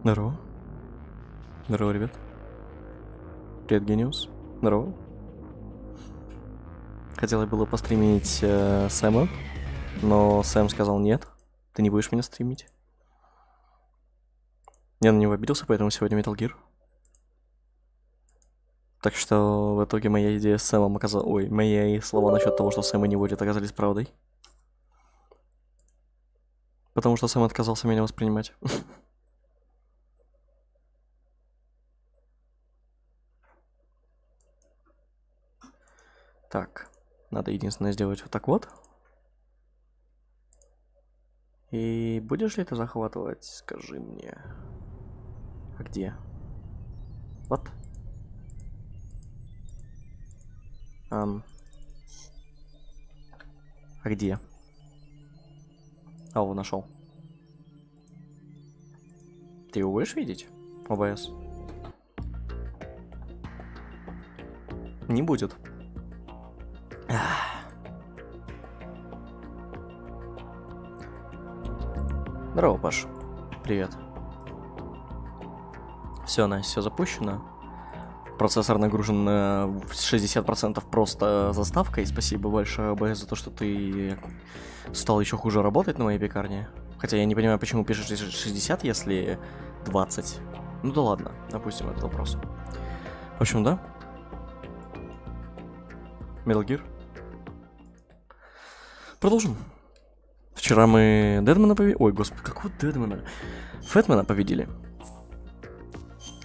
Здорово. Здорово, ребят. Привет, Гениус. Здорово. Хотела было постримить Сэма, но Сэм сказал нет, ты не будешь меня стримить. Я на него обиделся, поэтому сегодня Metal Gear. Так что в итоге моя идея с Сэмом оказалась... Ой, мои слова насчет того, что Сэма не будет, оказались правдой. Потому что Сэм отказался меня воспринимать. Так, надо единственное сделать вот так вот. И будешь ли ты захватывать, скажи мне. А где? Вот. А где? А, его нашел. Ты его будешь видеть? ОБС. Не будет. Здорово, Паш. Привет. Все, Настя, все запущено. Процессор нагружен на 60% просто заставкой. Спасибо большое, ОБС, за то, что ты стал еще хуже работать на моей пекарне. Хотя я не понимаю, почему пишешь 60, если 20. Ну да ладно, опустим этот вопрос. В общем, да. Metal Gear. Продолжим. Вчера мы Дедмана победили. Ой, господи, какого Дедмана? Фэтмена победили.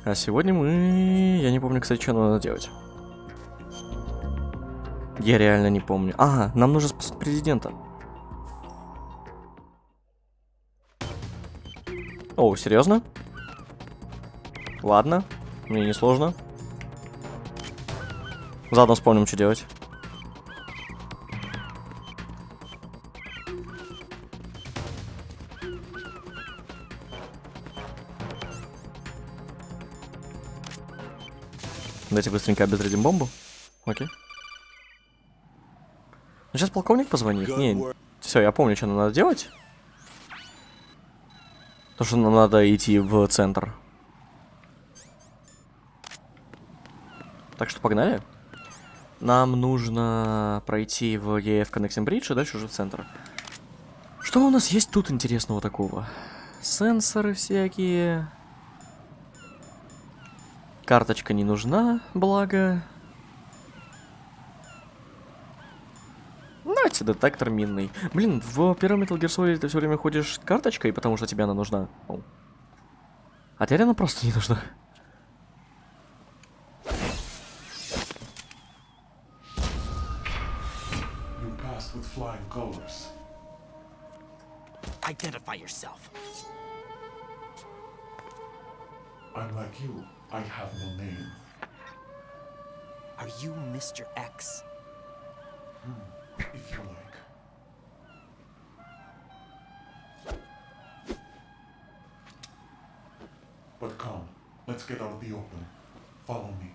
А сегодня мы... Я не помню, кстати, что надо делать. Я реально не помню. Ага, нам нужно спасать президента. О, серьезно? Ладно, мне не сложно. Заодно вспомним, что делать. Давайте быстренько обезвредим бомбу. Окей. Ну, сейчас полковник позвонит. Не, все, я помню, что нам надо делать. То, что нам надо идти в центр. Так что погнали. Нам нужно пройти в EF Connecting Bridge и дальше уже в центр. Что у нас есть тут интересного такого? Сенсоры всякие. Карточка не нужна, благо. Знаете, детектор минный. Блин, в первом Metal Gear Solid ты все время ходишь с карточкой, потому что тебе она нужна. О. А теперь она просто не нужна. With flying colors. Identify yourself. I'm like you. I have no name. Are you Mr. X? If you like. But come, let's get out of the open. Follow me.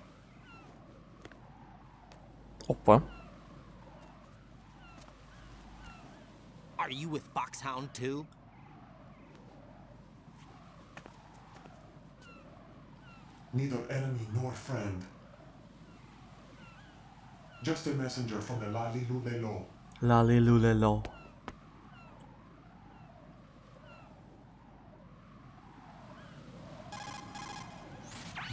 Опа. Are you with Foxhound too? Neither enemy nor friend. Just a messenger from the Lalilulelo. Lalilulelo.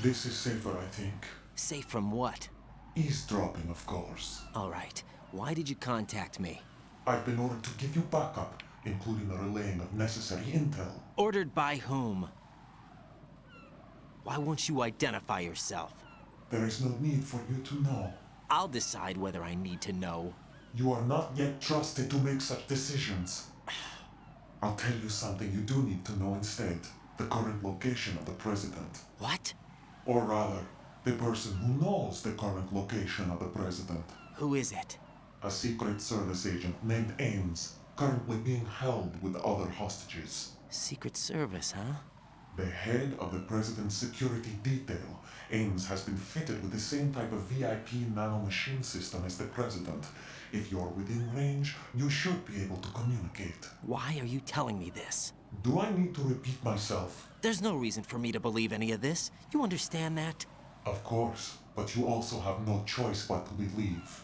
This is safer, I think. Safe from what? Eavesdropping, of course. All right. Why did you contact me? I've been ordered to give you backup, including the relaying of necessary intel. Ordered by whom? Why won't you identify yourself? There is no need for you to know. I'll decide whether I need to know. You are not yet trusted to make such decisions. I'll tell you something you do need to know instead. The current location of the president. What? Or rather, the person who knows the current location of the president. Who is it? A Secret Service agent named Ames, currently being held with other hostages. Secret Service, huh? The head of the president's security detail, Ames has been fitted with the same type of VIP nanomachine system as the president. If you're within range, you should be able to communicate. Why are you telling me this? Do I need to repeat myself? There's no reason for me to believe any of this. You understand that? Of course, but you also have no choice but to believe.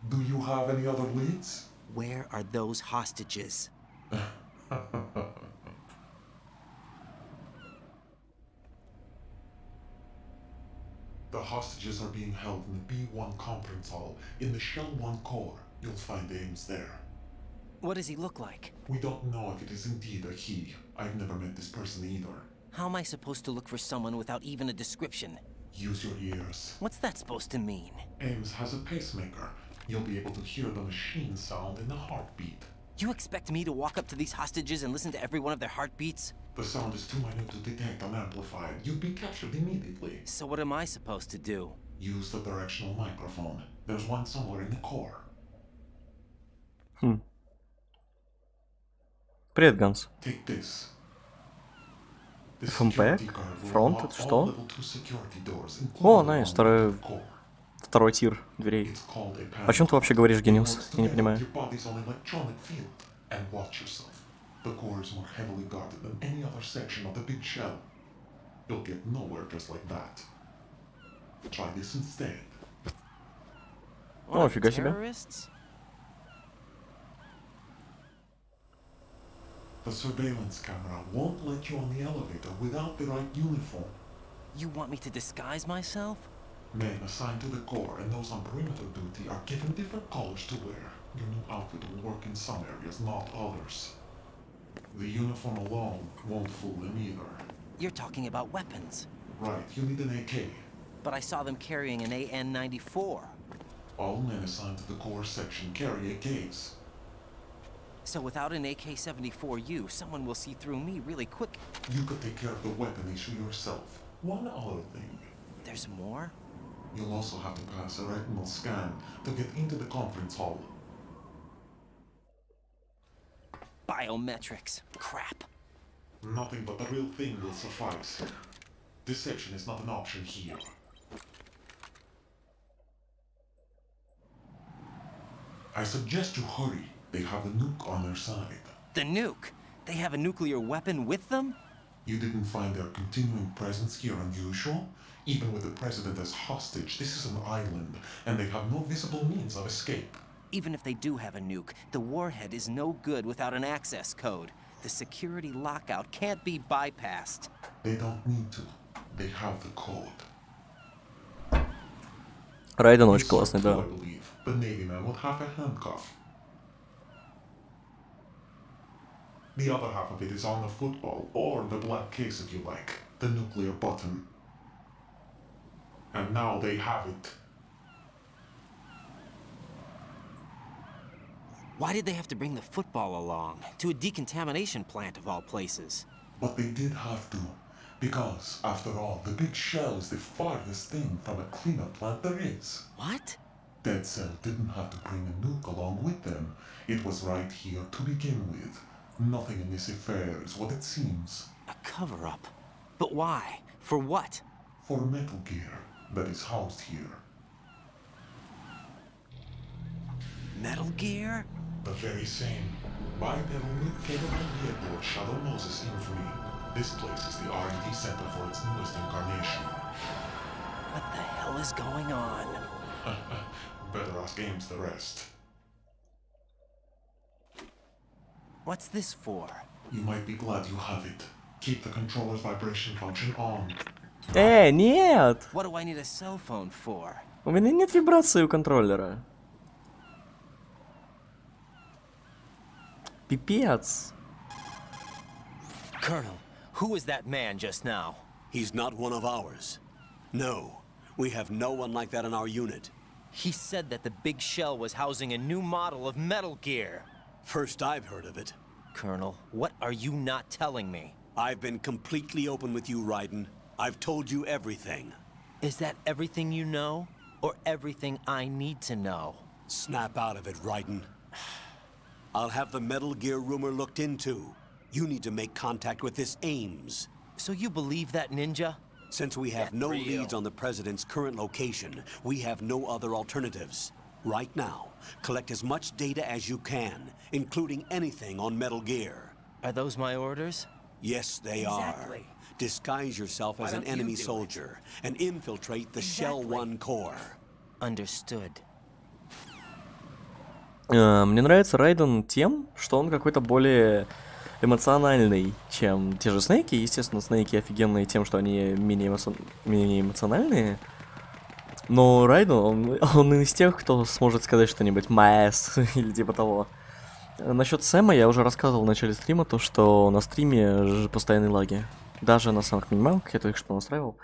Do you have any other leads? Where are those hostages? The hostages are being held in the B1 conference hall in the Shell 1 core. You'll find Ames there. What does he look like? We don't know if it is indeed a he. I've never met this person either. How am I supposed to look for someone without even a description? Use your ears. What's that supposed to mean? Ames has a pacemaker. You'll be able to hear the machine sound in the heartbeat. You expect me to walk up to these hostages and listen to every one of their heartbeats? The sound is too minute to detect and amplify. You'd be captured immediately. So what am I supposed to do? Use the directional microphone. There's one somewhere in the core. Привет, Ганс. Take this. The ФМП? security guard will Фронт? unlock Это all что? level 2 security doors, О, including найс, the one in the core. второй тир дверей. It's called a panel. О чем ты вообще говоришь, It Гениус? works Я не together понимаю. with your body's own electronic field. And watch yourself. The core is more heavily guarded than any other section of the big shell. You'll get nowhere just like that. Try this instead. О, фига себе. Terrorists? The surveillance camera won't let you on the elevator without the right uniform. You want me to disguise myself? Men assigned to the core and those on perimeter duty are given different colors to wear. Your new outfit will work in some areas, not others. The uniform alone won't fool them either. You're talking about weapons. Right, you need an AK. But I saw them carrying an AN-94. All men assigned to the core section carry AKs. So without an AK-74U, someone will see through me really quick. You could take care of the weapon issue yourself. One other thing. There's more? You'll also have to pass a retinal scan to get into the conference hall. Biometrics. Crap. Nothing but the real thing will suffice. Deception is not an option here. I suggest you hurry. They have the nuke on their side. The nuke? They have a nuclear weapon with them? You didn't find their continuing presence here unusual? Even with the president as hostage, this is an island, and they have no visible means of escape. Even if they do have a nuke, the warhead is no good without an access code. The security lockout can't be bypassed. They don't need to. They have the code. Райден очень This классный, too, I да. believe. The Navy man would have a handcuff. The other half of it is on the football, or the black case if you like, the nuclear button. And now they have it. Why did they have to bring the football along? To a decontamination plant of all places. But they did have to, because, after all, the big shell is the farthest thing from a cleanup plant there is. What? Dead Cell didn't have to bring a nuke along with them. It was right here to begin with. Nothing in this affair is what it seems. A cover-up. But why? For what? For Metal Gear that is housed here. Metal Gear? The very same. Bipedal nuke capable vehicle of Shadow Moses infamy. This place is the R&D center for its newest incarnation. What the hell is going on? Better ask Ames the rest. What's this for? You might be glad you have it. Keep the controller's vibration function on. Нет! What do I need a cell phone for? У меня нет вибрации у контроллера. Пипец. Colonel, who was that man just now? He's not one of ours. No, we have no one like that in our unit. He said that the big shell was housing a new model of Metal Gear. First I've heard of it. Colonel, what are you not telling me? I've been completely open with you, Raiden. I've told you everything. Is that everything you know? Or everything I need to know? Snap out of it, Raiden. I'll have the Metal Gear rumor looked into. You need to make contact with this Ames. So you believe that ninja? Since we have Get no real. leads on the President's current location, we have no other alternatives. Right now, collect as much data as you can, including anything on Metal Gear. Are those my orders? Yes, they are. Disguise yourself as an enemy soldier and infiltrate the Shell 1 core. Understood. Мне нравится Райден тем, что он какой-то более эмоциональный, чем те же Снейки. Естественно, Снейки офигенные тем, что они менее эмоциональные. Но Райден, он из тех, кто сможет сказать что-нибудь «Мэс» или типа того. Насчет Сэма я уже рассказывал в начале стрима, то что на стриме постоянные лаги. Даже на самых минималках я только что настраивал.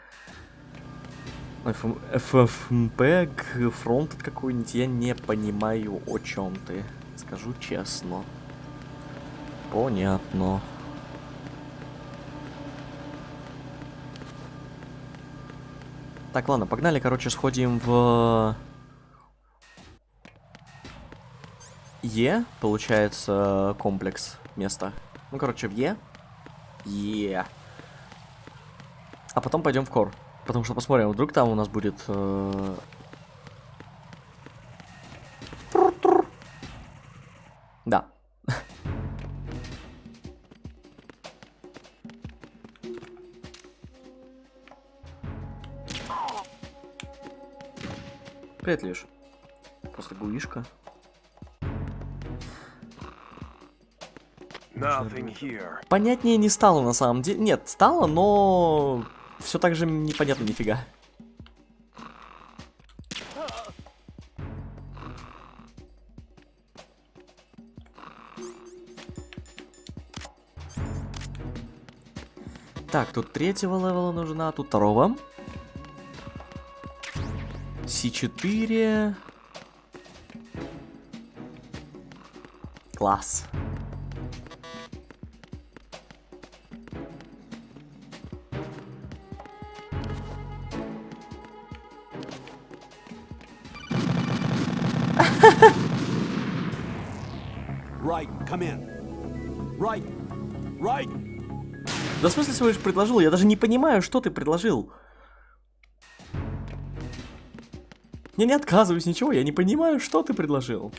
FFmpeg, фронт какой-нибудь, я не понимаю, о чем ты. Скажу честно. Понятно. Так, ладно, погнали, короче, сходим в... Е, получается, комплекс место. Ну, короче, в Е. Е. А потом пойдем в Кор. Потому что посмотрим, вдруг там у нас будет... Да. Привет, Лиш. Просто гуишка. Понятнее не стало на самом деле. Нет, стало, но все так же непонятно нифига. Так, тут третьего левела нужна, тут второго. С4. Класс. Right, come in. Right. Right. Да в смысле всего лишь предложил? Я даже не понимаю, что ты предложил. Я не отказываюсь, ничего, я не понимаю, что ты предложил.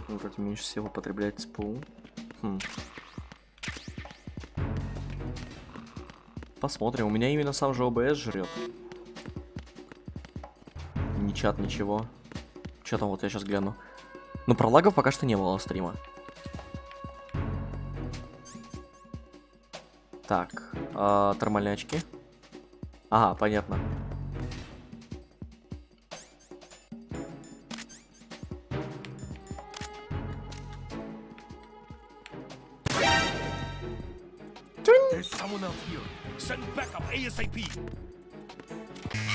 Ну, вроде меньше всего потребляет СПУ. Посмотрим, у меня именно сам же ОБС жрет. Ни чат, ничего. Что там, вот я сейчас гляну. Но про лагов пока что не было стрима. Так, термальные очки. Ага, понятно. There's someone else here. Send backup ASAP.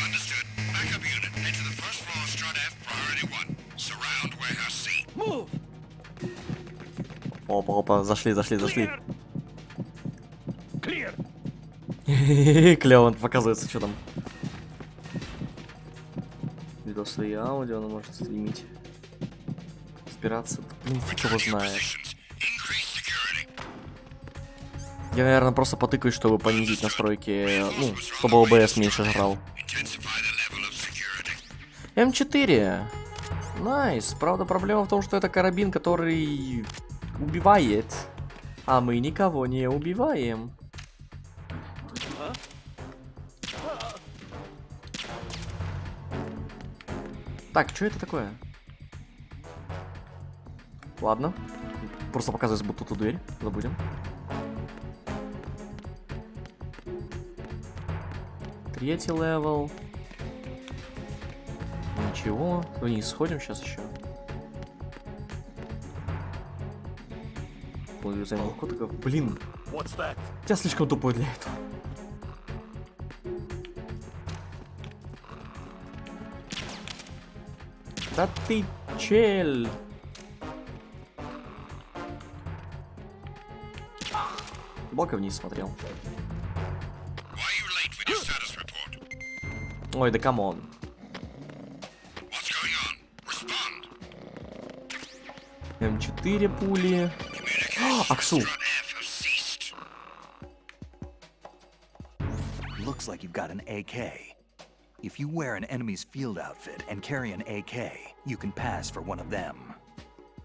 Understood. Backup unit. Head to the first floor, strut F, priority 1. Surround warehouse C. Move. Опа, зашли. Clear. Клево, показывается, что там. Видосы и аудио он может стримить. Спираться, блин, фиг его знает. Я, наверное, просто потыкаюсь, чтобы понизить настройки, ну, чтобы ОБС меньше жрал. М4. Найс. Правда, проблема в том, что это карабин, который убивает. А мы никого не убиваем. Так, что это такое? Ладно. Просто показывается, будто тут дверь. Забудем. Третий левел. Ничего. Вниз сходим сейчас еще. Ой, займу котиков. Блин. Я слишком тупой для этого. Да ты чель. Блока вниз смотрел. Ой, да камон. М4 пули. Аксу. looks like you've got an AK. If you wear an enemy's field outfit and carry an AK, you can pass for one of them.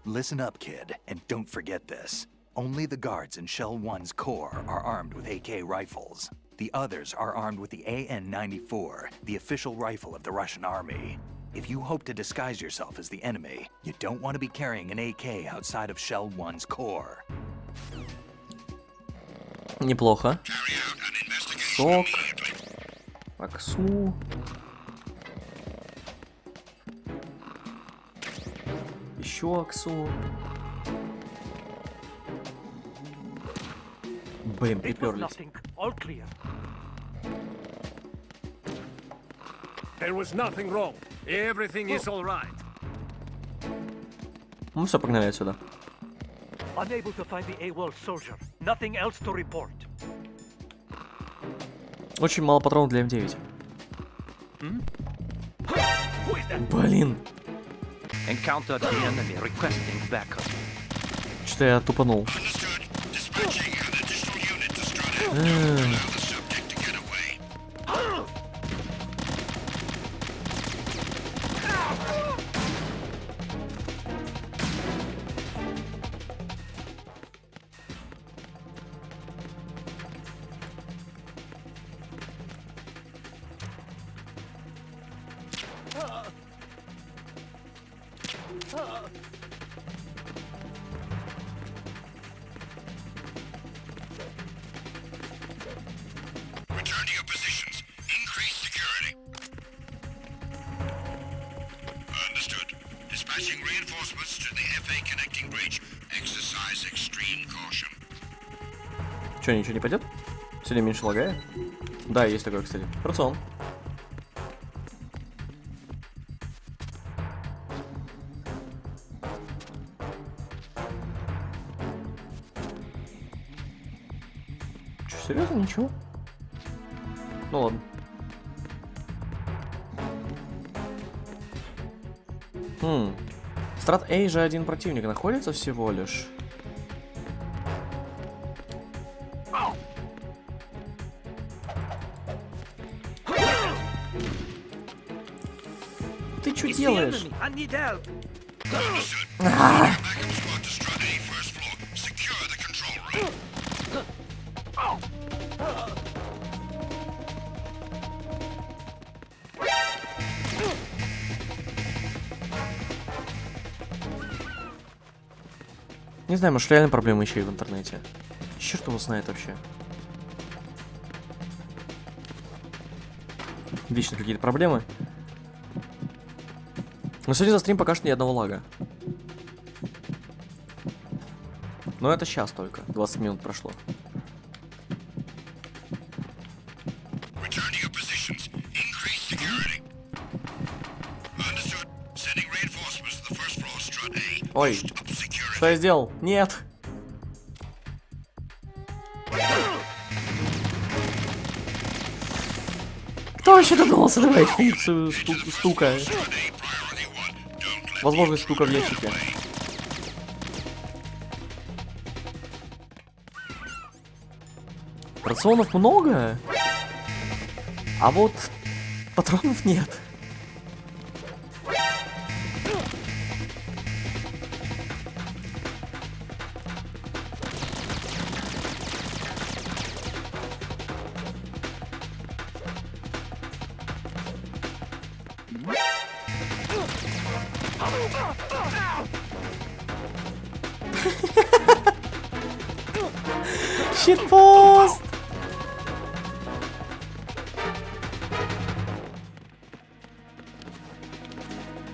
Listen up, kid, and don't forget this. Only the guards in Shell 1's core are armed with AK rifles. The others are armed with the AN-94, the official rifle of the Russian army. If you hope to disguise yourself as the enemy, you don't want to be carrying an AK outside of Shell 1's core. Неплохо. Carry out an investigation Сок. immediately. Аксу. Еще аксу. Блин, приперлись. All clear. There was nothing wrong. Everything is all right. Ну все, погнали отсюда. Unable to find the AWOL soldier. Nothing else to report. Очень мало патронов для М9. Who is that? Блин. Encountered the enemy requesting backup. Что-то я тупанул. Understood. Dispatching an additional unit to Strata F to allow the subject to get away. Return to your positions. Increase security. Understood. Dispatching reinforcements to the FA connecting bridge. Exercise extreme caution. Че, ничего не пойдет? Сегодня меньше лагает? Да, есть такое, кстати. Рацион. Че, серьезно? Ничего? Ну ладно. Страт A же один противник находится всего лишь. Ты что делаешь? I need help. Understood. Backup squad to Strata A first floor. Secure the control room. Не знаю, может реально проблемы еще и в интернете. Черт его знает вообще. Вечно какие-то проблемы. Но сегодня за стрим пока что ни одного лага. Но это сейчас только. 20 минут прошло. Return to your positions. Increase security. Understood. Sending reinforcements to the first floor, Strut A. Ой, Boost up security. что я сделал? Нет. Кто вообще додумался добавить функцию стука? Strut A priority one. Don't let Возможность стука в ящике. Рационов много, а вот патронов нет. Щитпост!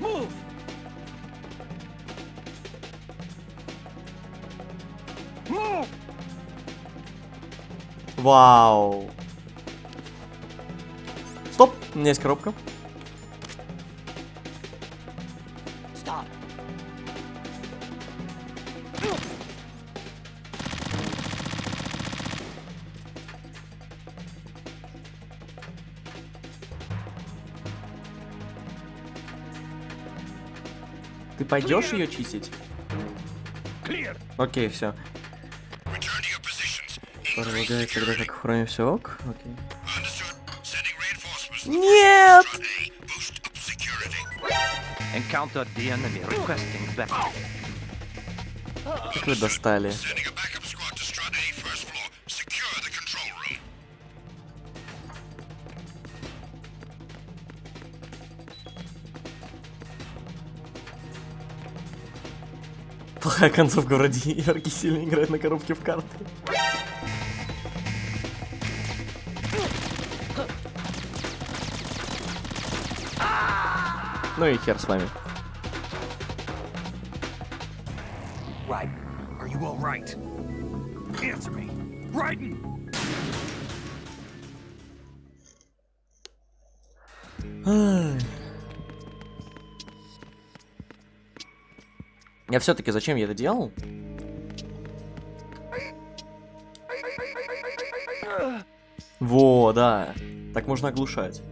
Move. Move. Вау! Стоп! У меня есть коробка. Stop. Ты пойдешь ее чистить? Clear. Окей, все. Return to your positions. Предлагает, когда как в хроме все ок. Окей. Understood. Нет! Boost up security. Encountered the enemy requesting backup. Как вы достали? Sending a backup squad to strut A, first floor. Secure the control room. Плохая концовка, вроде Йорки сильно играет на коробке в карты. Ну и хер с вами. Right. Are you all right? Answer me. Raiden! Я все-таки зачем я это делал? Во, да. Так можно оглушать.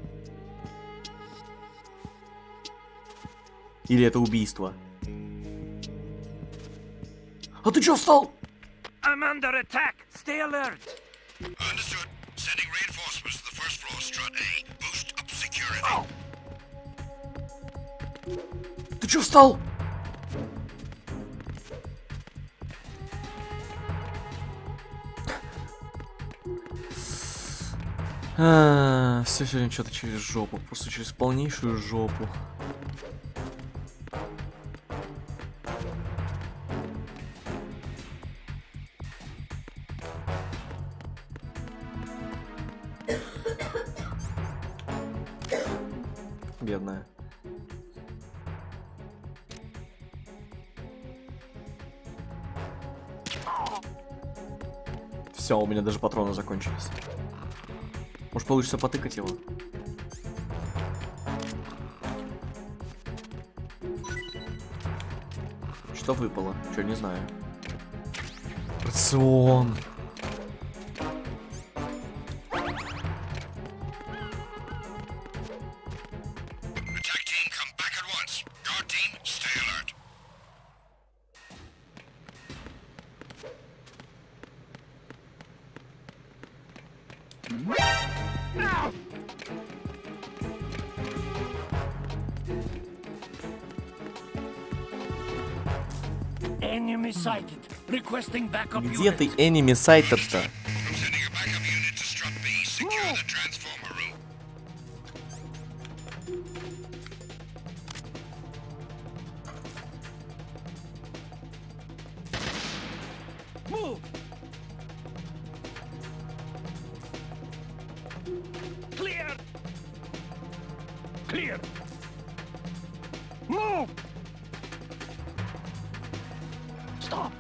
Или это убийство? А ты чё встал? I'm under attack. Stay alert. Understood. Sending reinforcements to the first floor, strut A. Boost up security. Ты чё встал? Все сегодня что-то через жопу, просто через полнейшую жопу. Бедная. Все, у меня даже патроны закончились. Может, получится потыкать его? Что выпало? Чё, не знаю. Рацион. Attack team, come back at once. Guard team, stay alert. Enemy sighted. Requesting backup Где unit. ты, enemy sighted-то? I'm sending a backup unit to strut B. Secure the transformer room. Move. Clear. Clear. Move. Stop.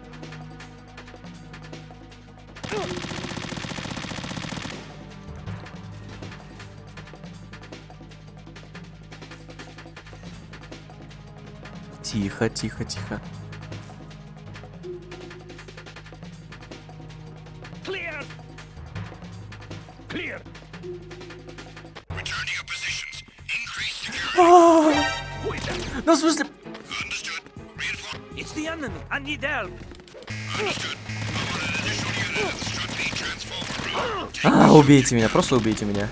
Тихо, тихо, тихо. Clear. Clear. Return to your positions. Increase security. Who is that? Ну, в смысле... Understood. Reinforce. It's the enemy. I need help. Understood. I want an additional unit at the strut B transformer room. Убейте меня, просто убейте меня.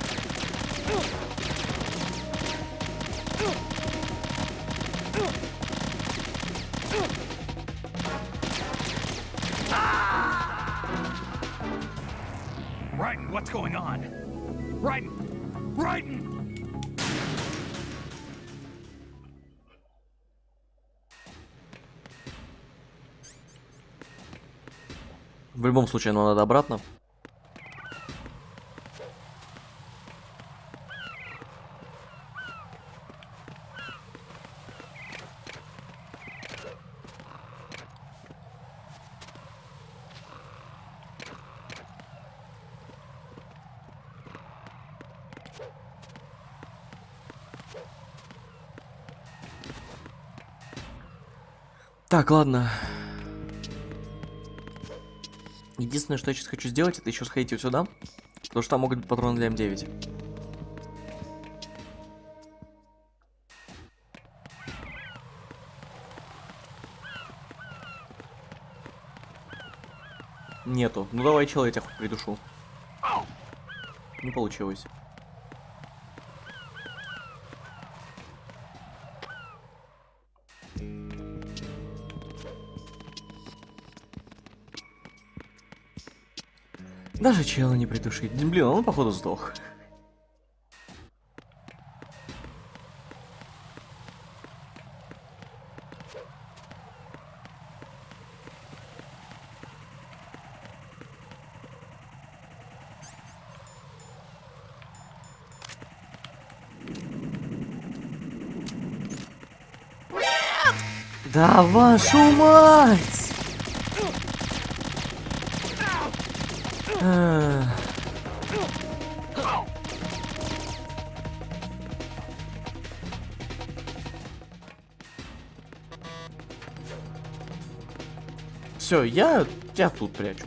Raiden, what's going on? Raiden! Raiden! В любом случае, нам надо обратно. Так, ладно. Единственное, что я сейчас хочу сделать, это еще сходить вот сюда. Потому что там могут быть патроны для М9. Нету. Ну давай, человек, я тебя хоть придушу. Не получилось. Даже чела не придушить. Блин, он походу сдох. Да вашу мать! Все, я тут прячусь.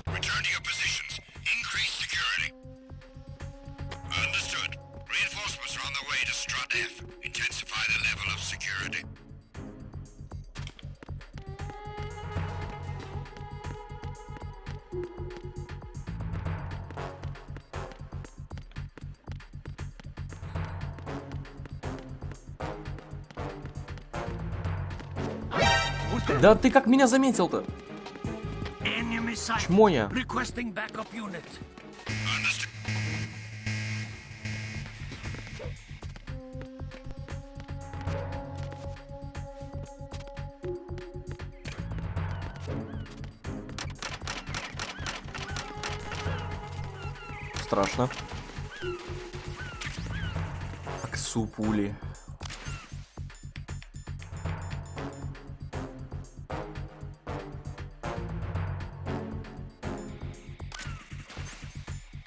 Return to your positions. Increase security. Understood. Reinforcements are on the way to Strut F. Intensify the level of security. Да ты как меня заметил-то? Enemy sight. Чмо я? Requesting backup unit. Understood. Страшно. Аксу пули.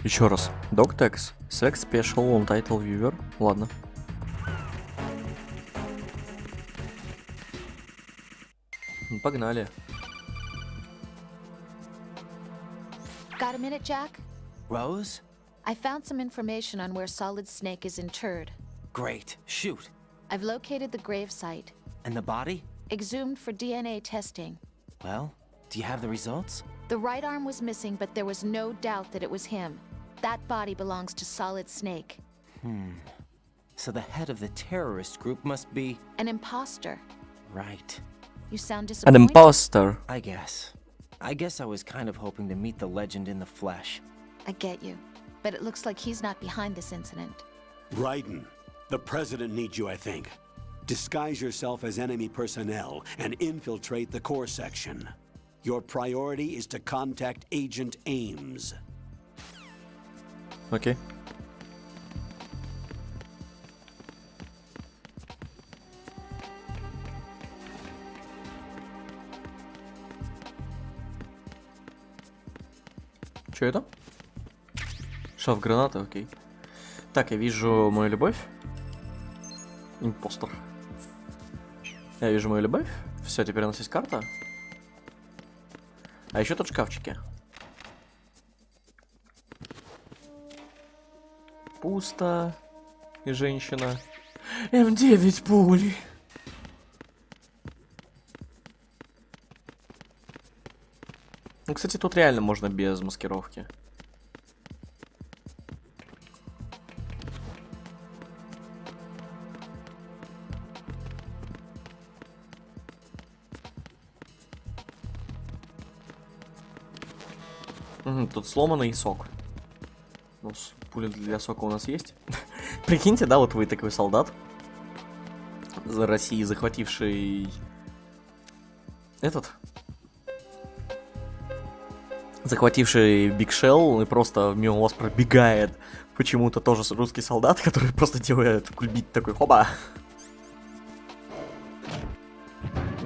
Еще раз. Dogtags. Select Special on Title Viewer. Ладно. Погнали. Got a minute, Jack? Rose? I found some information on where Solid Snake is interred. Great. Shoot. I've located the grave site, And the body? exhumed for DNA testing. Well, do you have the results? The right arm was missing, but there was no doubt that it was him. That body belongs to Solid Snake. So the head of the terrorist group must be... An imposter. Right. You sound An disappointed. imposter. I guess I was kind of hoping to meet the legend in the flesh. I get you. But it looks like he's not behind this incident. Raiden, the president needs you, I think. Disguise yourself as enemy personnel and infiltrate the core section. Your priority is to contact Agent Ames. Окей. Что это? Шаф граната, окей. Так, я вижу мою любовь. Импостер. Я вижу мою любовь. Все, теперь у нас есть карта. А еще тут шкафчики. Пусто. И женщина. М9 пули. Ну, кстати, тут реально можно без маскировки. Тут сломанный сок. Ну, пуля для сока у нас есть. Прикиньте, да, вот вы такой солдат за России, захвативший захвативший Биг Шелл, и просто мимо вас пробегает почему-то тоже русский солдат, который просто делает кульбит такой, хоба.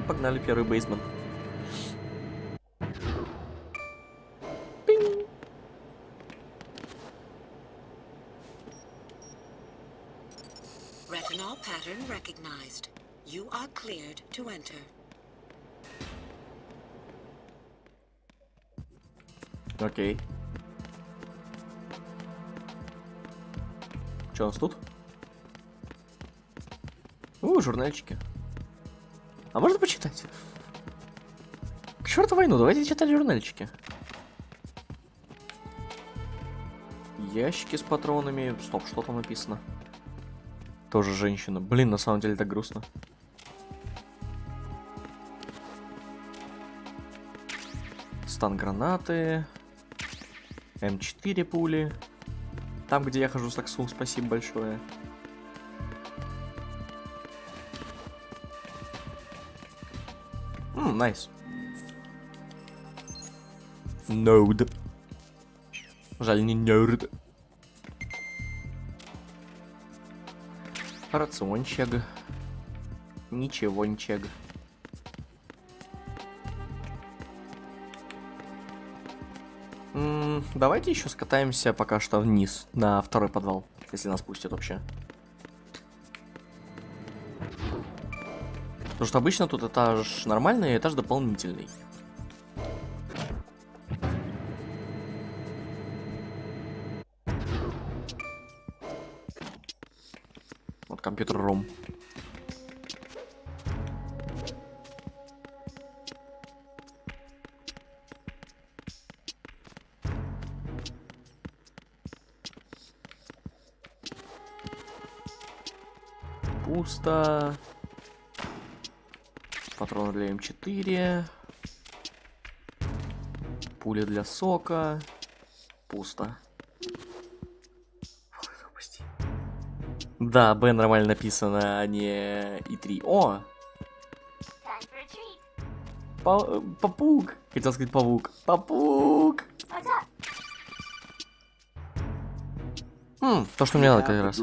Погнали, первый бейсмен. Retinol pattern recognized. You are cleared to enter. Окей. Что у нас тут? Журнальчики. А можно почитать? К черту войну, давайте читать журнальчики. Ящики с патронами. Стоп, что там написано? Тоже женщина. Блин, на самом деле так грустно. Стан гранаты. М4 пули. Там, где я хожу с таксу, спасибо большое. Найс. Ноуд. Жаль, не нерд. Рациончик. Ничегончик. Давайте еще скатаемся пока что вниз, на второй подвал, если нас пустят вообще. Потому что обычно тут этаж нормальный, этаж дополнительный. Вот компьютер-рум. Пусто. Патроны для М4. Пули для сока. Пусто. Да, Б нормально написано, а не И3. О! Попуг! Хотел сказать павук. Попуг! То, что мне надо как раз.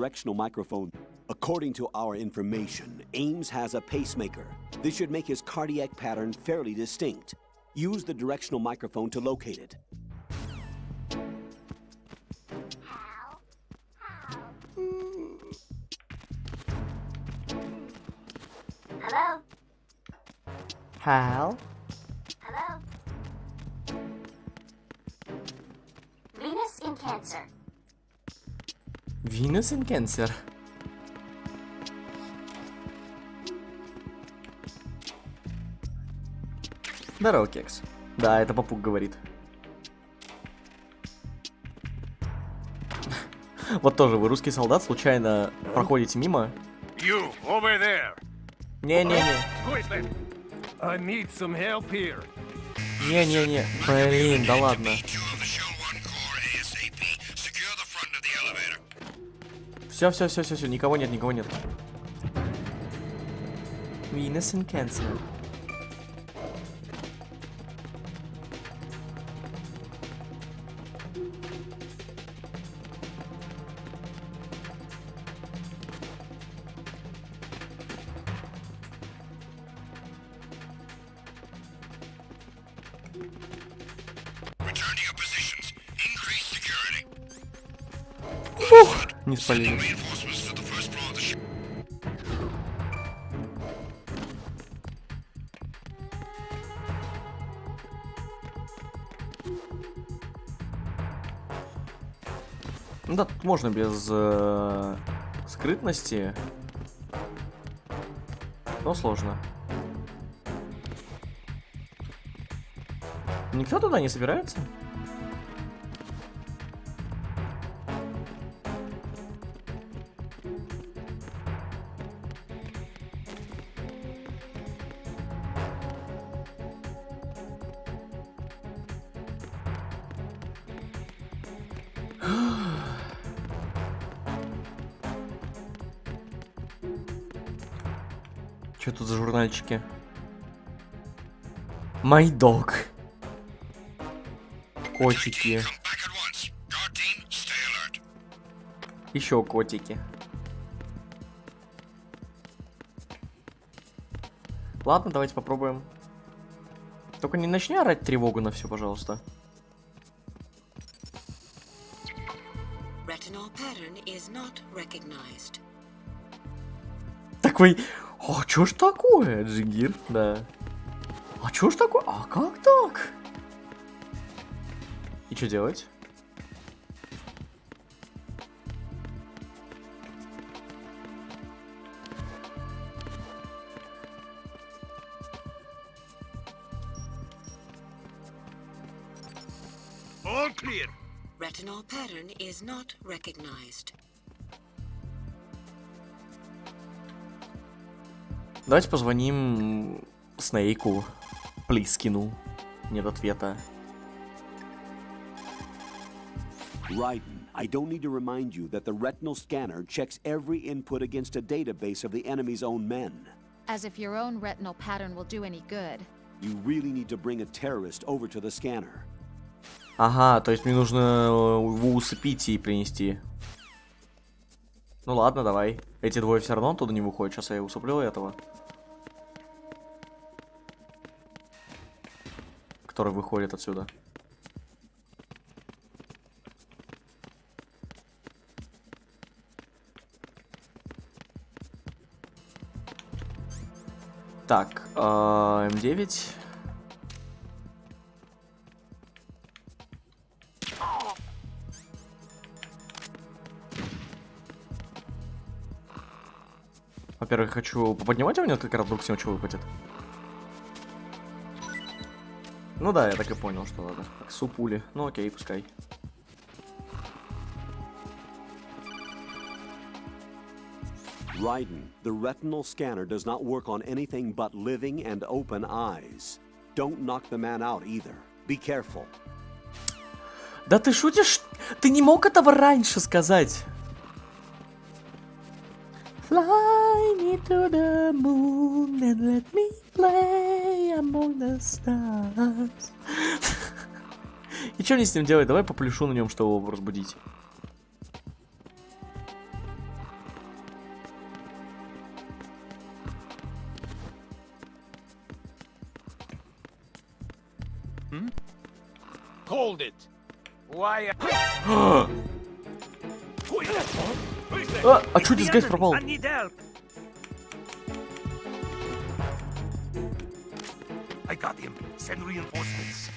According to our information, Ames has a pacemaker. This should make his cardiac pattern fairly distinct. Use the directional microphone to locate it. Hello? Hal? Hello? Venus in Cancer. Venus in Cancer. Здорово, Кекс. Да, это попуг говорит. Вот тоже вы, русский солдат, случайно проходите мимо. You, over there. Не-не-не. I need some help here. Не-не-не. Блин, да ладно. Все, никого нет. Venus in Cancer. Не спалили. Ну да, тут можно без скрытности, но сложно. Никто туда не собирается? Что тут за журнальчики? My dog. Котики. Еще котики. Ладно, давайте попробуем. Только не начни орать тревогу на все, пожалуйста. Такой, а чё ж такое, Джигир? Да. А чё ж такое? А как так? И что делать? All clear. Retinol pattern is not recognized. Давайте позвоним Снейку. Плискину. Нет ответа. Raiden, I don't need to remind you that the retinal scanner checks every input against a database of the enemy's own men. As if your own retinal pattern will do any good. You really need to bring a terrorist over to the scanner. Ага, то есть мне нужно его усыпить и принести. Ну ладно, давай. Эти двое все равно оттуда не выходят. Сейчас я усыплю этого. Который выходит отсюда. Так, М9. Во-первых, хочу поподнимать его несколько раз, вдруг с него что выпадет. Ну да, я так и понял, что надо. Так, супули. Ну окей, пускай. Raiden, the retinal scanner does not work on anything but living and open eyes. Don't knock the man out either. Be careful. Да ты шутишь? Ты не мог этого раньше сказать? Fly me to the moon and let me play among the stars. И что мне с ним делать? Давай попляшу на нем, чтобы его разбудить. Hold it. Why? А чё здесь гайс пропал? I got him. Send reinforcements.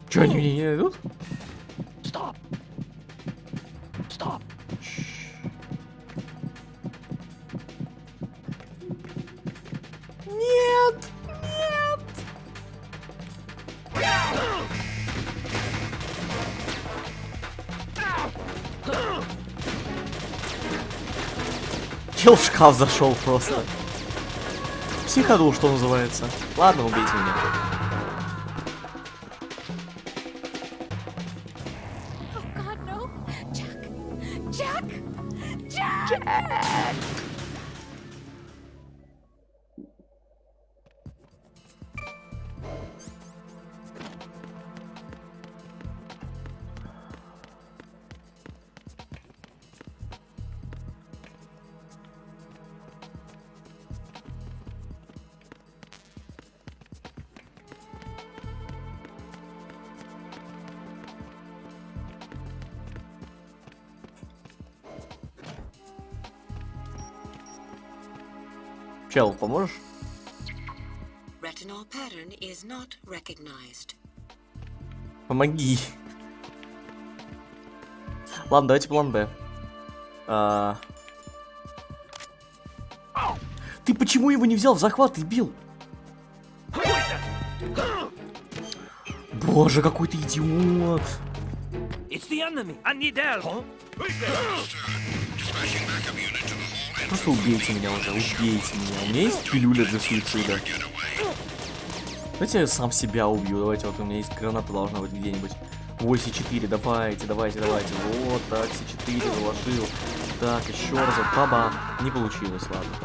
Чё, они меня не найдут? Stop. Stop. Нет! Нет! Чел в шкаф зашел просто. Психодул, что называется. Ладно, убейте меня. Чел, поможешь? Retinol pattern is not recognized. Помоги. Ладно, давайте план Б. Ты почему его не взял в захват и бил? Боже, какой ты идиот. It's the enemy. I need help. Просто убейте меня уже, убейте меня. У меня есть пилюля для суицида. Давайте я сам себя убью. Давайте, вот у меня есть граната, должна быть где-нибудь. 8-4, давайте. Вот так, С4 заложил. Так, еще раз, баба. Не получилось, ладно.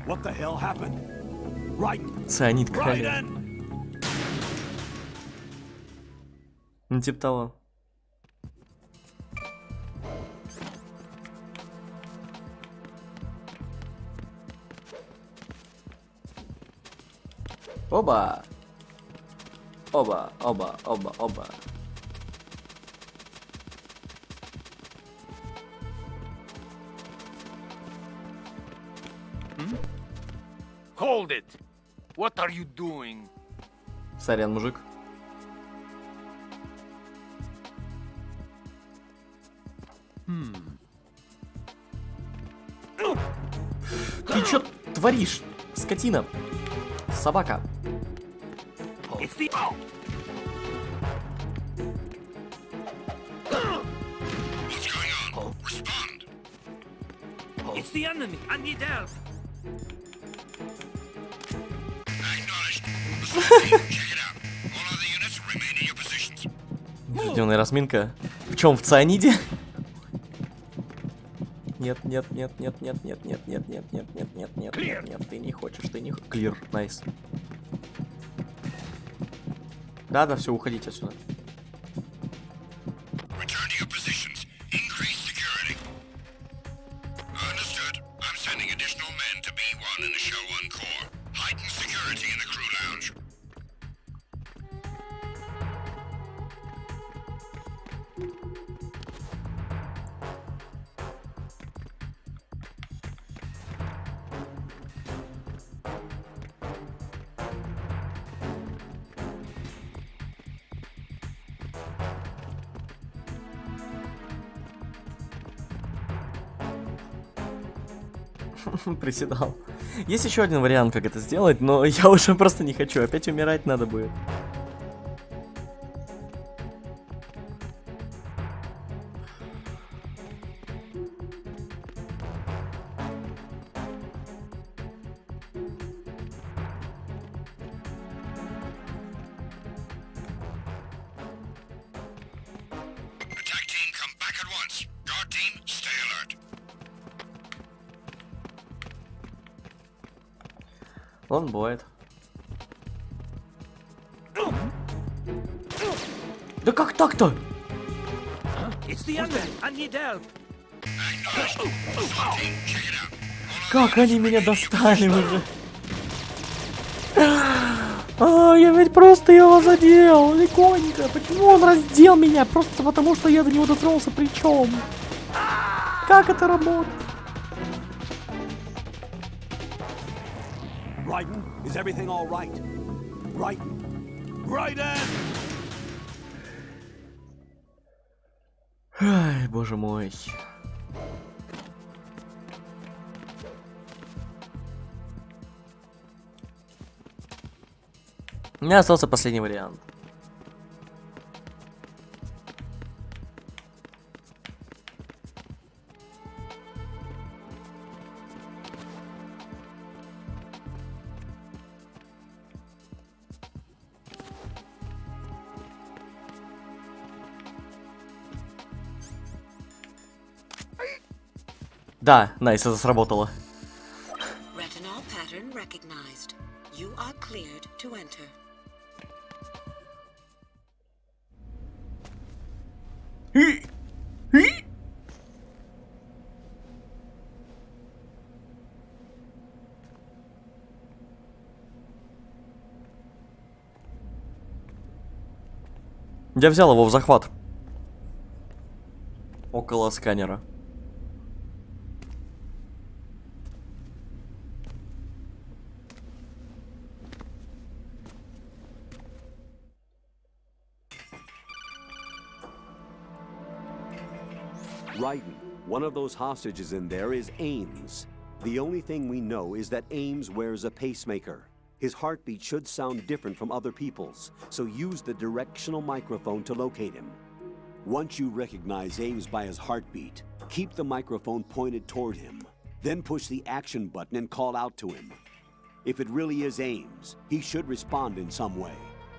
What the hell happened? Raiden. Цианид крови. Ну, типа того. Оба! Оба. Hold it! What are you doing? Сорян, мужик. Ты чё творишь, скотина? Собака. It's the... What's going on? Respond. It's the enemy! I need help! Acknowledged. Assault team, check it out. All other units remain in your positions. Ежедневная разминка. В чем, в цианиде? Нет, нет, нет, нет, нет, нет, нет, нет, нет, нет, нет, нет, нет, нет, нет, ты не хочешь, ты не хочешь. Клир, найс. Да, все, уходите отсюда. Return to your positions. Increase security. Understood. I'm sending additional men to B1 and Show 1 core. Heighten security in the crew lounge. Приседал. Есть еще один вариант, как это сделать, но я уже просто не хочу. Опять умирать надо будет. Attack team, come back at once. Guard team, stay alert. Он бывает. Да как так-то? It's the enemy! I need help! Acknowledged. Assault team, check it out. Как они меня достали уже? Я ведь просто его задел, легонько. Почему он раздел меня? Просто потому, что я до него дотронулся причем. Как это работает? Raiden, is everything all right? Raiden! Raiden! Ай, боже мой. У меня остался последний вариант. Да, найс, это сработало. Retinol pattern recognized. You are cleared to enter. Я взял его в захват. Около сканера. Raiden, one of those hostages in there is Ames. The only thing we know is that Ames wears a pacemaker. His heartbeat should sound different from other people's, so use the directional microphone to locate him. Once you recognize Ames by his heartbeat, keep the microphone pointed toward him. Then push the action button and call out to him. If it really is Ames, he should respond in some way.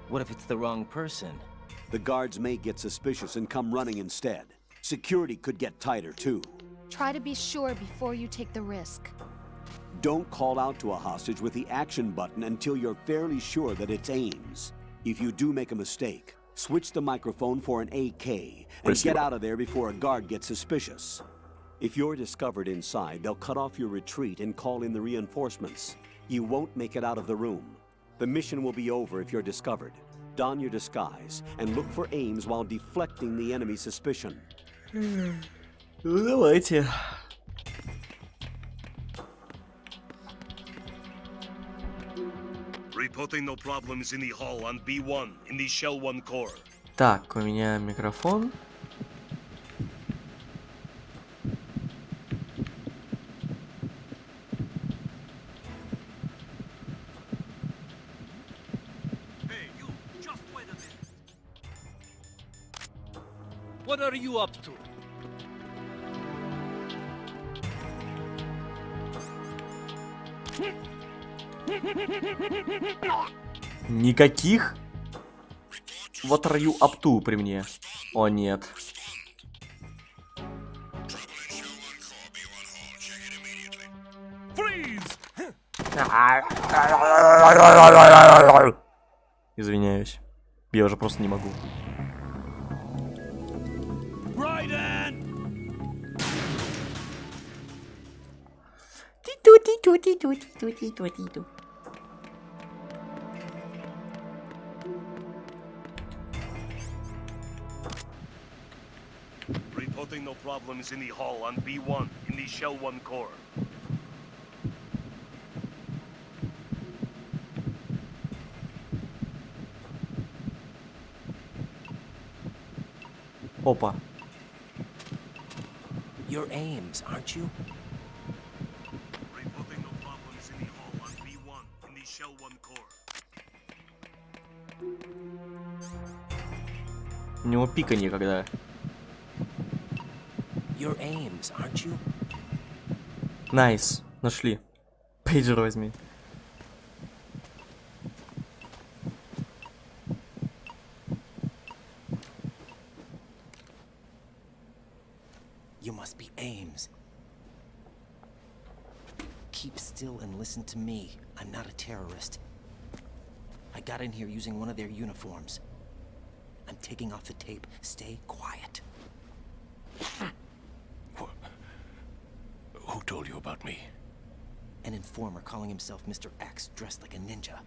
What if it's the wrong person? The guards may get suspicious and come running instead. Security could get tighter, too. Try to be sure before you take the risk. Don't call out to a hostage with the action button until you're fairly sure that it's Ames. If you do make a mistake, switch the microphone for an AK and get out of there before a guard gets suspicious. If you're discovered inside, they'll cut off your retreat and call in the reinforcements. You won't make it out of the room. The mission will be over if you're discovered. Don your disguise and look for Ames while deflecting the enemy's suspicion. Ну, давайте. Reporting no problems in the hall on B1 in the Shell 1 core. Так, у меня микрофон. What are you up to? Никаких? What are you up to при мне? О, нет. Извиняюсь. Я уже просто не могу. Reporting no problems in the hall on B1 in the Shell 1 core. Опа. You're Ames, aren't you? Reporting no problems in the hall on B1 in the Shell 1 core. У него пика никогда. You're Ames, aren't you? Найс. Нашли. Пейджер возьми. You must be Ames. Keep still and listen to me. I'm not a terrorist. I got in here using one of their uniforms. I'm taking off the tape. Stay quiet. Who told you about me? An informer calling himself Mr. X, dressed like a ninja.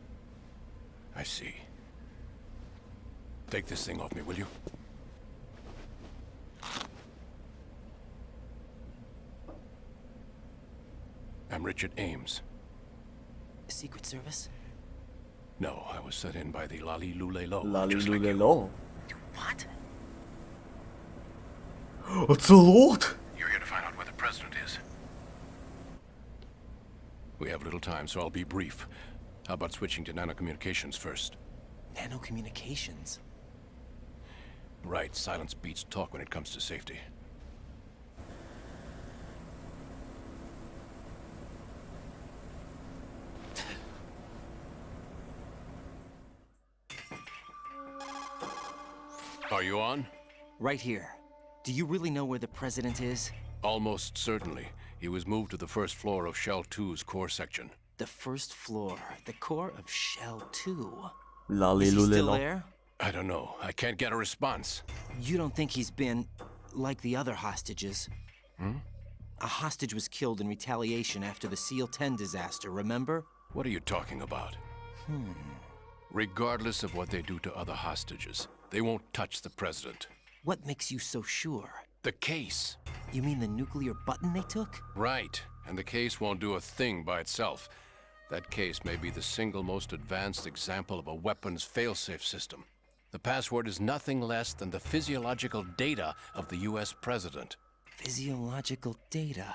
I see. Take this thing off me, will you? I'm Richard Ames. Secret Service? No, I was sent in by the Lali Lule Lo. Лалилулело. What? Оцелот! You're here to find out where the president is. We have little time, so I'll be brief. How about switching to nanocommunications first? Nanocommunications? Right, silence beats talk when it comes to safety. Are you on? Right here. Do you really know where the president is? Almost certainly. He was moved to the first floor of Shell 2's core section. The first floor. The core of Shell 2. Is he still Лалилулело. there? I don't know. I can't get a response. You don't think he's been like the other hostages? A hostage was killed in retaliation after the SEAL 10 disaster, remember? What are you talking about? Regardless of what they do to other hostages, they won't touch the president. What makes you so sure? The case. You mean the nuclear button they took? Right. And the case won't do a thing by itself. That case may be the single most advanced example of a weapons failsafe system. The password is nothing less than the physiological data of the US president. Physiological data.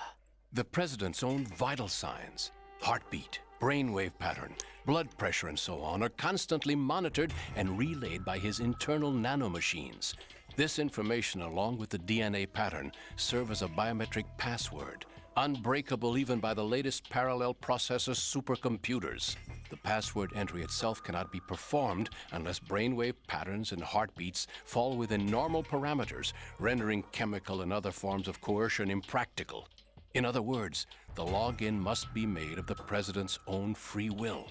The president's own vital signs, heartbeat, brainwave pattern, blood pressure, and so on, are constantly monitored and relayed by his internal nanomachines. This information, along with the DNA pattern, serve as a biometric password, unbreakable even by the latest parallel processor supercomputers. The password entry itself cannot be performed unless brainwave patterns and heartbeats fall within normal parameters, rendering chemical and other forms of coercion impractical. In other words, the login must be made of the president's own free will.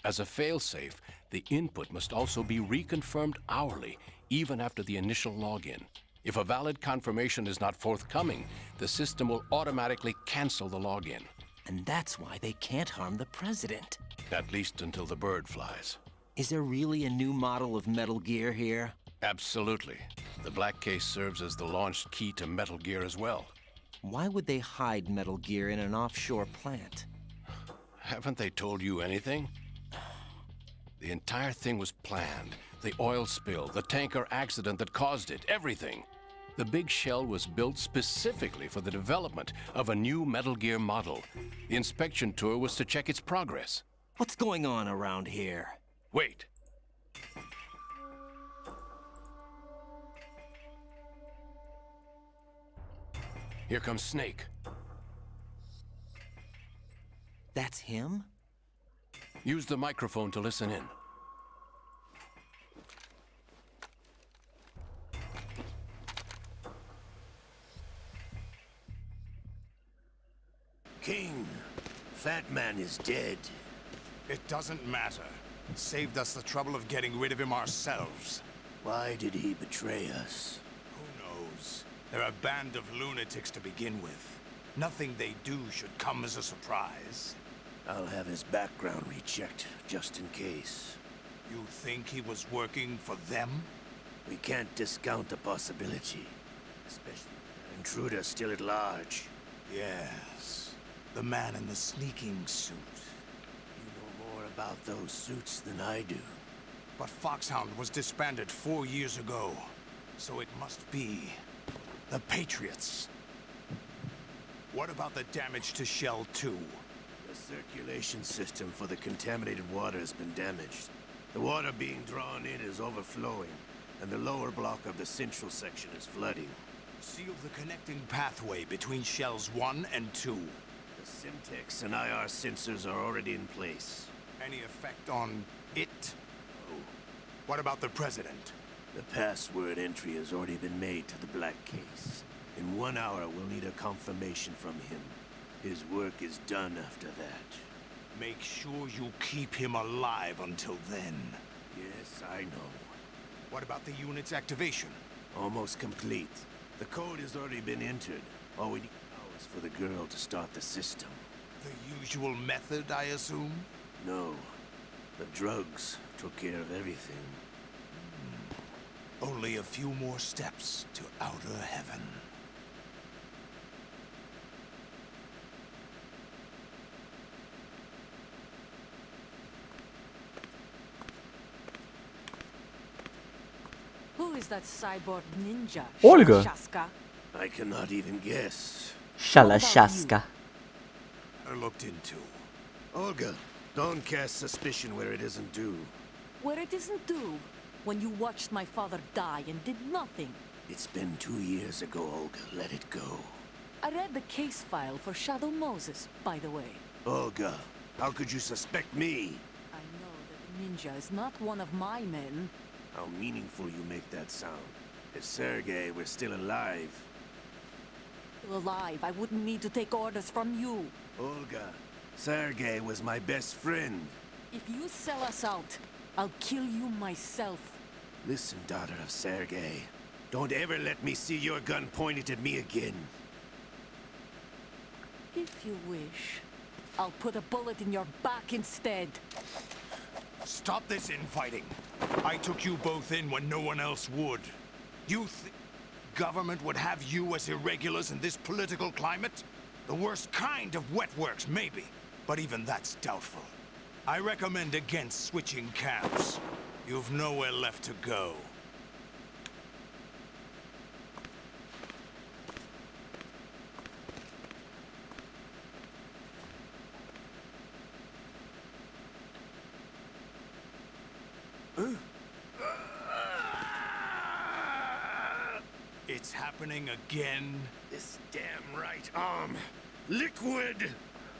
As a failsafe, the input must also be reconfirmed hourly, even after the initial login. If a valid confirmation is not forthcoming, the system will automatically cancel the login. And that's why they can't harm the president. At least until the bird flies. Is there really a new model of Metal Gear here? Absolutely. The black case serves as the launch key to Metal Gear as well. Why would they hide Metal Gear in an offshore plant? Haven't they told you anything? The entire thing was planned. The oil spill, the tanker accident that caused it, everything. The big shell was built specifically for the development of a new Metal Gear model. The inspection tour was to check its progress. What's going on around here? Wait. Here comes Snake. That's him? Use the microphone to listen in. King, Fat Man is dead. It doesn't matter. Saved us the trouble of getting rid of him ourselves. Why did he betray us? Who knows? They're a band of lunatics to begin with. Nothing they do should come as a surprise. I'll have his background rechecked, just in case. You think he was working for them? We can't discount the possibility. Especially with an intruder still at large. Yes. The man in the sneaking suit. You know more about those suits than I do. But Foxhound was disbanded 4 years ago. So it must be the Patriots. What about the damage to Shell 2? The circulation system for the contaminated water has been damaged. The water being drawn in is overflowing, and the lower block of the central section is flooding. Seal the connecting pathway between Shells 1 and 2. The Simtex and IR sensors are already in place. Any effect on it? Oh. What about the President? The password entry has already been made to the black case. In 1 hour, we'll need a confirmation from him. His work is done after that. Make sure you keep him alive until then. Yes, I know. What about the unit's activation? Almost complete. The code has already been entered. All we need now is for the girl to start the system. The usual method, I assume? No. The drugs took care of everything. Only a few more steps to outer heaven. Who is that cyborg ninja? Ольга. Shaska? I cannot even guess. Shalashaska. I looked into. Olga, don't cast suspicion where it isn't due. Where it isn't due? When you watched my father die and did nothing. It's been 2 years ago, Olga. Let it go. I read the case file for Shadow Moses, by the way. Olga, how could you suspect me? I know that the ninja is not one of my men. How meaningful you make that sound. If Sergei were still alive... Still alive, I wouldn't need to take orders from you. Olga, Sergei was my best friend. If you sell us out, I'll kill you myself. Listen, daughter of Sergei. Don't ever let me see your gun pointed at me again. If you wish, I'll put a bullet in your back instead. Stop this infighting. I took you both in when no one else would. You think government would have you as irregulars in this political climate? The worst kind of wet works, maybe. But even that's doubtful. I recommend against switching camps. You've nowhere left to go. It's happening again. This damn right arm. Liquid!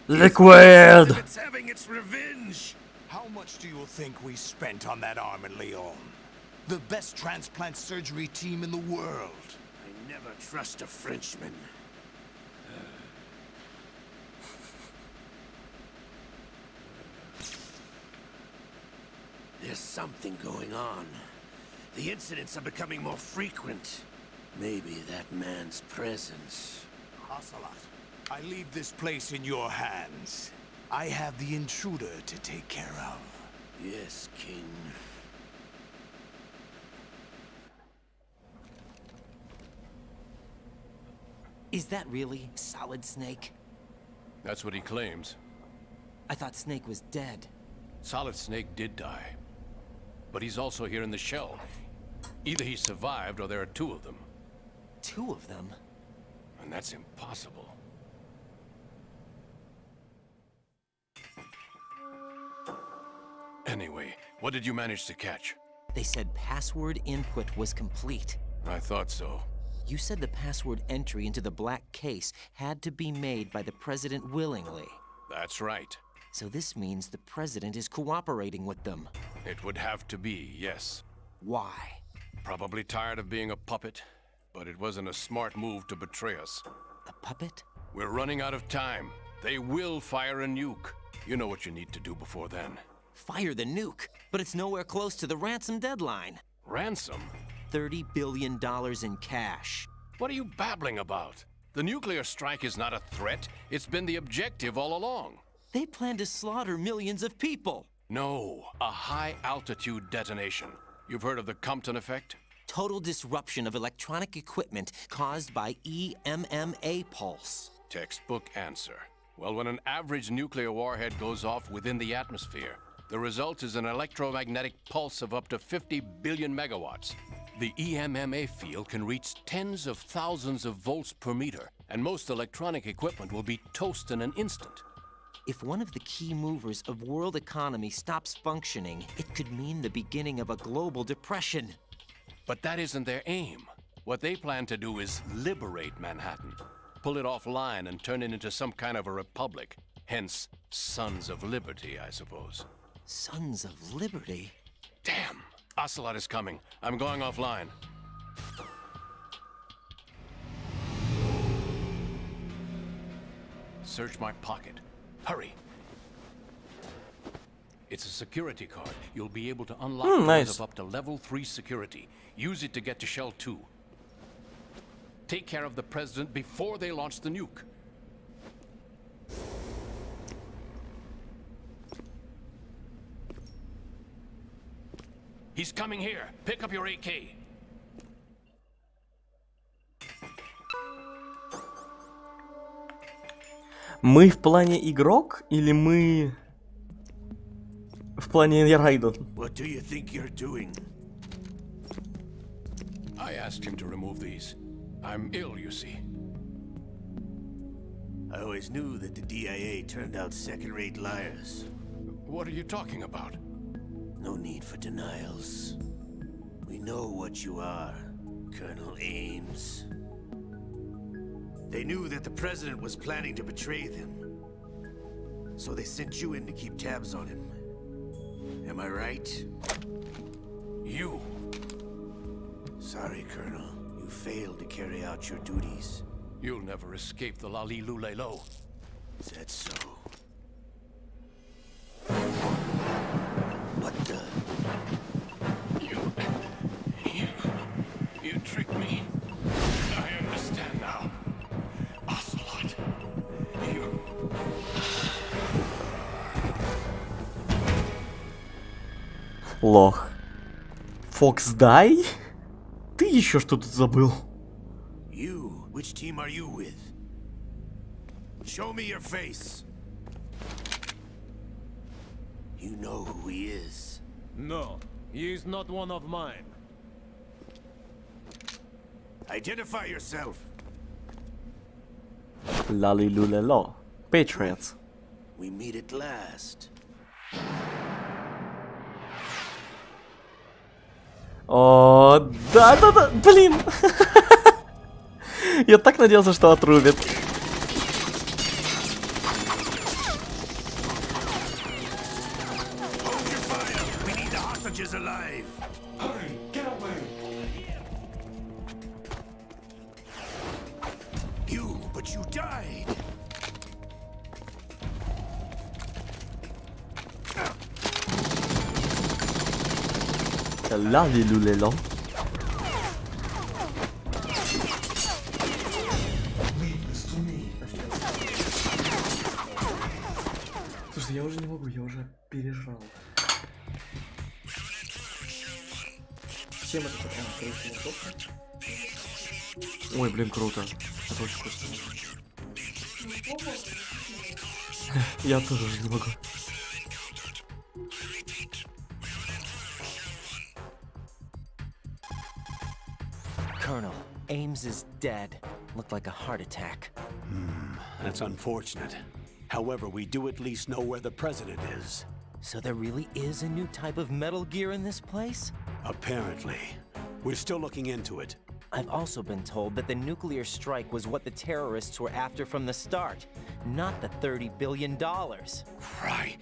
Liquid! It's having its revenge! How much do you think we spent on that arm in Lyon? The best transplant surgery team in the world. I never trust a Frenchman. There's something going on. The incidents are becoming more frequent. Maybe that man's presence. Ocelot, I leave this place in your hands. I have the intruder to take care of. Yes, King. Is that really Solid Snake? That's what he claims. I thought Snake was dead. Solid Snake did die. but he's also here in the shell. Either he survived or there are two of them. Two of them? And that's impossible. Anyway, what did you manage to catch? They said password input was complete. I thought so. You said the password entry into the black case had to be made by the president willingly. That's right. So this means the president is cooperating with them. It would have to be, yes. Why? Probably tired of being a puppet, but it wasn't a smart move to betray us. A puppet? We're running out of time. They will fire a nuke. You know what you need to do before then. Fire the nuke, but it's nowhere close to the ransom deadline. Ransom? $30 billion in cash. What are you babbling about? The nuclear strike is not a threat. It's been the objective all along. They plan to slaughter millions of people. No, a high-altitude detonation. You've heard of the Compton effect? Total disruption of electronic equipment caused by EMMA pulse. Textbook answer. Well, when an average nuclear warhead goes off within the atmosphere, the result is an electromagnetic pulse of up to 50 billion megawatts. The EMMA field can reach tens of thousands of volts per meter, and most electronic equipment will be toast in an instant. If one of the key movers of world economy stops functioning, it could mean the beginning of a global depression. But that isn't their aim. What they plan to do is liberate Manhattan, pull it offline and turn it into some kind of a republic. Hence, Sons of Liberty, I suppose. Sons of Liberty? Damn! Ocelot is coming. I'm going offline. Search my pocket. Hurry! It's a security card. You'll be able to unlock doors nice. of up to level 3 security. Use it to get to Shell 2. Take care of the president before they launch the nuke. He's coming here. Pick up your AK. Мы в плане игрок или мы в плане Райден? What do you think you're doing? I asked him to remove these. I'm ill, you see. I always knew that the DIA turned out second-rate liars. What are you talking about? No need for denials. We know what you are, Colonel Ames. They knew that the president was planning to betray them. So they sent you in to keep tabs on him. Am I right? You. Sorry, Colonel. You failed to carry out your duties. You'll never escape the Lalilulelo. Is that so? What the? You tricked me. I understand now. Ocelot. You... Лох. Фокс Дай? Ты еще что тут забыл? You? Which team are you with? Show me your face. You know who he is. No, he is not one of mine. Identify yourself. Lalilulelo. Patriots. We meet at last. О, да, блин. Я так надеялся, что отрубит. Alive. Hurry, get away! You, but you died. Lalilulelo. Leave this to me. Слушай, я уже не могу, я уже пережрал. Чем это такая? Ой, блин, круто. Это очень вкусно. Я тоже уже не могу. Colonel, Ames is dead. Looked like a heart attack. That's unfortunate. However, we do at least know where the president is. So there really is a new type of Metal Gear in this place? Apparently. We're still looking into it. I've also been told that the nuclear strike was what the terrorists were after from the start, not the $30 billion. Right.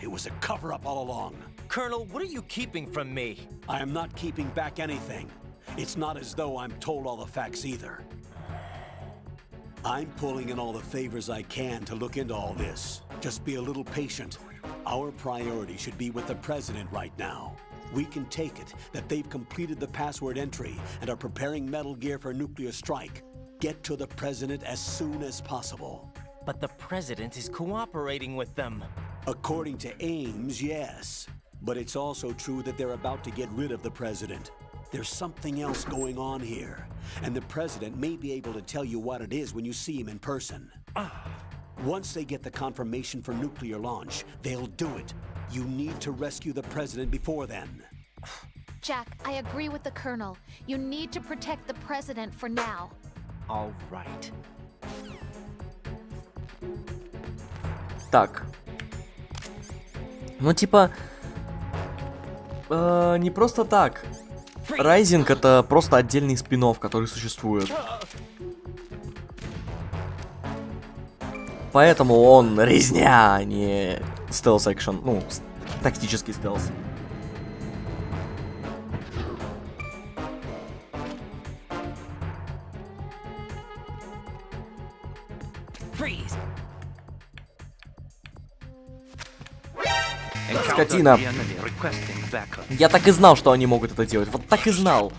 It was a cover-up all along. Colonel, what are you keeping from me? I am not keeping back anything. It's not as though I'm told all the facts either. I'm pulling in all the favors I can to look into all this. Just be a little patient. Our priority should be with the president right now. We can take it that they've completed the password entry and are preparing Metal Gear for nuclear strike. Get to the president as soon as possible. But the president is cooperating with them. According to Ames, yes. But it's also true that they're about to get rid of the president. There's something else going on here, and the president may be able to tell you what it is when you see him in person. Once they get the confirmation for nuclear launch, they'll do it. You need to rescue the president before then. Jack, I agree with the Colonel. You need to protect the president for now. All right. Так. Ну, типа... не просто так. Райзинг — это просто отдельный спин-офф, который существует. Поэтому он резня, а не стелс-экшен. Ну, тактический стелс. Скотина. Я так и знал, что они могут это делать. Вот так и знал.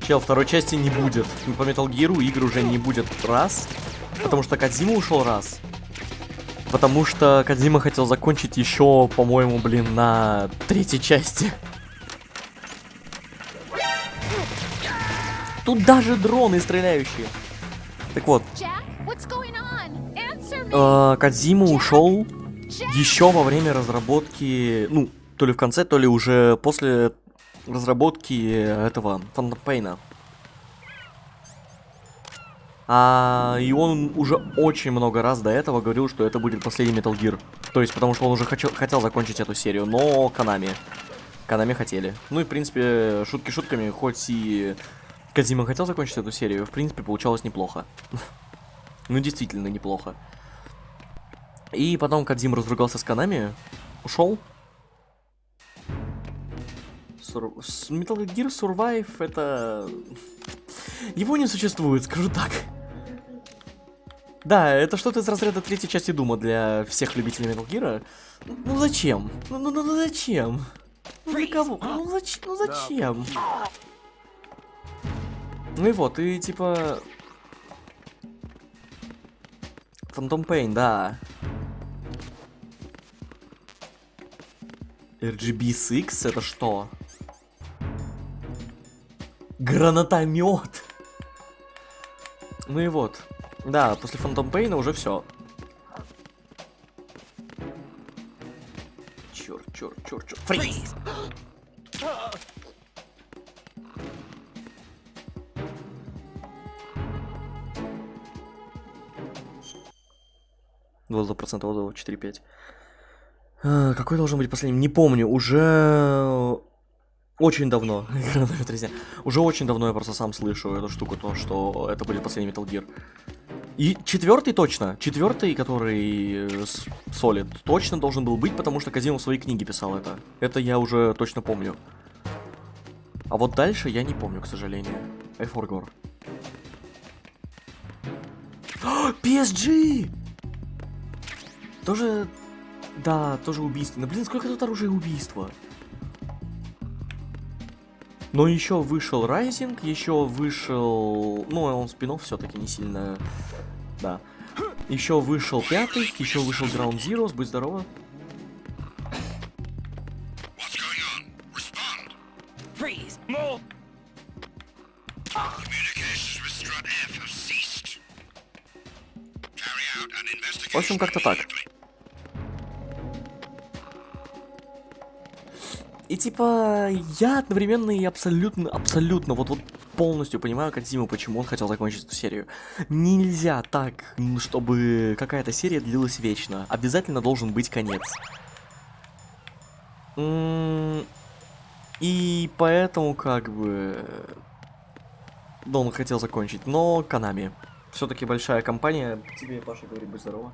Чел, второй части не будет. По Metal Gear игр уже не будет. Раз. Потому что Кодзима ушел. Раз. Потому что Кодзима хотел закончить еще, по-моему, блин, на третьей части. Тут даже дроны стреляющие. Так вот. Кодзима ушел еще во время разработки, ну, то ли в конце, то ли уже после разработки этого Phantom Pain'а. И он уже очень много раз до этого говорил, что это будет последний Metal Gear. То есть, потому что он уже хотел закончить эту серию, но Konami хотели. Ну и, в принципе, шутки шутками, хоть и Кодзима хотел закончить эту серию, в принципе, получалось неплохо. Ну, действительно неплохо. И потом Кодзима разругался с Konami, ушел. Metal Gear Survive — это... Его не существует, скажу так. Да, это что-то из разряда третьей части Дума для всех любителей Metal Gear. Ну зачем? Ну зачем? Ну для кого? Ну зачем? Ну и вот, и типа... Phantom Pain, да. RGB-6 это что? Гранатомет. Ну и вот. Да, после Phantom Pain'а уже все. Черт. Фриз! процентов отзывов, 4-5. Какой должен быть последним? Не помню. Уже очень давно. Уже очень давно я просто сам слышу эту штуку, то, что это будет последний Metal Gear. И четвертый точно. Четвертый, который Solid, точно должен был быть, потому что Кодзима в своей книге писал это. Это я уже точно помню. А вот дальше я не помню, к сожалению. I forgot. PSG! Тоже... Да, тоже убийственно. Блин, сколько тут оружия убийства. Но еще вышел Rising, еще вышел... Ну, он спин-офф все-таки не сильно... Да. Еще вышел 5-й, еще вышел Ground Zeroes, будь здорова. В общем, как-то так. И типа, я одновременно и абсолютно вот полностью понимаю Кодзиму, почему он хотел закончить эту серию. Нельзя так, чтобы какая-то серия длилась вечно. Обязательно должен быть конец. И поэтому, как бы... Да, он хотел закончить. Но Konami. Все-таки большая компания. Тебе, Паша, говорит, будь здорова.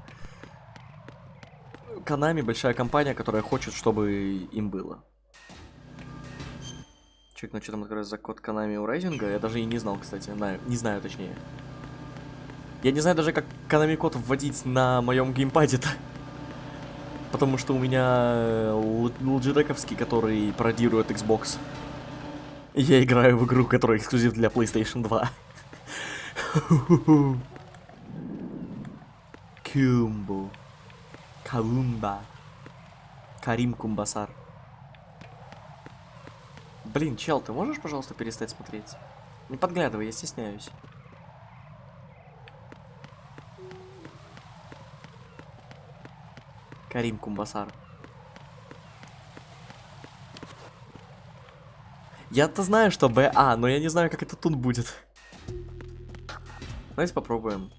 Konami большая компания, которая хочет, чтобы им было. Чекну, что там открылось за код Konami у Райзинга. Я даже и не знал, кстати. Не знаю, точнее. Я не знаю даже, как Konami код вводить на моем геймпаде-то. Потому что у меня лджедаковский, который пародирует Xbox. Я играю в игру, которая эксклюзив для PlayStation 2. Кумбу. Каумба. Карим Кумбасар. Блин, чел, ты можешь, пожалуйста, перестать смотреть? Не подглядывай, я стесняюсь. Карим Кумбасар. Я-то знаю, что БА, но я не знаю, как это тут будет. Давайте попробуем.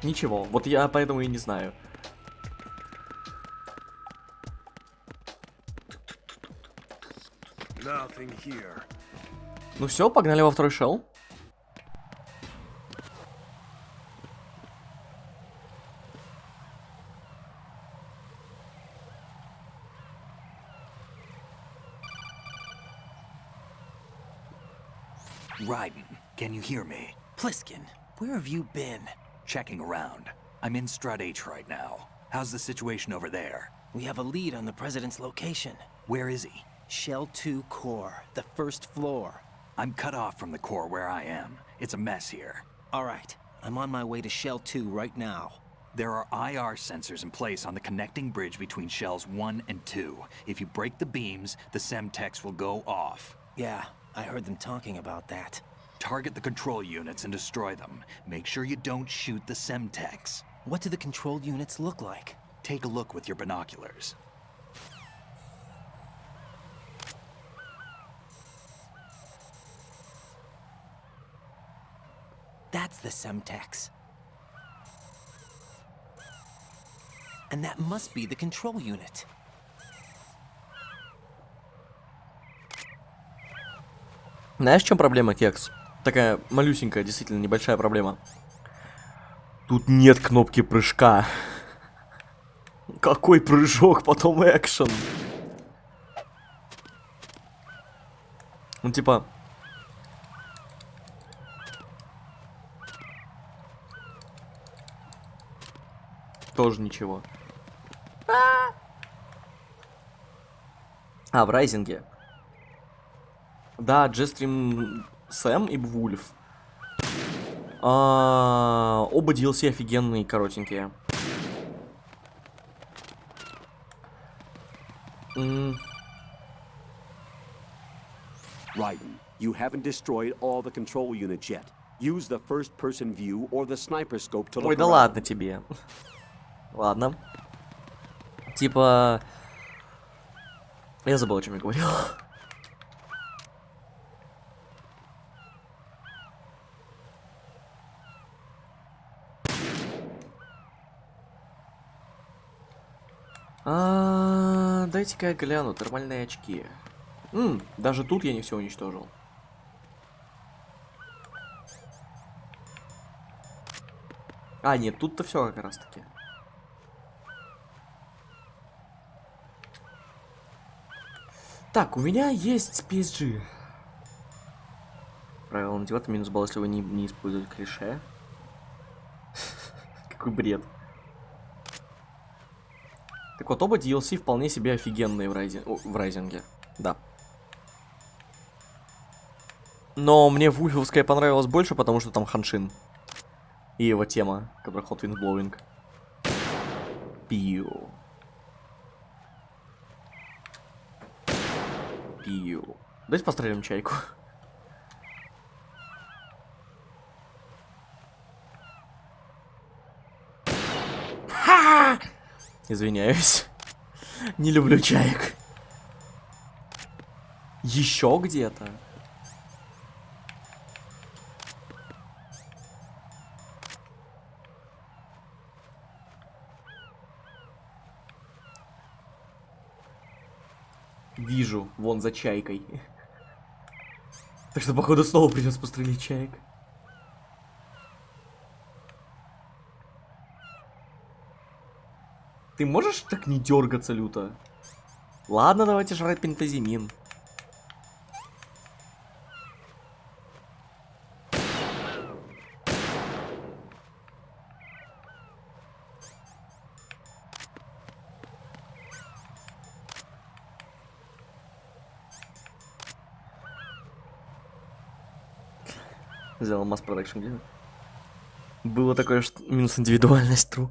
Ничего, вот я поэтому и не знаю. Ну все, погнали во второй шелл. Raiden, can you hear me? Pliskin, where have you been? Checking around. I'm in Strut H right now. How's the situation over there? We have a lead on the president's location. Where is he? Shell 2 core, the first floor. I'm cut off from the core where I am. It's a mess here. All right, I'm on my way to Shell 2 right now. There are IR sensors in place on the connecting bridge between Shells 1 and 2. If you break the beams, the Semtex will go off. Yeah, I heard them talking about that. Target the control units and destroy them. Make sure you don't shoot the Semtex. What do the control units look like? Take a look with your binoculars. That's the Semtex. And that must be the control unit. Знаешь, в чем проблема, Кекс? Такая малюсенькая, действительно небольшая проблема. Тут нет кнопки прыжка. Какой прыжок, потом экшен. Ну типа... Тоже ничего. А, в Райзинге. Да, Джестрим Сэм и Бвульф. Оба DLC офигенные, коротенькие. Raiden, you haven't destroyed all the control units yet. Use the first-person view or the sniper scope to look Ой, да around. ладно тебе. Ладно. Типа... Я забыл, о чем я говорил. Дайте-ка я гляну, термальные очки. Даже тут я не все уничтожил. А, нет, тут-то все как раз таки. Так, у меня есть PSG. Правило надевать минус балл, если вы не используете клише. Какой бред. Так вот, оба DLC вполне себе офигенные в Райзинге. Да. Но мне Вульфовская понравилась больше, потому что там Ханшин. И его тема, которая Hot Wind Blowing. Пиу. пью. Давайте пострелим чайку. Извиняюсь. Не люблю чаек. Еще где-то. Вижу, вон за чайкой. Так что, походу, снова придется пострелить чаек. Ты можешь так не дергаться люто? Ладно, давайте жрать пентазимин. Сделал масс продакшн где? Было такое, что минус индивидуальность, true.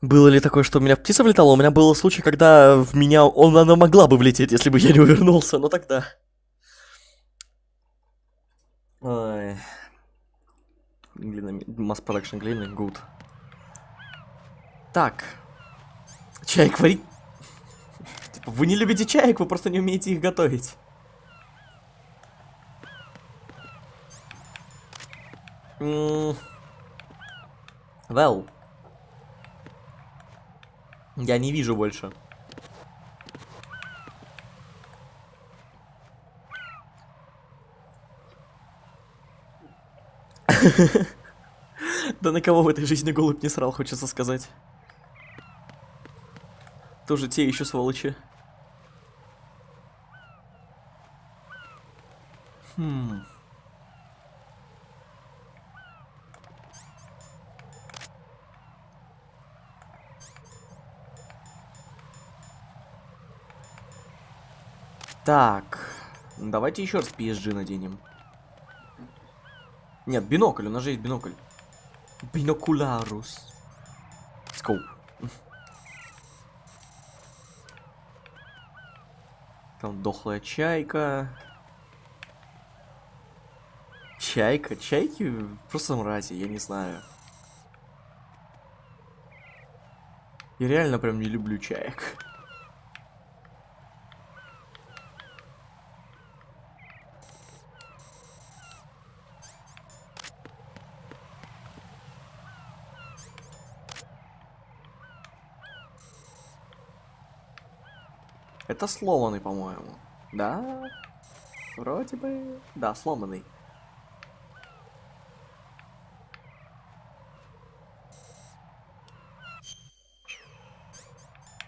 Было ли такое, что у меня птица влетала? У меня был случай, когда в меня она могла бы влететь, если бы я не увернулся, но тогда. Ой. Масс продакшн глины, good. Так. Чаек варить. Типа, вы не любите чаек, вы просто не умеете их готовить. Well. Я не вижу больше. Да на кого в этой жизни голубь не срал, хочется сказать. Тоже те еще сволочи. Так, давайте еще раз PSG наденем. Нет, бинокль, у нас же есть бинокль. Бинокулярус. Скоп. Там дохлая чайка. Чайка? Чайки просто мрази, я не знаю. Я реально прям не люблю чаек. Это сломанный, по-моему. Да? Вроде бы... Да, сломанный.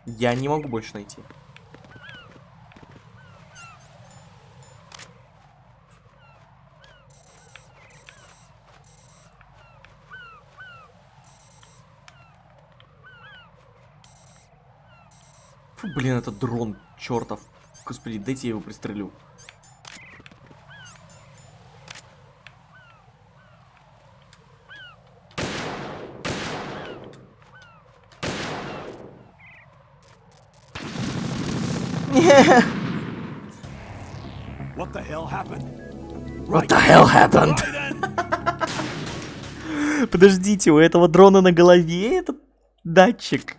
Я не могу больше найти. Фу, блин, этот дрон чертов. Господи, дайте я его пристрелю. What the hell happened? What the hell happened? Подождите, у этого дрона на голове этот датчик.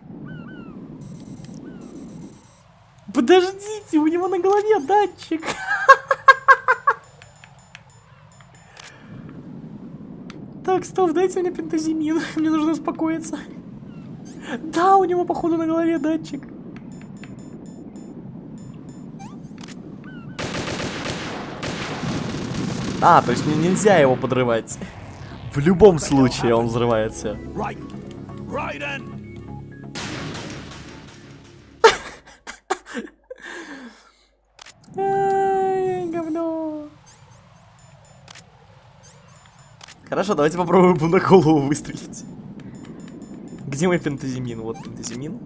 Подождите, у него на голове датчик. Так, стоп, дайте мне пентазимин. Мне нужно успокоиться. Да, у него, походу, на голове датчик. А, то есть мне нельзя его подрывать. В любом случае он взрывается. Ай, говно. Хорошо, давайте попробуем ему на голову выстрелить. Где мой пентазимин? Вот пентазимин.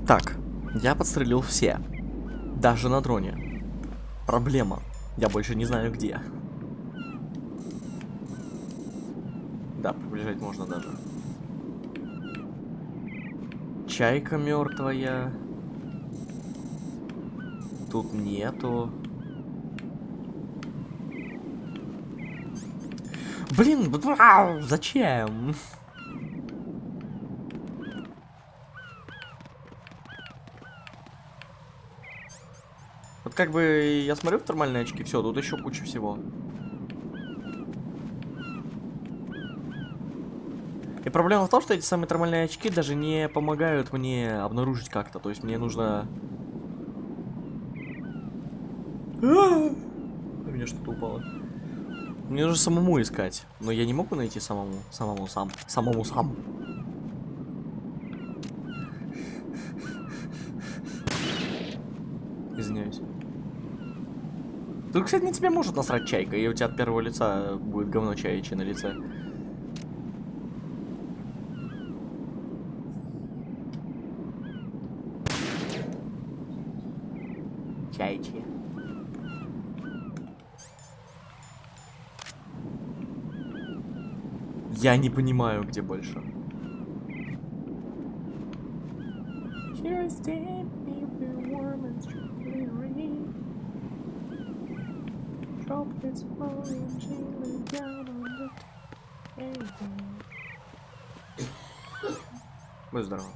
Так, я подстрелил все. Даже на дроне. Проблема. Я больше не знаю где. Да, приближать можно даже. Чайка мертвая. Тут нету. Блин, зачем? Вот как бы я смотрю в термальные очки, все, тут еще куча всего. И проблема в том, что эти самые термальные очки даже не помогают мне обнаружить как-то. То есть мне нужно... У меня что-то упало. Мне нужно самому искать. Но я не могу найти самому. Самому сам. Извиняюсь. Тут, кстати, на тебя может насрать чайка, и у тебя от первого лица будет говно чаячье на лице. Чаячье. Я не понимаю, где больше. Будь здоров.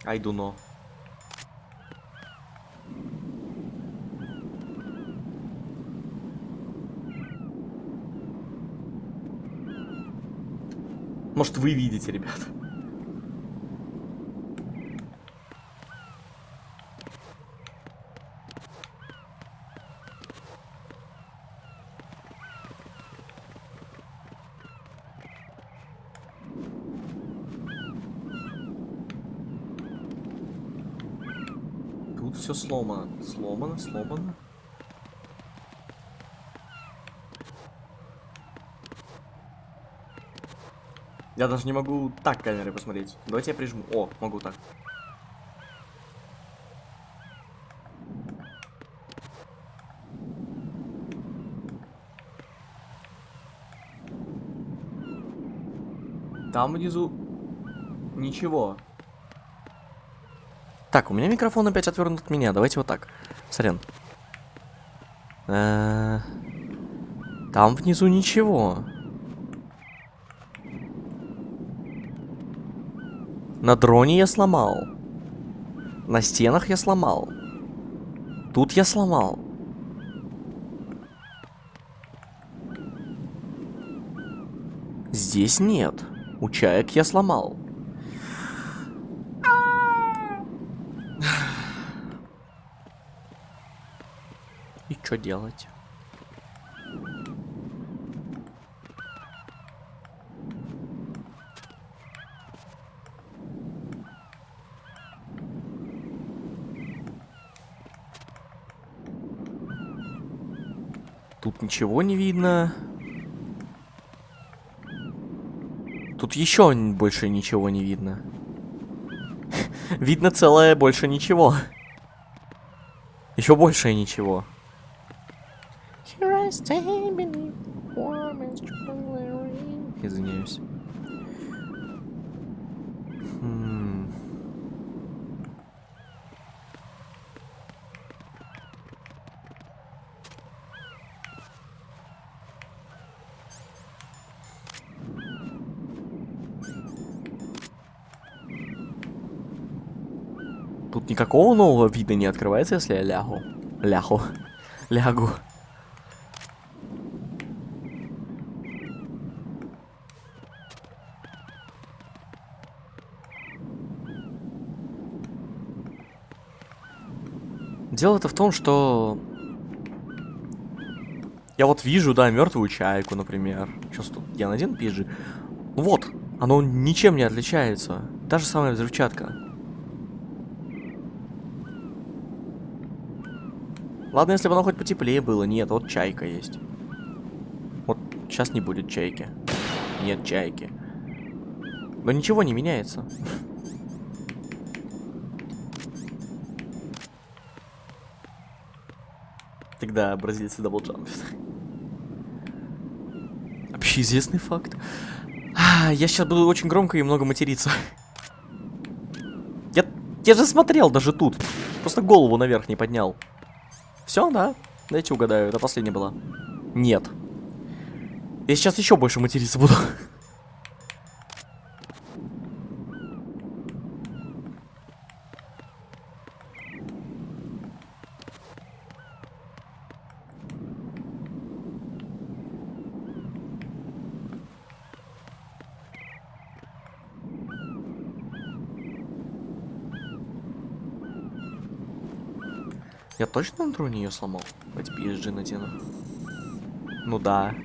I do know. Может, вы видите, ребят? Тут все сломано. Сломано. Я даже не могу так камерой посмотреть. Давайте я прижму. О, могу так. Там внизу ничего. Так, у меня микрофон опять отвернут от меня. Давайте вот так. Сорян. Там внизу ничего. На дроне я сломал. На стенах я сломал. Тут я сломал. Здесь нет. У чаек я сломал. И что делать? Тут ничего не видно. Тут еще больше ничего не видно. Видно целое больше ничего. Еще больше ничего. Извиняюсь. Тут никакого нового вида не открывается, если я лягу. Лягу. Дело-то в том, что я вот вижу, да, мертвую чайку, например. Сейчас тут я на один пизжи. Вот, оно ничем не отличается. Та же самая взрывчатка. Ладно, если бы оно хоть потеплее было. Нет, вот чайка есть. Вот сейчас не будет чайки. Нет чайки. Но ничего не меняется. Тогда бразильцы даблджампят. Общеизвестный факт. Я сейчас буду очень громко и много материться. Я же смотрел даже тут. Просто голову наверх не поднял. Все, да? Дайте угадаю, это последняя была. Нет. Я сейчас еще больше материться буду. Я точно на троне ее сломал? Давайте PSG надену. Ну да.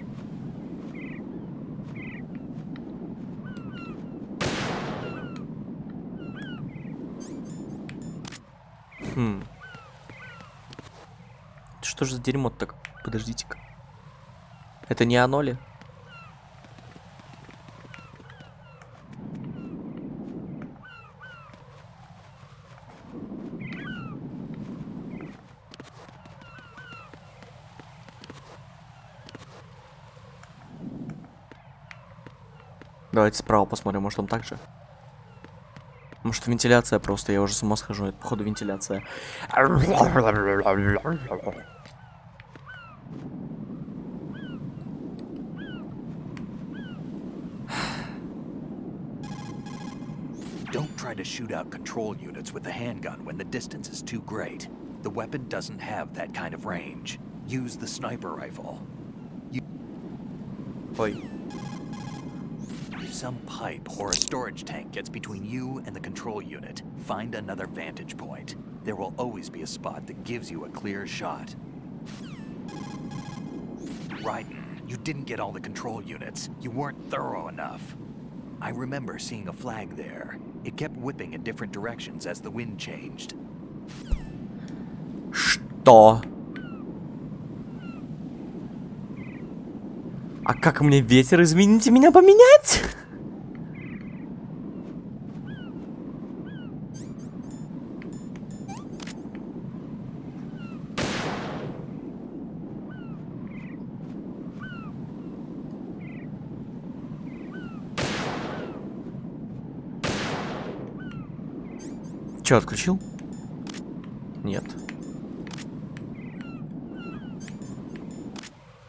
Что же за дерьмо так? Подождите-ка. Это не оно ли? Давайте справа посмотрим, может там так же. Может вентиляция просто, я уже с ума схожу, это походу вентиляция. Don't try to shoot out control units with the handgun when the distance is too great. The weapon doesn't have that kind of range. Use the sniper rifle. Ой. If some pipe or a storage tank gets between you and the control unit, find another vantage point. There will always be a spot that gives you a clear shot. Raiden, you didn't get all the control units. You weren't thorough enough. I remember seeing a flag there. It kept whipping in different directions as the wind changed. Что? А как мне ветер, извините меня, поменять? Че, отключил? Нет.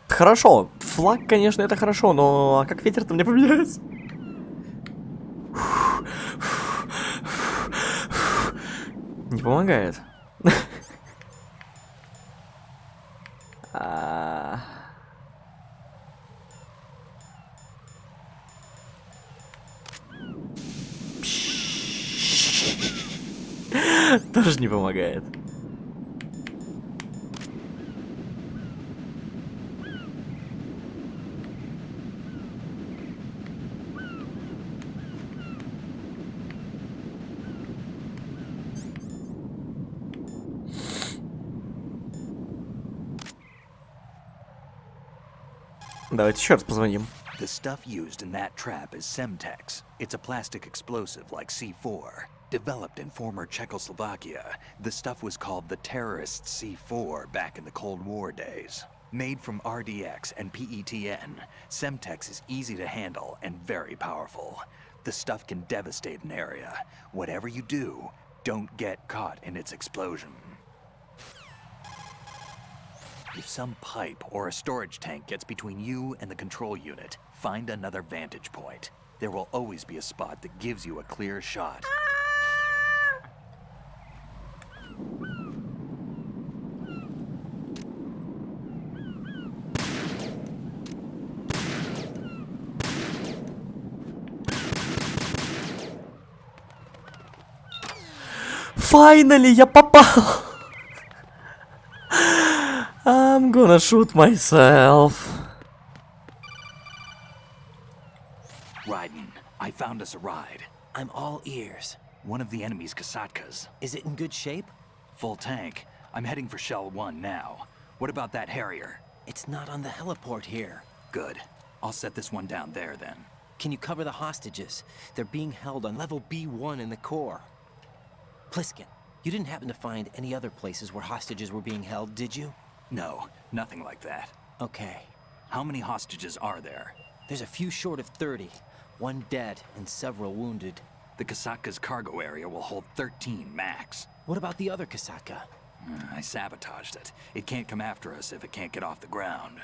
Хорошо. Флаг, конечно, это хорошо, но как ветер-то мне поменяется? Не помогает. Тоже не помогает. Давайте еще раз позвоним. The stuff used in that trap is Semtex. It's a plastic explosive like C4. Developed in former Czechoslovakia, the stuff was called the terrorist C4 back in the Cold War days. Made from RDX and PETN, Semtex is easy to handle and very powerful. The stuff can devastate an area. Whatever you do, don't get caught in its explosion. If some pipe or a storage tank gets between you and the control unit, find another vantage point. There will always be a spot that gives you a clear shot. Finally, я попал! I'm gonna shoot myself. Raiden, I found us a ride. I'm all ears. One of the enemy's Kasatkas. Is it in good shape? Full tank. I'm heading for Shell 1 now. What about that Harrier? It's not on the heliport here. Good. I'll set this one down there then. Can you cover the hostages? They're being held on level B1 in the core. Pliskin, you didn't happen to find any other places where hostages were being held, did you? No, nothing like that. Okay. How many hostages are there? There's a few short of 30. 1 dead and several wounded. The Kasatka's cargo area will hold 13 max. What about the other Kasatka? I sabotaged it. It can't come after us if it can't get off the ground.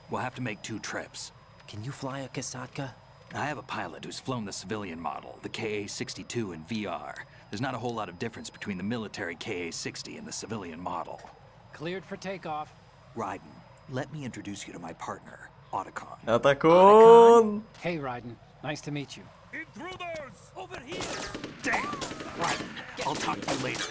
We'll have to make 2 trips. Can you fly a Kasatka? I have a pilot who's flown the civilian model, the KA-62 in VR. There's not a whole lot of difference between the military KA-60 and the civilian model. Cleared for takeoff. Raiden, let me introduce you to my partner, Otacon. Otacon! Hey, Raiden. Nice to meet you. Intruders! Over here! Damn! Raiden, I'll talk to you later.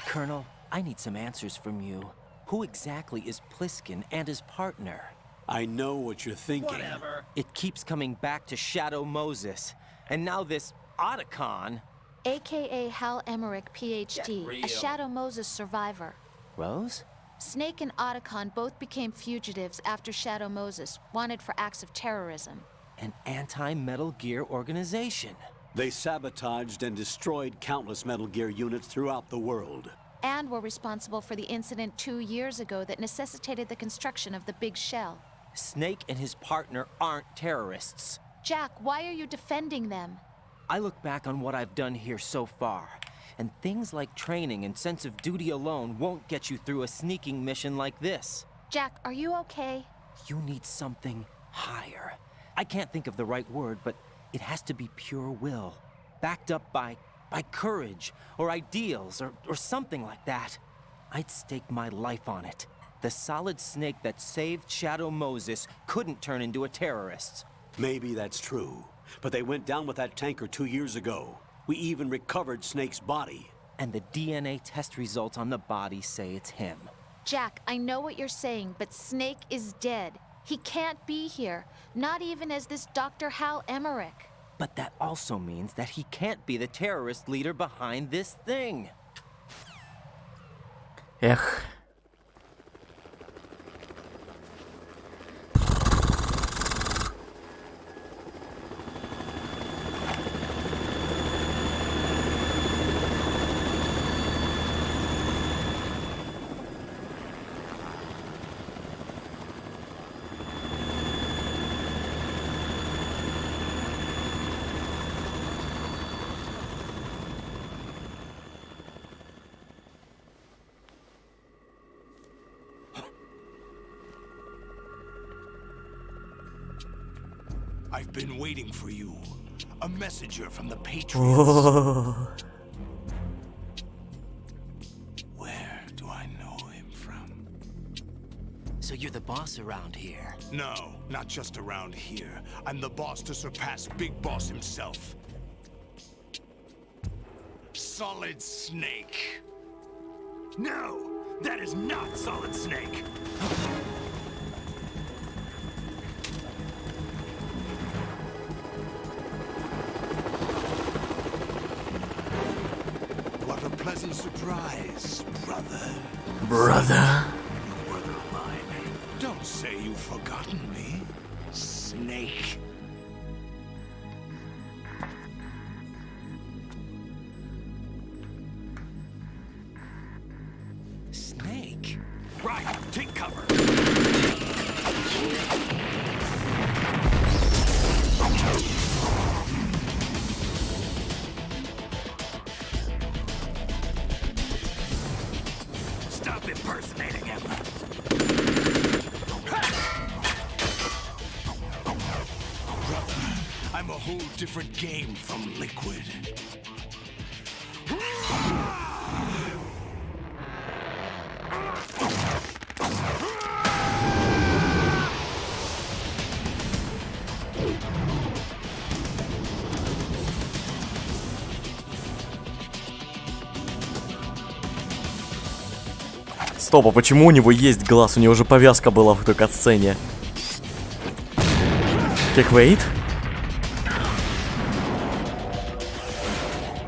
Colonel, I need some answers from you. Who exactly is Pliskin and his partner? I know what you're thinking. Whatever. It keeps coming back to Shadow Moses. And now this Otacon. AKA Hal Emmerich, PhD, a Shadow Moses survivor. Rose? Snake and Otacon both became fugitives after Shadow Moses, wanted for acts of terrorism. An anti-Metal Gear organization. They sabotaged and destroyed countless Metal Gear units throughout the world. And were responsible for the incident 2 years ago that necessitated the construction of the Big Shell. Snake and his partner aren't terrorists. Jack, why are you defending them? I look back on what I've done here so far, and things like training and sense of duty alone won't get you through a sneaking mission like this. Jack, are you okay? You need something higher. I can't think of the right word, but it has to be pure will, backed up by courage, or ideals, or something like that. I'd stake my life on it. The solid Snake that saved Shadow Moses couldn't turn into a terrorist. Maybe that's true, but they went down with that tanker 2 years ago. We even recovered Snake's body. And the DNA test results on the body say it's him. Jack, I know what you're saying, but Snake is dead. He can't be here, not even as this Dr. Hal Emmerich. But that also means that he can't be the terrorist leader behind this thing. Эх. I've been waiting for you. A messenger from the Patriots. Where do I know him from? So you're the boss around here? No, not just around here. I'm the boss to surpass Big Boss himself. Solid Snake. No, that is not Solid Snake. What a pleasant surprise, brother. Brother. You brother of mine. Don't say you've forgotten me, Snake. Snake? Right, take cover. Stop impersonating him. Brother, I'm a whole different game from Liquid. Стоп, а почему у него есть глаз? У него же повязка была в той катсцене. Киквейт?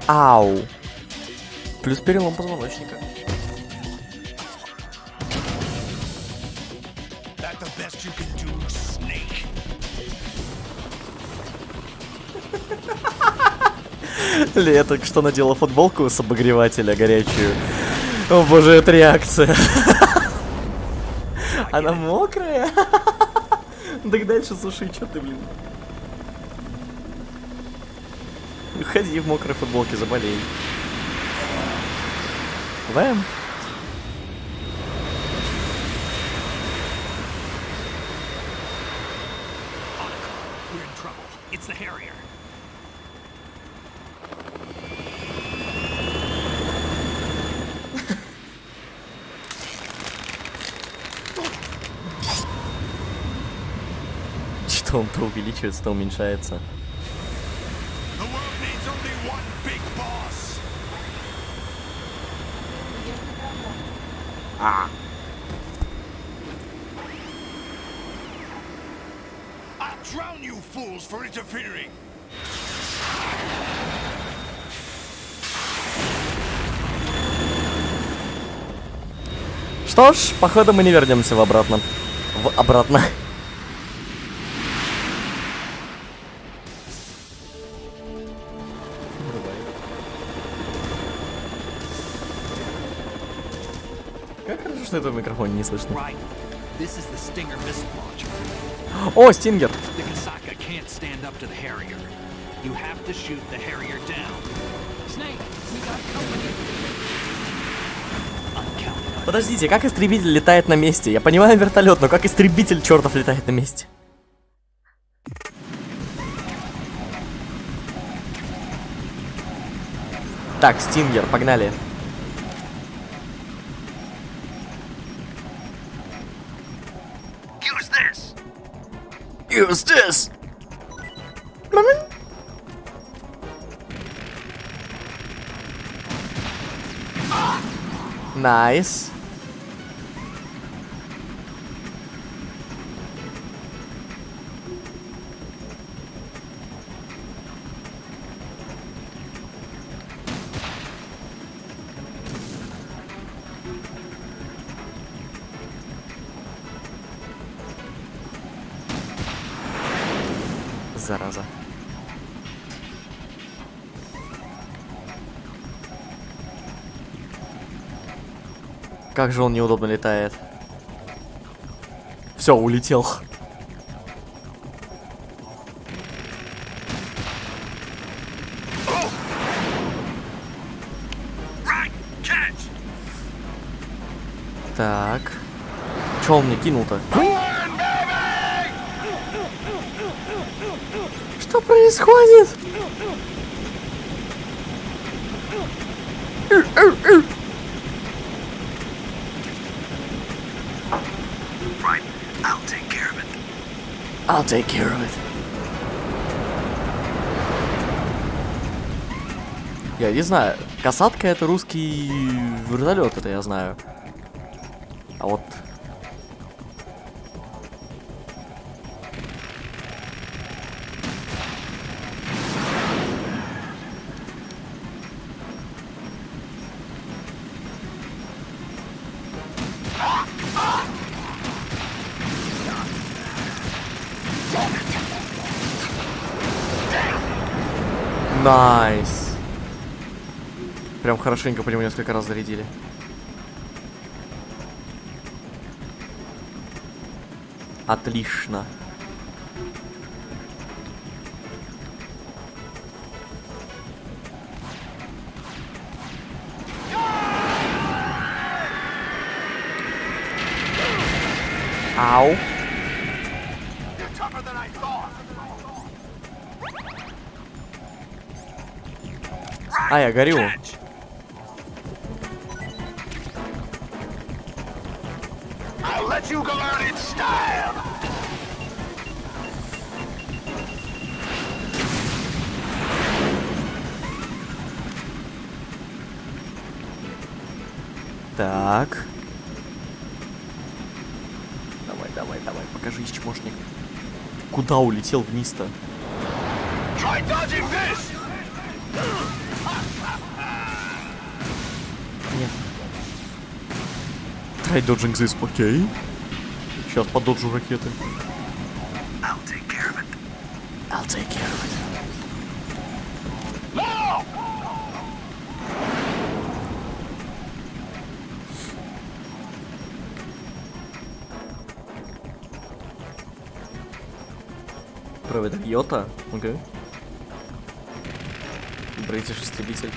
Ау. Плюс перелом позвоночника. That the best you can do, Snake? Лея только что надела футболку с обогревателя горячую. О боже, это реакция. Она мокрая. Так дальше суши, чё ты, блин. Ходи в мокрой футболке, заболей. Вэм. Что он то увеличивается, то уменьшается. Drown you fools for interfering. Что ж, походу мы не вернемся в обратно. Как хорошо, что этого микрофона не слышно. О, стингер! Подождите, как истребитель летает на месте? Я понимаю вертолет, но как истребитель чертов летает на месте? Так, стингер, погнали. Use this. Nice. Зараза. Как же он неудобно летает. Все, улетел. Так. Че он мне кинул-то? Что происходит? I'll take care of it. Я не знаю. Касатка — это русский вертолет, это я знаю. А вот... Найс. Прям хорошенько по нему несколько раз зарядили. Отлично. Ау. А, я горю. Так. Давай, покажись, чмошник. Куда улетел вниз-то? Нет. Try dodging this, окей. Сейчас пододжу ракеты. I'll take care of it. провода Йота. Окей. Бритиш истребитель.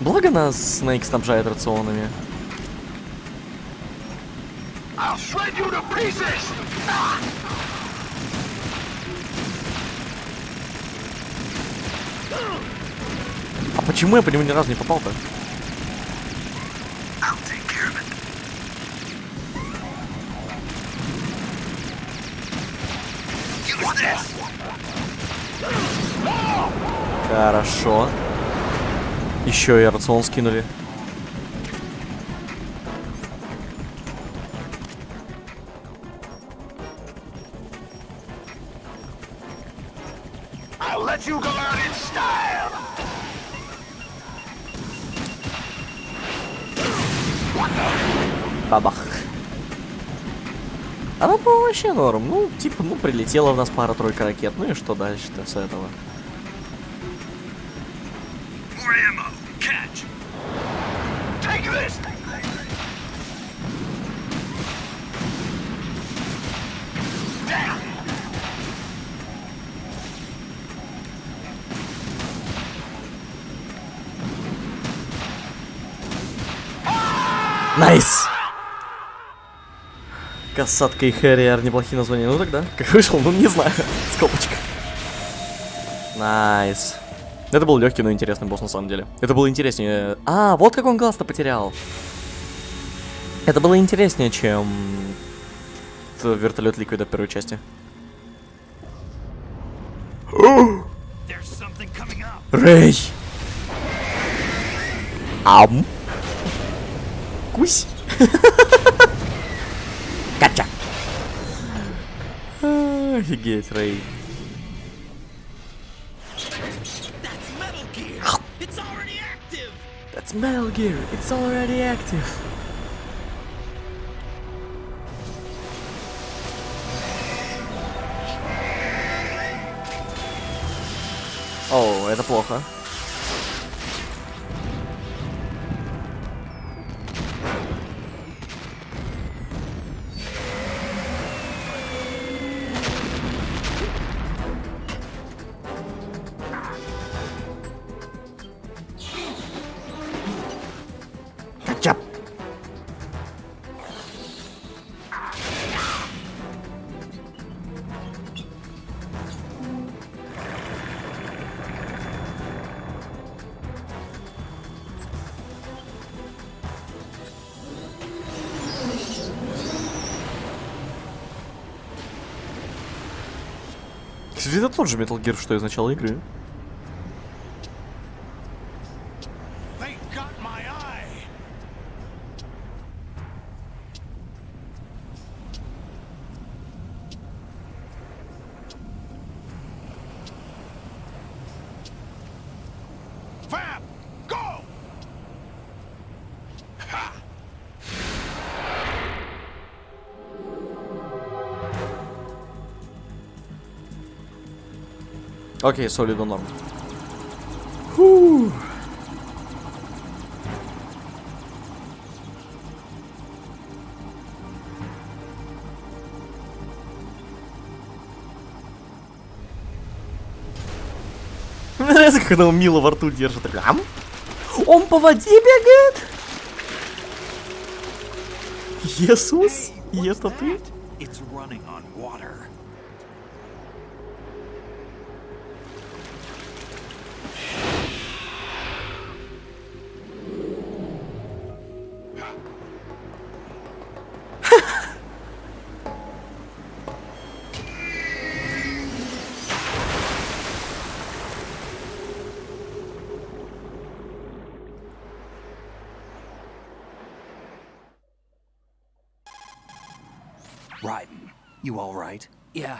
Благо нас Снейк снабжает рационами. А почему я по нему ни разу не попал-то? Хорошо. Еще и рацион скинули. Бабах. Она, по-моему, вообще норм. Ну, типа, ну, прилетела в нас пара-тройка ракет. Ну и что дальше-то с этого? Найс! Касатка и Хэрриер, неплохие названия. Ну тогда, как вышел, ну не знаю. Скобочка. Найс. Это был легкий, но интересный босс на самом деле. Это было интереснее. А, вот как он глаз-то потерял. Это было интереснее, чем вертолет Ликвида в первой части. Рэй! Ам! Кусь! Кача! Офигеть, Рэй. That's Metal Gear. It's already active. О, это плохо. Качап. Кстати, это тот же Metal Gear, что из начала игры. Окей, солиду норм. Фу. Мне нравится, когда он мило во рту держит. Он по воде бегает? Иисус? И это ты? Raiden, you all right? Yeah.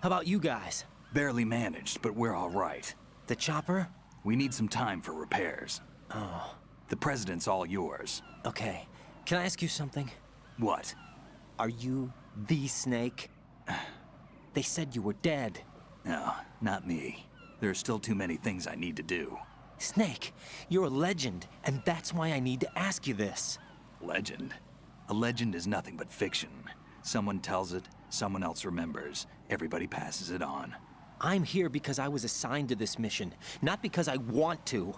How about you guys? Barely managed, but we're all right. The chopper? We need some time for repairs. Oh. The president's all yours. Okay. Can I ask you something? What? Are you the Snake? They said you were dead. No, not me. There are still too many things I need to do. Snake, you're a legend, and that's why I need to ask you this. Legend? A legend is nothing but fiction. Someone tells it, someone else remembers, everybody passes it on. I'm here because I was assigned to this mission, not because I want to.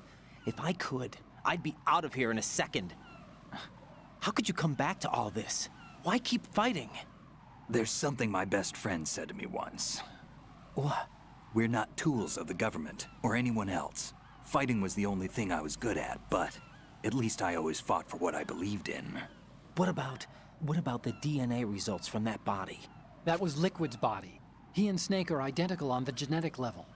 If I could, I'd be out of here in a second. How could you come back to all this? Why keep fighting? There's something my best friend said to me once. What? We're not tools of the government, or anyone else. Fighting was the only thing I was good at, but at least I always fought for what I believed in. What about the DNA results from that body? That was Liquid's body. He and Snake are identical on the genetic level.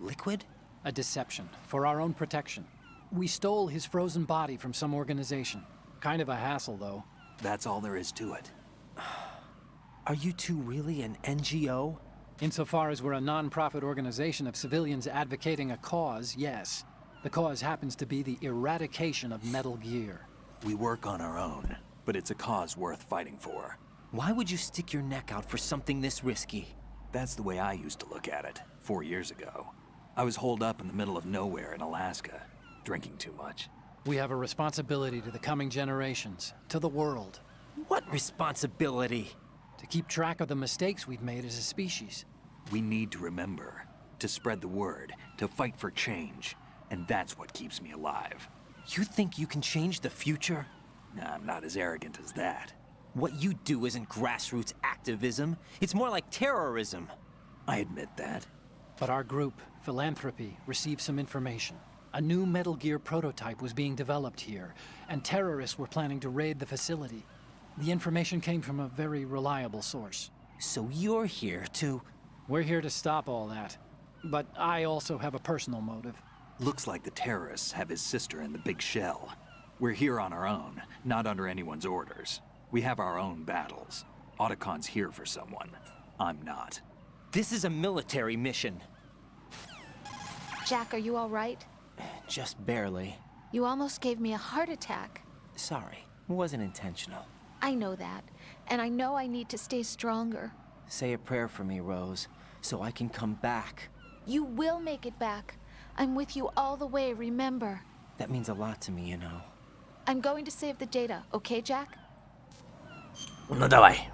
Liquid? A deception, for our own protection. We stole his frozen body from some organization. Kind of a hassle, though. That's all there is to it. Are you two really an NGO? Insofar as we're a non-profit organization of civilians advocating a cause, yes. The cause happens to be the eradication of Metal Gear. We work on our own, but it's a cause worth fighting for. Why would you stick your neck out for something this risky? That's the way I used to look at it, 4 years ago. I was holed up in the middle of nowhere in Alaska, drinking too much. We have a responsibility to the coming generations, to the world. What responsibility? To keep track of the mistakes we've made as a species. We need to remember, to spread the word, to fight for change, and that's what keeps me alive. You think you can change the future? Nah, I'm not as arrogant as that. What you do isn't grassroots activism. It's more like terrorism. I admit that. But our group, Philanthropy, received some information. A new Metal Gear prototype was being developed here, and terrorists were planning to raid the facility. The information came from a very reliable source. So you're here to... We're here to stop all that. But I also have a personal motive. Looks like the terrorists have his sister in the big shell. We're here on our own, not under anyone's orders. We have our own battles. Otacon's here for someone. I'm not. This is a military mission. Jack, are you all right? Just barely. You almost gave me a heart attack. Sorry, it wasn't intentional. I know that, and I know I need to stay stronger. Say a prayer for me, Rose, so I can come back. You will make it back. I'm with you all the way, remember. That means a lot to me, you know. I'm going to save the data, okay, Jack? Ну давай.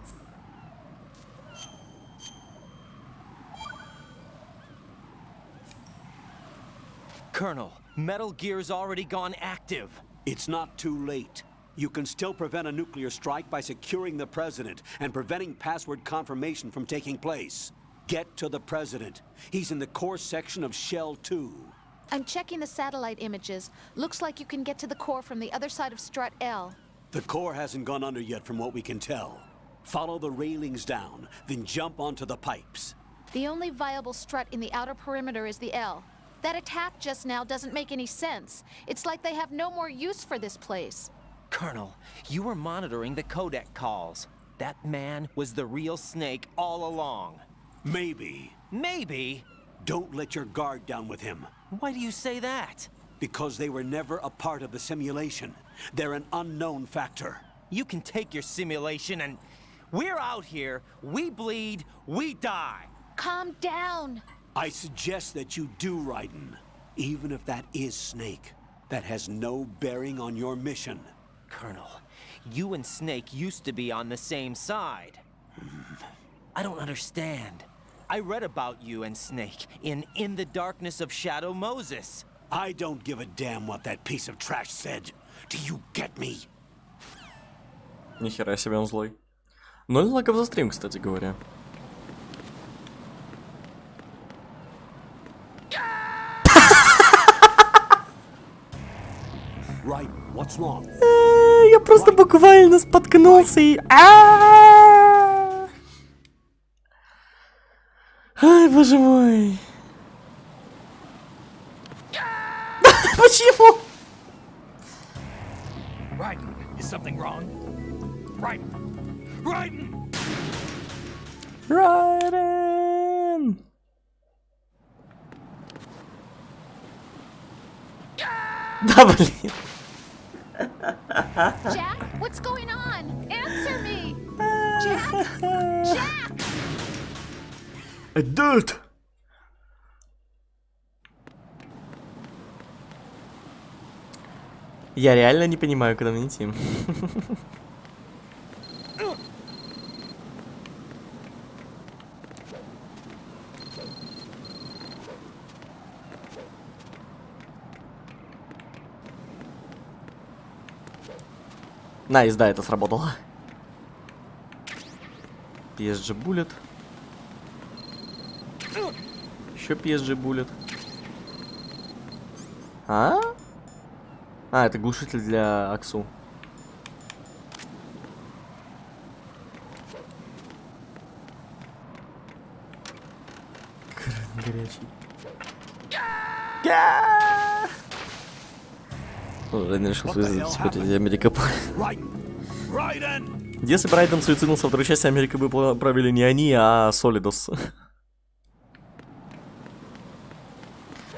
Colonel, Metal Gear's already gone active. It's not too late. You can still prevent a nuclear strike by securing the president and preventing password confirmation from taking place. Get to the president. He's in the core section of Shell 2. I'm checking the satellite images. Looks like you can get to the core from the other side of Strut L. The core hasn't gone under yet from what we can tell. Follow the railings down, then jump onto the pipes. The only viable strut in the outer perimeter is the L. That attack just now doesn't make any sense. It's like they have no more use for this place. Colonel, you were monitoring the codec calls. That man was the real Snake all along. Maybe. Maybe? Don't let your guard down with him. Why do you say that? Because they were never a part of the simulation. They're an unknown factor. You can take your simulation and... We're out here, we bleed, we die. Calm down. I suggest that you do, Raiden. Even if that is Snake. That has no bearing on your mission. Colonel, you and Snake used to be on the same side. I don't understand. I read about you and Snake in the Darkness of Shadow Moses. I don't give a damn what that piece of trash said. Do you get me? Нихера себе он злой. 0 лайков за стрим, кстати говоря. Right, what's wrong? Я просто буквально споткнулся и... Ай, боже мой. Почему? Raiden, is something wrong? Raiden! Raiden! Raiden! Да, блин. Jack, what's going on? Answer me! Jack! Jack! Dude! Я реально не понимаю, куда мне идти. Найс, да, это сработало. PSG Bullet. Еще PSG Bullet. А, это глушитель для Аксу. Горячий. Райден решил теперь Америка. Если бы Райден суициднулся во второй части, Америка бы правили не они, а Солидос.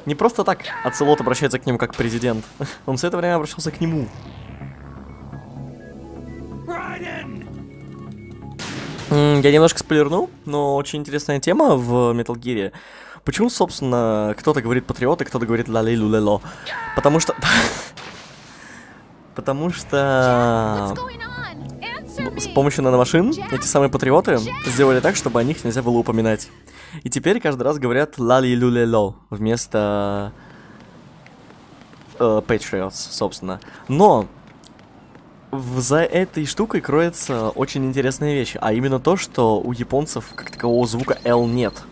Не просто так Ацелот обращается к нему как президент. Он все это время обращался к нему. Я немножко спойлерну, но очень интересная тема в Metal Gear. Почему, собственно, кто-то говорит патриоты, кто-то говорит ла-лей-лу-ле-ло? Потому что... Потому что... С помощью наномашин эти самые патриоты сделали так, чтобы о них нельзя было упоминать. И теперь каждый раз говорят ла-ли-лу-ле-ло вместо... Patriots, собственно. Но... За этой штукой кроется очень интересная вещь, а именно то, что у японцев как такового звука L нет.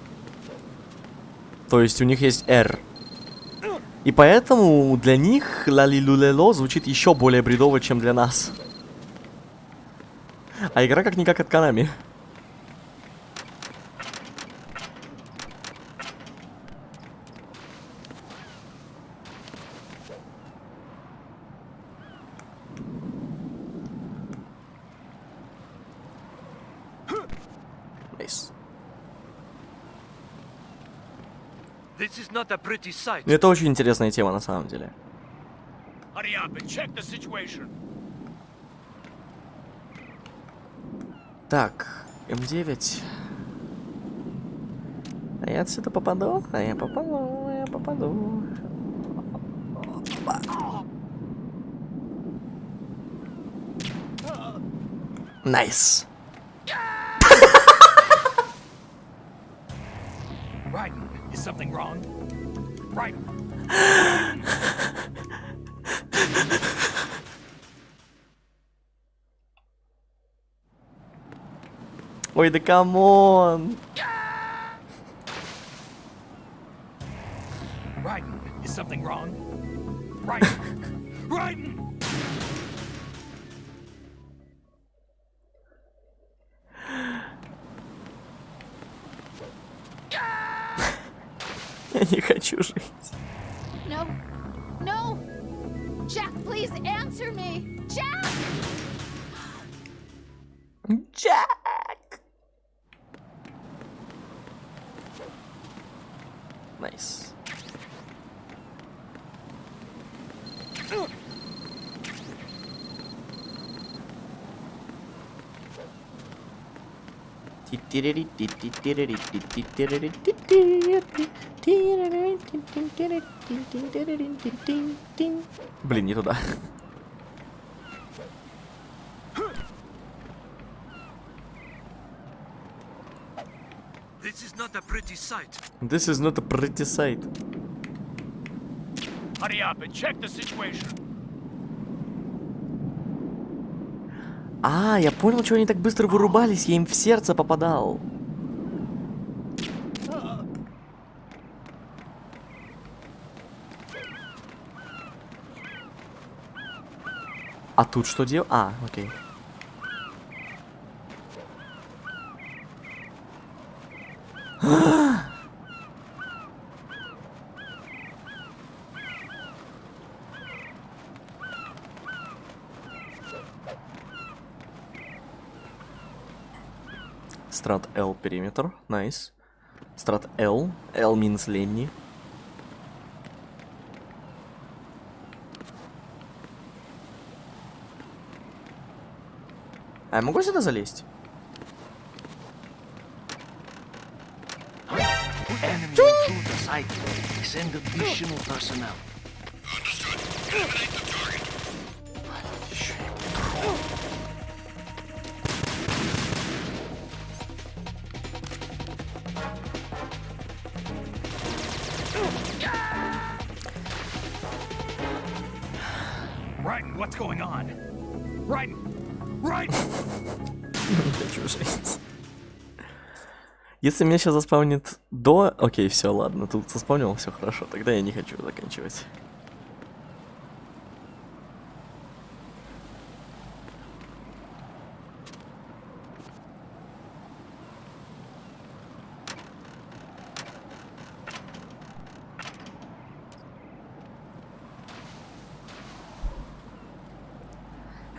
То есть у них есть R. И поэтому для них ла-ли-лу-ле-ло звучит еще более бредово, чем для нас. А игра как-никак от Konami. Это очень интересная тема на самом деле. Так, М9. А я отсюда попаду? А я попаду. Найс. Is something wrong? Right. Ой, да камон. Right. Is something wrong? Right. Right. Я не хочу жить. No. No. Jack, please answer me. Jack! Jack! Nice. Блин, не туда. This is not a pretty sight. This is not a pretty sight. Hurry up and check the situation. А, я понял, что они так быстро вырубались, я им в сердце попадал. А тут что делать? А, окей. Страт L периметр, найс. Страт L, L минус Ленни. А я могу сюда залезть? Right, what's going on? Right. Right. Хочу жить. Если меня сейчас заспавнит до... Окей, все, ладно, тут заспавнил, все хорошо. Тогда я не хочу заканчивать.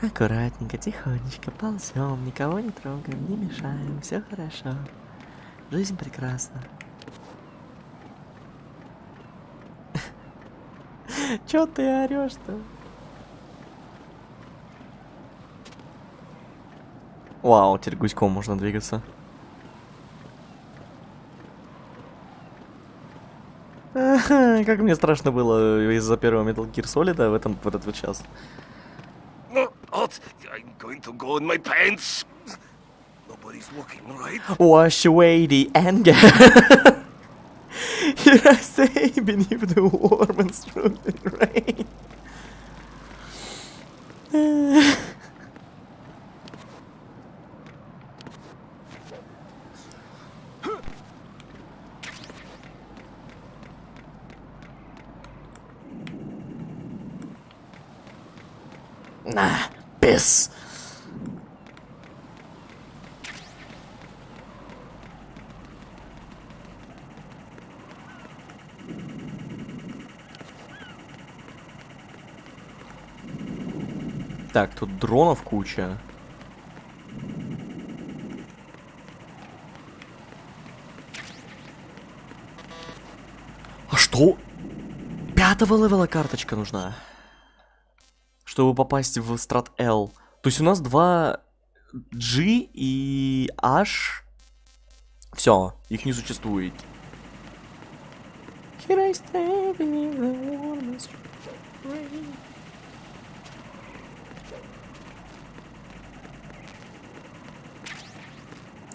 Аккуратненько, тихонечко ползем, никого не трогаем, не мешаем, все хорошо. Жизнь прекрасна. Чё ты орёшь-то? Вау, теперь гуськом можно двигаться. Как мне страшно было из-за первого Metal Gear Solid в этот вот час. I'm going to go in my pants. Nobody's looking, right? Wash away the anger. Here I stay beneath the warm and strong rain. На, пис. Так, тут дронов куча. А что? 5-го левела карточка нужна, чтобы попасть в страт L. То есть у нас 2 G и H. Все, их не существует.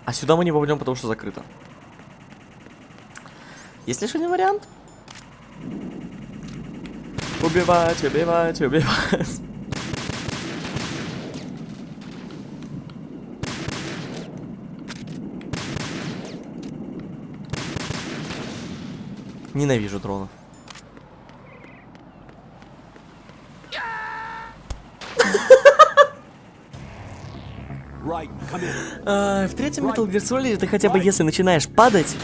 А сюда мы не попадем, потому что закрыто. Есть лишь один вариант. Убивать, убивать, убивать. Ненавижу дронов. В третьем Metal Gear Solid ты хотя бы если начинаешь падать,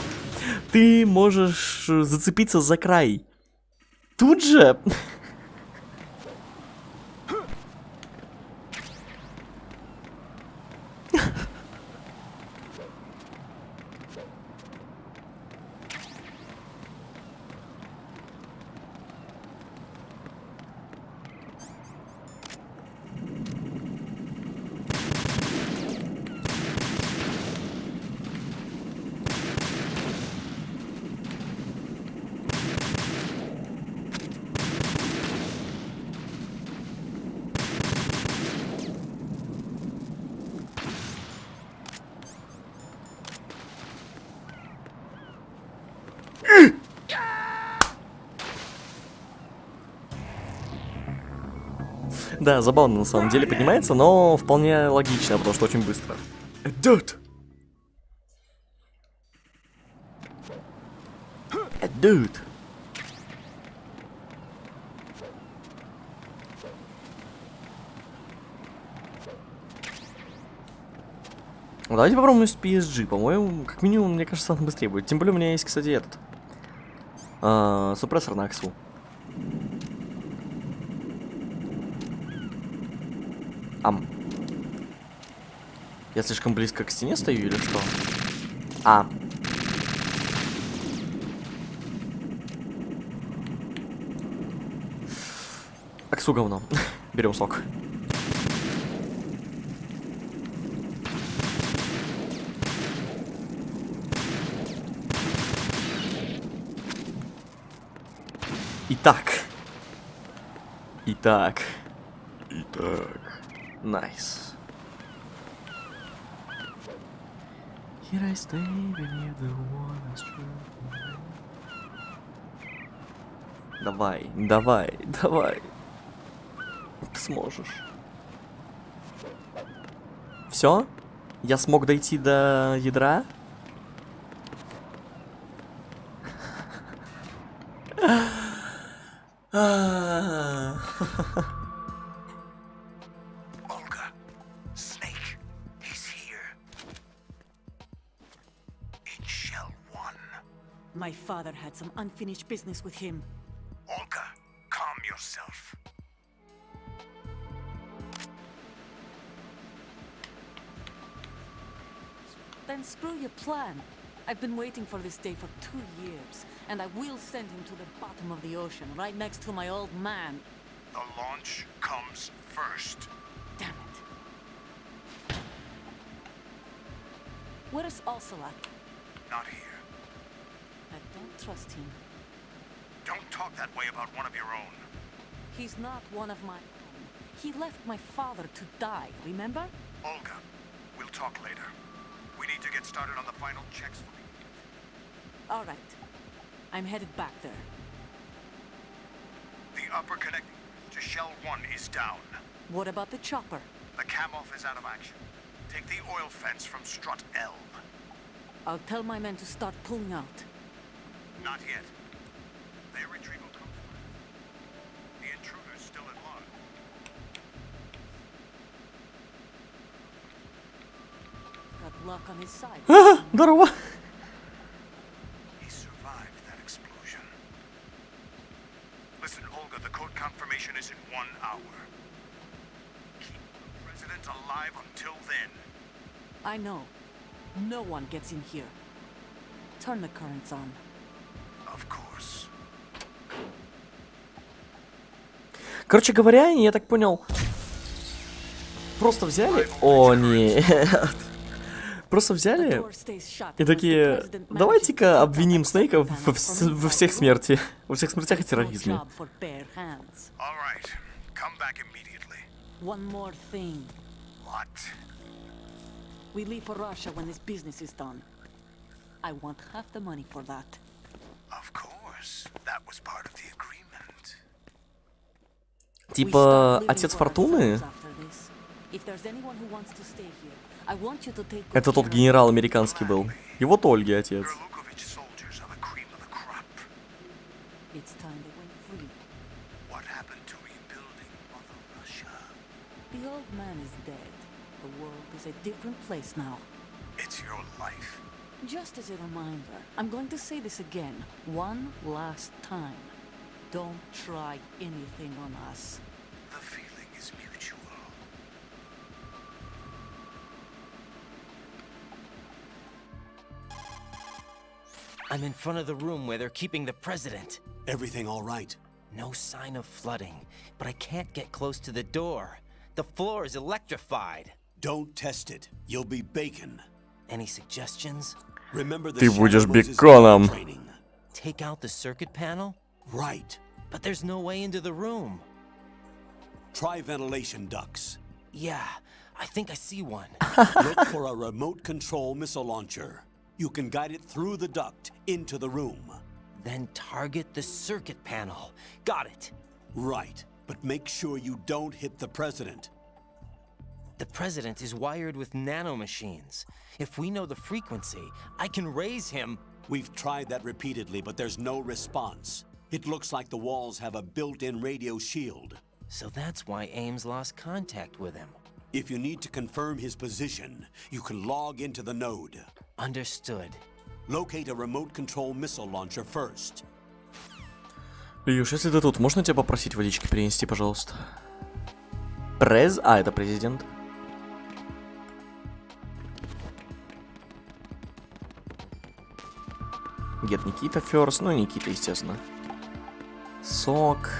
ты можешь зацепиться за край. Тут же... Да, забавно на самом деле поднимается, но вполне логично, потому что очень быстро. Dude. Dude. Давайте попробуем с PSG. По-моему, как минимум, мне кажется, он быстрее будет. Тем более у меня есть, кстати, этот супрессор на аксу. Я слишком близко к стене стою или что? Аксу говно. Берем сок. Итак. Найс. Here I stay beneath the warm. Давай. Сможешь. Все? Я смог дойти до ядра? Olga, Snake, he's here. In Shell 1. My father had some unfinished business with him. Olga, calm yourself. Then screw your plan. I've been waiting for this day for 2 years, and I will send him to the bottom of the ocean, right next to my old man. The launch comes first. Damn it. Where is Ocelot? Not here. I don't trust him. Don't talk that way about one of your own. He's not one of my own. He left my father to die, remember? Olga, we'll talk later. We need to get started on the final checks for me. All right. I'm headed back there. The upper connecting to Shell 1 is down. What about the chopper? The cam-off is out of action. Take the oil fence from strut L. I'll tell my men to start pulling out. Not yet. Their retrieval comes first. The intruder's still at large. Got luck on his side. Здорово. He survived that explosion. Listen, Olga, the code confirmation is in 1 hour. Keep the president alive until then. I know. No one gets in here. Turn the currents on. Of course. Короче говоря, я так понял, просто взяли... О, нет. Просто взяли и такие, давайте-ка обвиним Снейка во всех смерти. Во всех смертях и терроризме. All right. Come back immediately. One more thing. What? We leave for Russia when this business is done. I want half the money for that. Of course. That was part of the agreement. Типа, отец Фортуны? If there's anyone who wants to stay here, I want you to take good Это тот care of генерал американский был. Его Ольги отец. Berlukovich soldiers are the cream of the crop. It's time they went free. What happened to rebuilding Mother Russia? The old man is dead. The world is a different place now. It's your life. Just as a reminder, I'm going to say this again, one last time. Don't try anything on us. The feeling is mutual. I'm in front of the room where they're keeping the president. Everything all right? No sign of flooding, but I can't get close to the door. The floor is electrified. Don't test it. You'll be bacon. Any suggestions? Remember the Ты будешь Shadow Moses беконом. training. Take out the circuit panel? Right. But there's no way into the room. Try ventilation ducts. Yeah, I think I see one. Look for a remote control missile launcher. You can guide it through the duct into the room. Then target the circuit panel. Got it. Right, but make sure you don't hit the president. The president is wired with nanomachines. If we know the frequency, I can raise him. We've tried that repeatedly, but there's no response. It looks like the walls have a built-in radio shield. So that's why Ames lost contact with him. If you need to confirm his position, you can log into the node. Understood. Locate a remote control missile launcher first. Илюш, если ты тут, можно тебя попросить водички принести, пожалуйста? это президент. Get Никита first, ну Никита, естественно. Сок.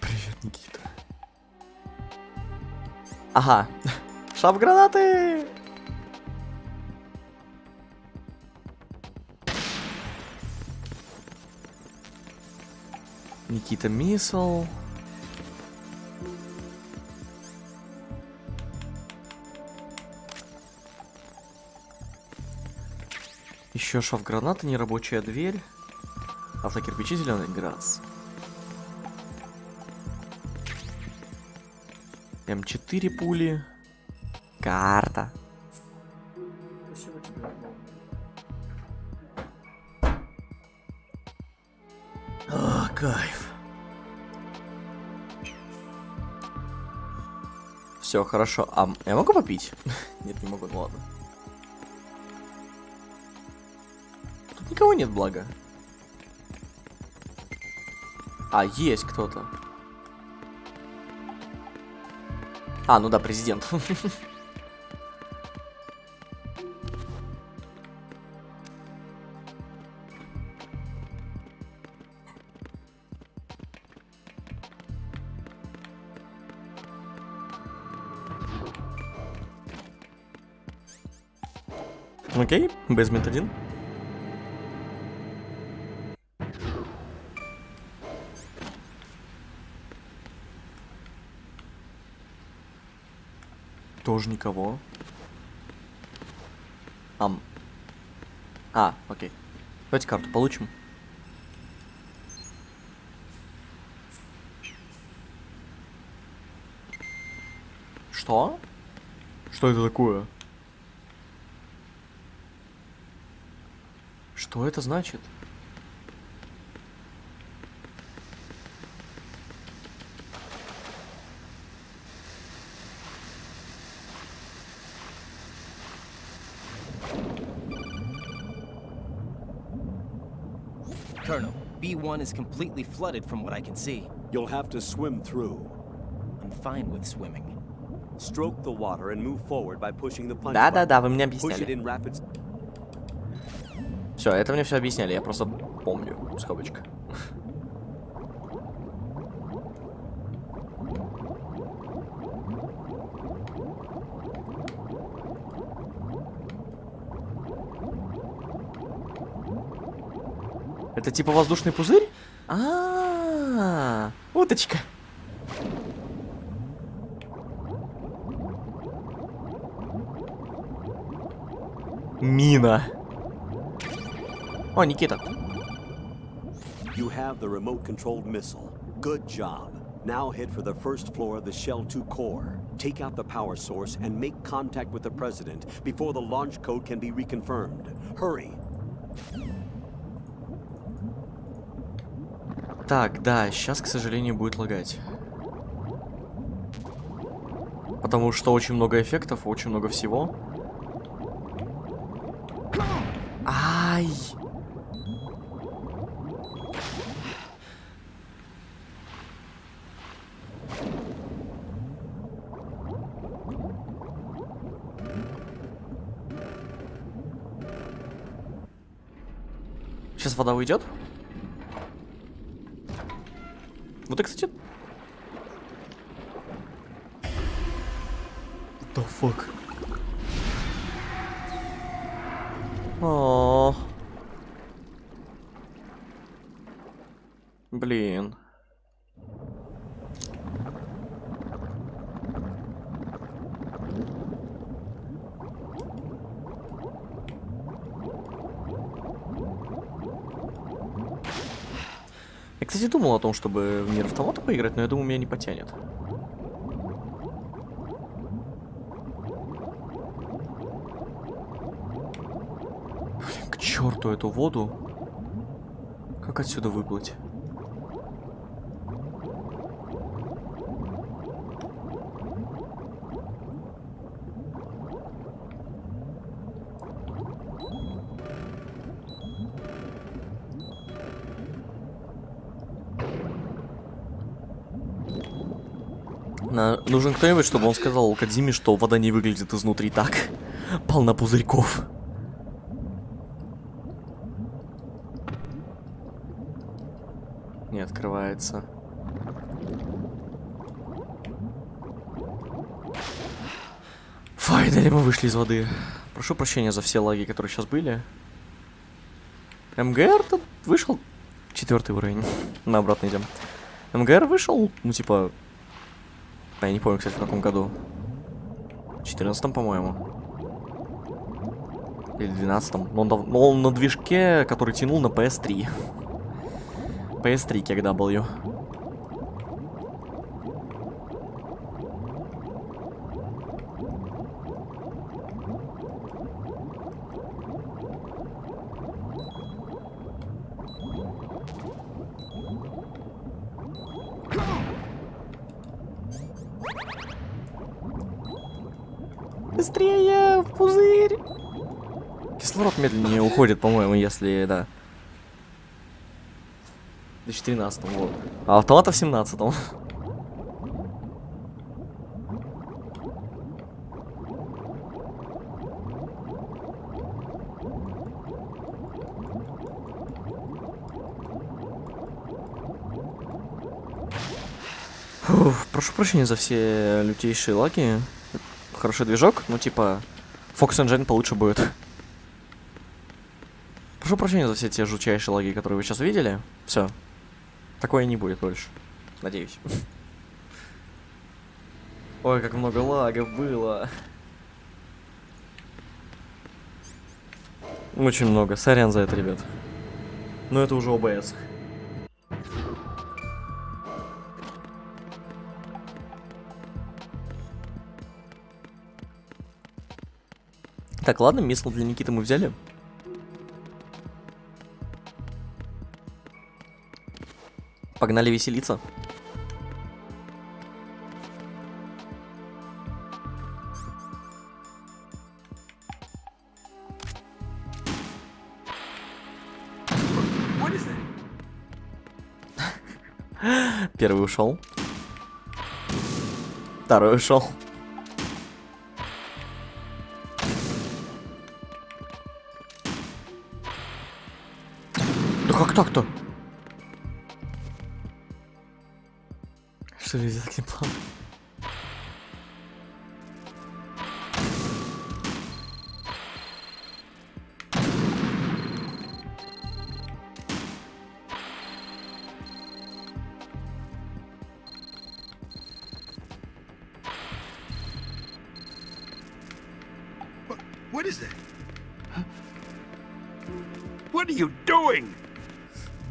Привет, Никита. Ага. Шап гранаты! Никита миссл. Еще шов граната, нерабочая дверь. А за кирпичи зеленый грац. М4 пули. Карта. О, кайф. Все, хорошо. А я могу попить? Нет, не могу, ну ладно. Тут никого нет, благо. А, есть кто-то. А, ну да, президент. Окей, Бейсмент 1. Тоже никого. Окей. Давайте карту получим. Что? Что это такое? Что это значит? Colonel, B1 is completely flooded from what I can see. You'll have to swim through. I'm fine with swimming. Stroke the water and move forward by pushing the punch Да, вы мне Push it объясняли. in rapid... Все, это мне все объясняли, я просто помню, скобочка. Это типа воздушный пузырь? Уточка. Мина. О, Никита. You have the remote-controlled missile. Good job. Now head for the first floor of the Shell 2 core. Take out the power source and make contact with the president before the launch code can be reconfirmed. Hurry. Так, да, сейчас, к сожалению, будет лагать. Потому что очень много эффектов, очень много всего. Ай! Сейчас вода уйдет. Вот и, кстати... What the fuck? О, блин. Я, кстати, думал о том, чтобы в мир автомата поиграть, но я думаю, меня не потянет. Блин, к черту эту воду. Как отсюда выплыть? Нужен кто-нибудь, чтобы он сказал Кодзиме, что вода не выглядит изнутри так. Полна пузырьков. Не открывается. Файнали, мы вышли из воды. Прошу прощения за все лаги, которые сейчас были. МГР-то вышел 4-й уровень. На обратно идем. МГР вышел, ну типа... Я не помню, кстати, в каком году. В 14-м, по-моему. Или 12-м. Но он на движке, который тянул на PS3. PS3 KW. Быстрее, в пузырь! Кислород медленнее уходит, по-моему, если, да. В 2013, вот. А автомата в 17-м. Прошу прощения за все лютейшие лаги. Хороший движок, ну типа Fox Engine получше будет. Прошу прощения за все те жутчайшие лаги, которые вы сейчас видели. Все. Такое не будет больше. Надеюсь. Ой, как много лагов было. Очень много. Сорян за это, ребят. Но это уже ОБС. Так, ладно, мисл для Никиты мы взяли. Погнали веселиться. Первый ушел. Второй ушел. Да как так-то? Что люди так не плавают? What is that? What are you doing?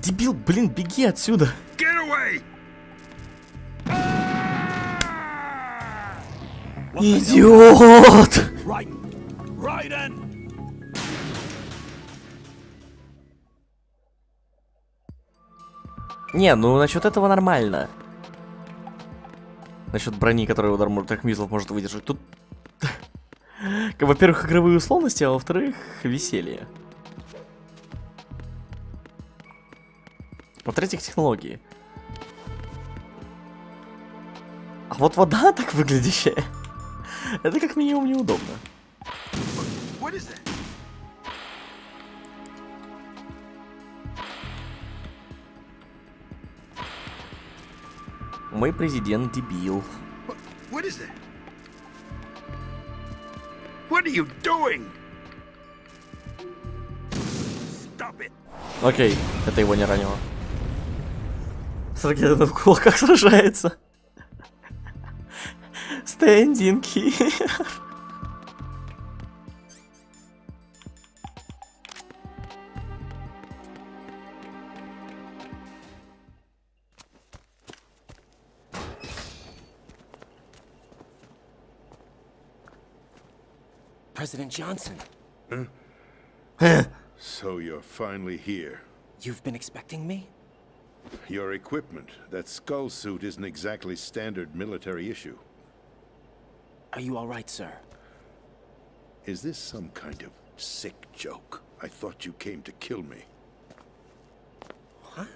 Дебил, блин, беги отсюда. Get away! Идиот! Right in. Не, ну насчет этого нормально. Насчет брони, которая удар трех мизлов может выдержать. Тут, во-первых, игровые условности, а во-вторых, веселье. В-третьих, технологии. А вот вода так выглядящая, это как минимум неудобно. Мой президент дебил. What is that? What are you doing? Stop it. Окей, это его не ранило. Саргедон в кулаках сражается. Standing here. President Johnson. So you're finally here. You've been expecting me? Your equipment, that skull suit isn't exactly standard military issue. Are you all right, sir? Is this some kind of sick joke? I thought you came to kill me. What?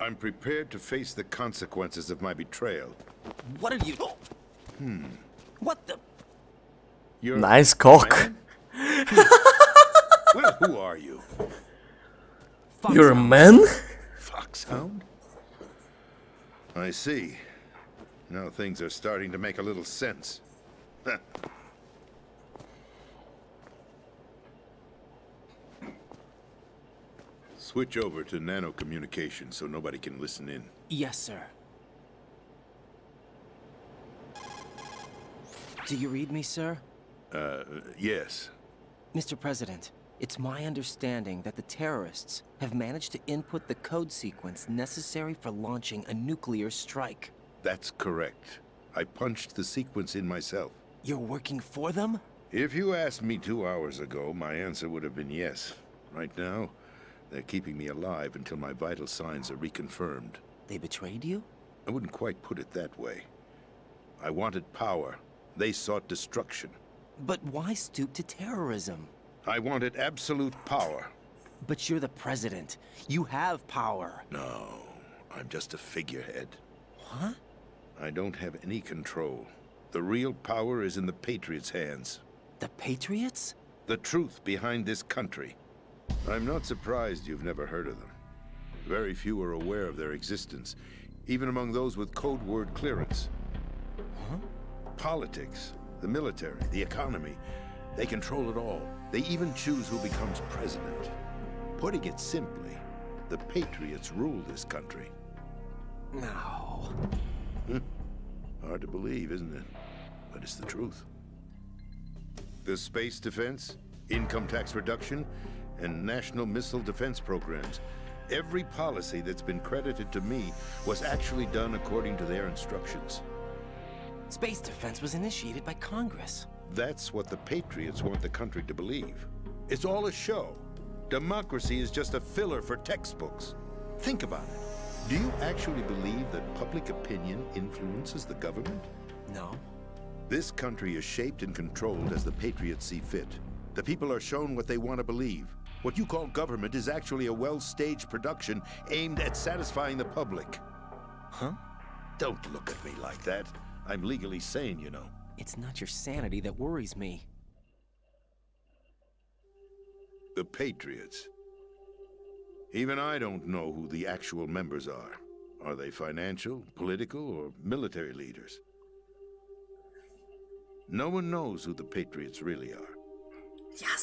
I'm prepared to face the consequences of my betrayal. What are you... What the... You're Nice cock. Well, who are you? You're a man? Foxhound? I see. Now things are starting to make a little sense. Switch over to nano communication so nobody can listen in. Yes, sir. Do you read me, sir? Yes. Mr. President, it's my understanding that the terrorists have managed to input the code sequence necessary for launching a nuclear strike. That's correct. I punched the sequence in myself. You're working for them? If you asked me 2 hours ago, my answer would have been yes. Right now, they're keeping me alive until my vital signs are reconfirmed. They betrayed you? I wouldn't quite put it that way. I wanted power. They sought destruction. But why stoop to terrorism? I wanted absolute power. But you're the president. You have power. No, I'm just a figurehead. What? I don't have any control. The real power is in the Patriots' hands. The Patriots? The truth behind this country. I'm not surprised you've never heard of them. Very few are aware of their existence, even among those with code word clearance. Huh? Politics, the military, the economy, they control it all. They even choose who becomes president. Putting it simply, the Patriots rule this country. No. Hard to believe, isn't it? But it's the truth. The space defense, income tax reduction, and national missile defense programs. Every policy that's been credited to me was actually done according to their instructions. Space defense was initiated by Congress. That's what the Patriots want the country to believe. It's all a show. Democracy is just a filler for textbooks. Think about it. Do you actually believe that public opinion influences the government? No. This country is shaped and controlled as the Patriots see fit. The people are shown what they want to believe. What you call government is actually a well-staged production aimed at satisfying the public. Huh? Don't look at me like that. I'm legally sane, you know. It's not your sanity that worries me. The Patriots. Even I don't know who the actual members are. Are they financial, political, or military leaders? No one knows who the Patriots really are.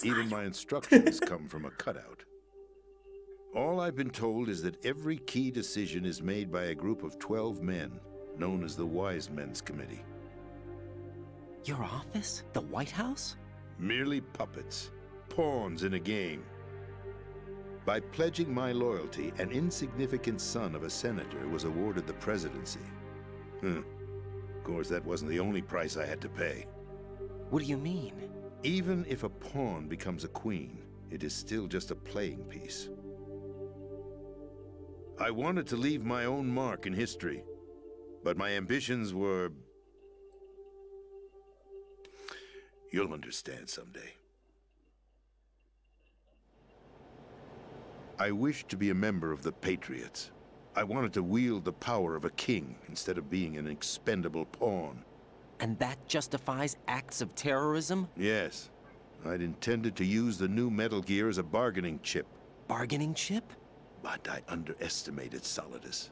Even my instructions come from a cutout. All I've been told is that every key decision is made by a group of 12 men, known as the Wise Men's Committee. Your office? The White House? Merely puppets, pawns in a game. By pledging my loyalty, an insignificant son of a senator was awarded the presidency. Of course, that wasn't the only price I had to pay. What do you mean? Even if a pawn becomes a queen, it is still just a playing piece. I wanted to leave my own mark in history, but my ambitions were... You'll understand someday. I wished to be a member of the Patriots. I wanted to wield the power of a king instead of being an expendable pawn. And that justifies acts of terrorism? Yes. I'd intended to use the new Metal Gear as a bargaining chip. Bargaining chip? But I underestimated Solidus.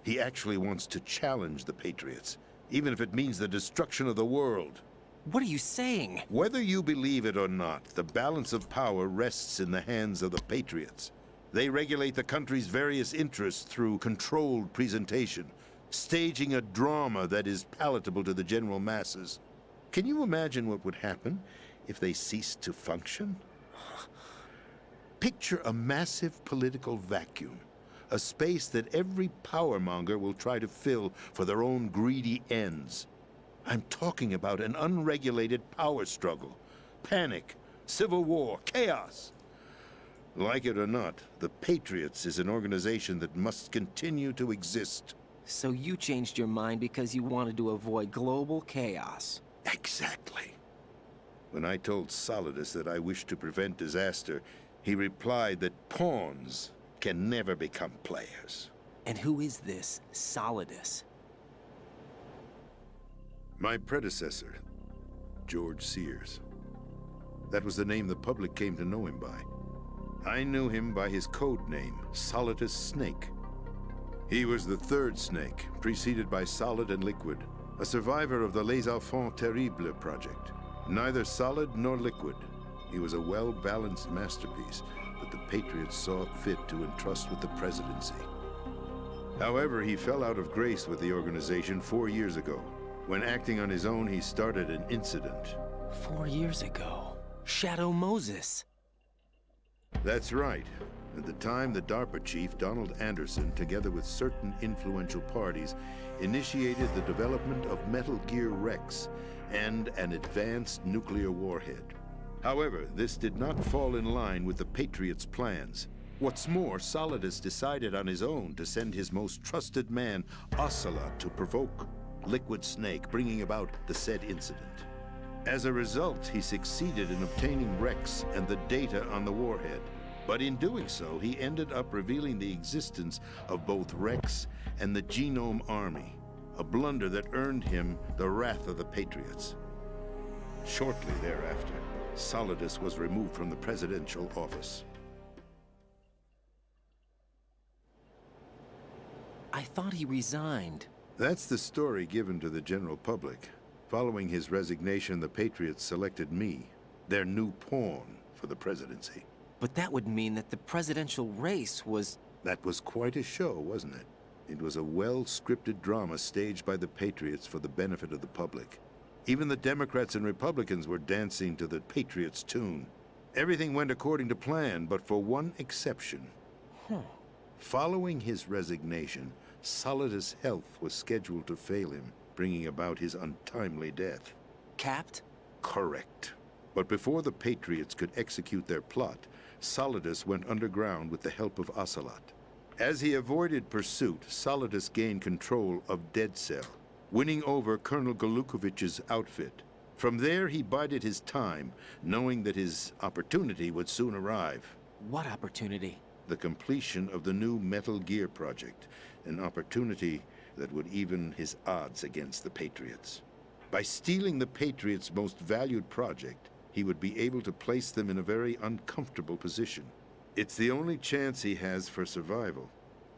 He actually wants to challenge the Patriots, even if it means the destruction of the world. What are you saying? Whether you believe it or not, the balance of power rests in the hands of the Patriots. They regulate the country's various interests through controlled presentation, staging a drama that is palatable to the general masses. Can you imagine what would happen if they ceased to function? Picture a massive political vacuum, a space that every powermonger will try to fill for their own greedy ends. I'm talking about an unregulated power struggle, panic, civil war, chaos. Like it or not, the Patriots is an organization that must continue to exist. So you changed your mind because you wanted to avoid global chaos. Exactly. When I told Solidus that I wished to prevent disaster, he replied that pawns can never become players. And who is this Solidus? My predecessor, George Sears. That was the name the public came to know him by. I knew him by his code name, Solidus Snake. He was the third snake, preceded by Solid and Liquid, a survivor of the Les Enfants Terribles project. Neither solid nor liquid, he was a well-balanced masterpiece that the Patriots saw fit to entrust with the presidency. However, he fell out of grace with the organization 4 years ago. When acting on his own, he started an incident. 4 years ago? Shadow Moses. That's right. At the time, the DARPA chief, Donald Anderson, together with certain influential parties, initiated the development of Metal Gear Rex and an advanced nuclear warhead. However, this did not fall in line with the Patriots' plans. What's more, Solidus decided on his own to send his most trusted man, Ocelot, to provoke Liquid Snake, bringing about the said incident. As a result, he succeeded in obtaining Rex and the data on the warhead. But in doing so, he ended up revealing the existence of both Rex and the Genome Army, a blunder that earned him the wrath of the Patriots. Shortly thereafter, Solidus was removed from the presidential office. I thought he resigned. That's the story given to the general public. Following his resignation, the Patriots selected me, their new pawn, for the presidency. But that would mean that the presidential race was... That was quite a show, wasn't it? It was a well-scripted drama staged by the Patriots for the benefit of the public. Even the Democrats and Republicans were dancing to the Patriots' tune. Everything went according to plan, but for one exception. Following his resignation, Solidus' health was scheduled to fail him, bringing about his untimely death. Capped? Correct. But before the Patriots could execute their plot, Solidus went underground with the help of Ocelot. As he avoided pursuit, Solidus gained control of Dead Cell, winning over Colonel Golukovich's outfit. From there, he bided his time, knowing that his opportunity would soon arrive. What opportunity? The completion of the new Metal Gear project, an opportunity that would even his odds against the Patriots. By stealing the Patriots' most valued project, he would be able to place them in a very uncomfortable position. It's the only chance he has for survival.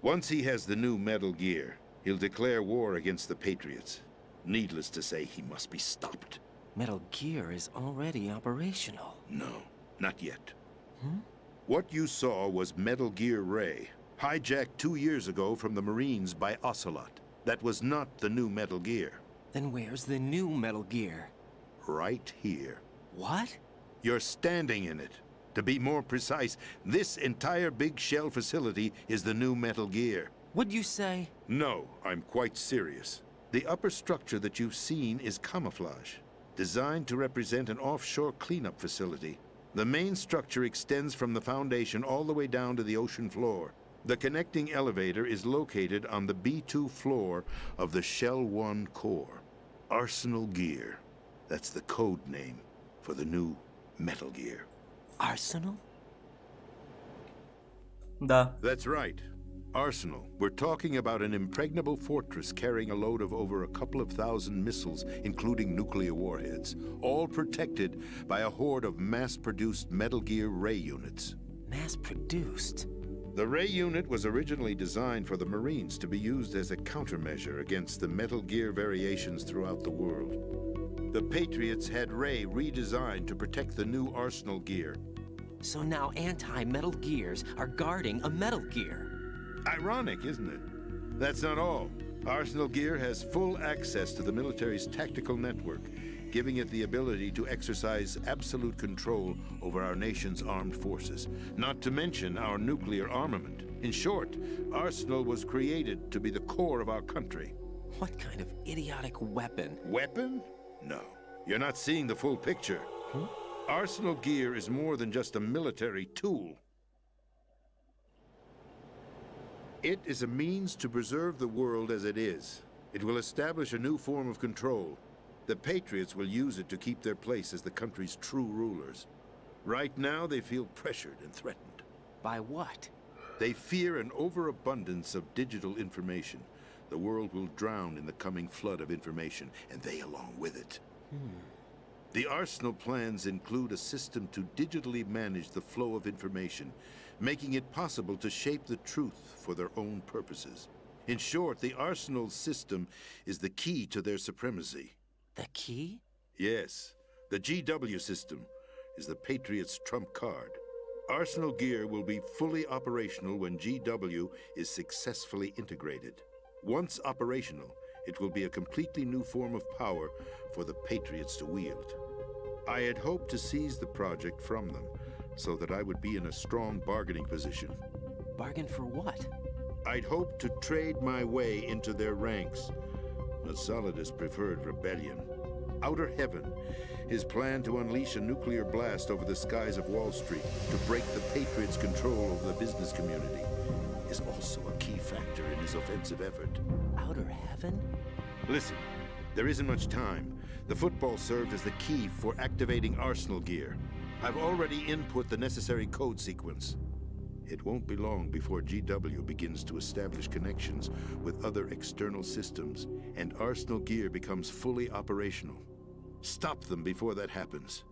Once he has the new Metal Gear, he'll declare war against the Patriots. Needless to say, he must be stopped. Metal Gear is already operational. No, not yet. What you saw was Metal Gear Ray, hijacked 2 years ago from the Marines by Ocelot. That was not the new Metal Gear. Then where's the new Metal Gear? Right here. What? You're standing in it. To be more precise, this entire big shell facility is the new Metal Gear. What'd you say? No, I'm quite serious. The upper structure that you've seen is camouflage, designed to represent an offshore cleanup facility. The main structure extends from the foundation all the way down to the ocean floor. The connecting elevator is located on the B2 floor of the Shell 1 core. Arsenal Gear. That's the code name for the new Metal Gear. Arsenal? Да. That's right. Arsenal. We're talking about an impregnable fortress carrying a load of over a couple of thousand missiles, including nuclear warheads, all protected by a horde of mass-produced Metal Gear Ray units. Mass-produced? The Ray unit was originally designed for the Marines to be used as a countermeasure against the Metal Gear variations throughout the world. The Patriots had Ray redesigned to protect the new Arsenal Gear. So now anti-Metal Gears are guarding a Metal Gear. Ironic, isn't it? That's not all. Arsenal Gear has full access to the military's tactical network, giving it the ability to exercise absolute control over our nation's armed forces, not to mention our nuclear armament. In short, Arsenal was created to be the core of our country. What kind of idiotic weapon? Weapon? No. You're not seeing the full picture. Arsenal Gear is more than just a military tool. It is a means to preserve the world as it is. It will establish a new form of control. The Patriots will use it to keep their place as the country's true rulers. Right now, they feel pressured and threatened. By what? They fear an overabundance of digital information. The world will drown in the coming flood of information, and they along with it. The Arsenal plans include a system to digitally manage the flow of information, making it possible to shape the truth for their own purposes. In short, the Arsenal system is the key to their supremacy. The key? Yes. The GW system is the Patriots' trump card. Arsenal Gear will be fully operational when GW is successfully integrated. Once operational, it will be a completely new form of power for the Patriots to wield. I had hoped to seize the project from them, so that I would be in a strong bargaining position. Bargain for what? I'd hoped to trade my way into their ranks, but Solidus preferred rebellion. Outer Heaven, his plan to unleash a nuclear blast over the skies of Wall Street to break the Patriots' control over the business community, is also a key factor in his offensive effort. Outer Heaven? Listen, there isn't much time. The football served as the key for activating Arsenal gear. I've already input the necessary code sequence. It won't be long before GW begins to establish connections with other external systems, and Arsenal gear becomes fully operational. Stop them before that happens.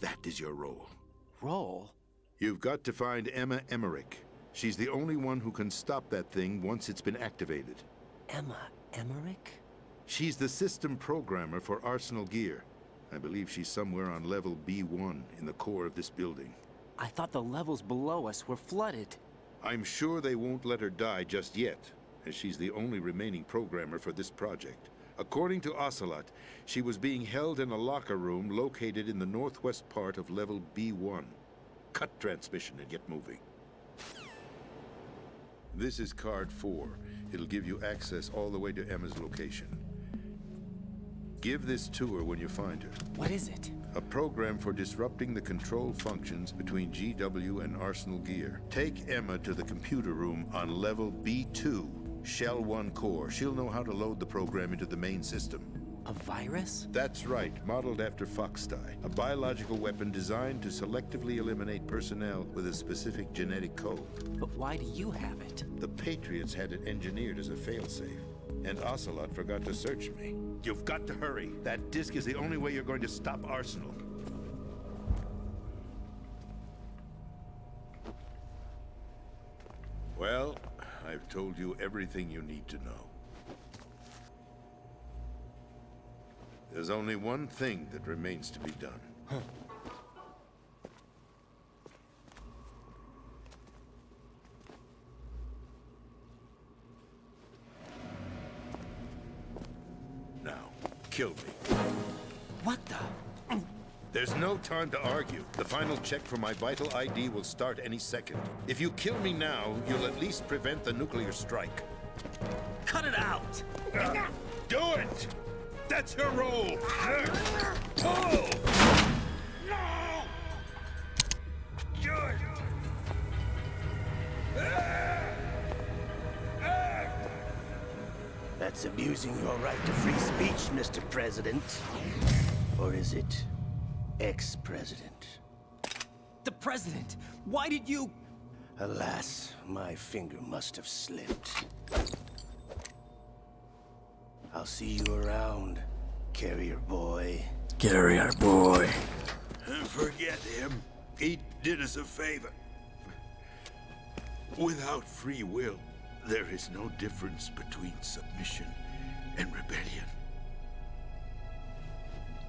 That is your role. Role? You've got to find Emma Emmerich. She's the only one who can stop that thing once it's been activated. Emma Emmerich? She's the system programmer for Arsenal gear. I believe she's somewhere on level B1 in the core of this building. I thought the levels below us were flooded. I'm sure they won't let her die just yet, as she's the only remaining programmer for this project. According to Ocelot, she was being held in a locker room located in the northwest part of level B1. Cut transmission and get moving. This is card 4. It'll give you access all the way to Emma's location. Give this to her when you find her. What is it? A program for disrupting the control functions between GW and Arsenal gear. Take Emma to the computer room on level B2, Shell 1 core. She'll know how to load the program into the main system. A virus? That's right, modeled after Foxdie. A biological weapon designed to selectively eliminate personnel with a specific genetic code. But why do you have it? The Patriots had it engineered as a failsafe. And Ocelot forgot to search me. You've got to hurry. That disk is the only way you're going to stop Arsenal. Well, I've told you everything you need to know. There's only one thing that remains to be done. Huh. Now, kill me. What the? There's no time to argue. The final check for my vital ID will start any second. If you kill me now, you'll at least prevent the nuclear strike. Cut it out! Do it! That's your role! Pull! No! Good! That's abusing your right to free speech, Mr. President. Or is it ex-president? The president! Why did you... Alas, my finger must have slipped. I'll see you around, carrier boy. Carrier boy. Forget him. He did us a favor. Without free will, there is no difference between submission and rebellion.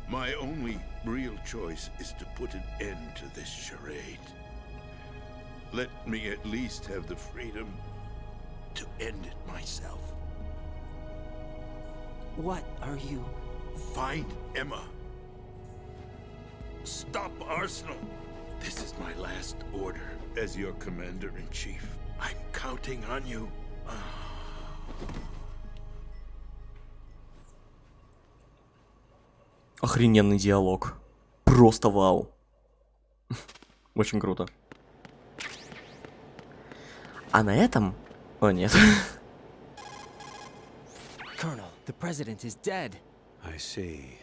My only real choice is to put an end to this charade. Let me at least have the freedom to end it myself. What are you... Find Emma. Stop Arsenal. This is my last order as your commander-in-chief. I'm counting on you. Охрененный диалог. Просто вау. Очень круто. А на этом... О, нет. Colonel, the president is dead. I see.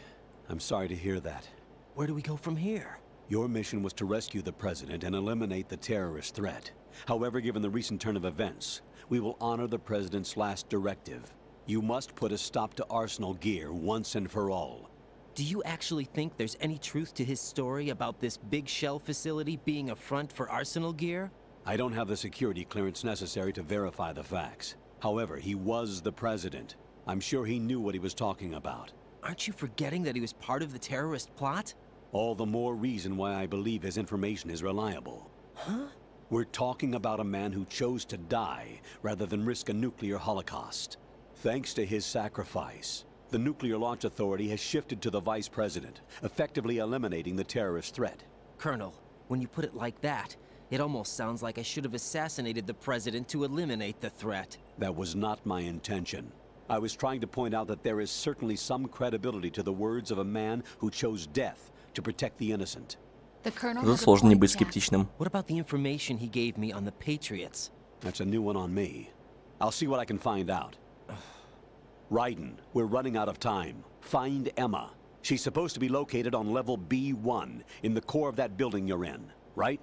I'm sorry to hear that. Where do we go from here? Your mission was to rescue the president and eliminate the terrorist threat. However, given the recent turn of events, we will honor the president's last directive. You must put a stop to Arsenal gear once and for all. Do you actually think there's any truth to his story about this big shell facility being a front for Arsenal gear? I don't have the security clearance necessary to verify the facts. However, he was the president. I'm sure he knew what he was talking about. Aren't you forgetting that he was part of the terrorist plot? All the more reason why I believe his information is reliable. Huh? We're talking about a man who chose to die rather than risk a nuclear holocaust. Thanks to his sacrifice, the Nuclear Launch Authority has shifted to the Vice President, effectively eliminating the terrorist threat. Colonel, when you put it like that, it almost sounds like I should have assassinated the President to eliminate the threat. That was not my intention. I was trying to point out that there is certainly some credibility to the words of a man who chose death to protect the innocent. The Colonel Тут has a сложно не point, быть Jack. скептичным. What about the information he gave me on the Patriots? That's a new one on me. I'll see what I can find out. Raiden, we're running out of time. Find Emma. She's supposed to be located on level B1, in the core of that building you're in, right?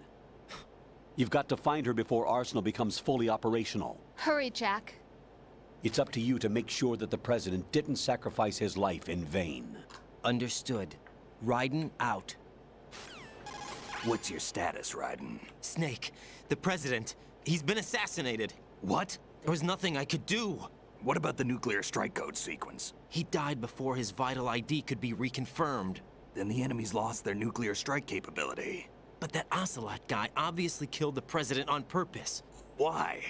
You've got to find her before Arsenal becomes fully operational. Hurry, Jack. It's up to you to make sure that the President didn't sacrifice his life in vain. Understood. Raiden out. What's your status, Raiden? Snake, the President, he's been assassinated. What? There was nothing I could do. What about the nuclear strike code sequence? He died before his vital ID could be reconfirmed. Then the enemy's lost their nuclear strike capability. But that Ocelot guy obviously killed the President on purpose. Why?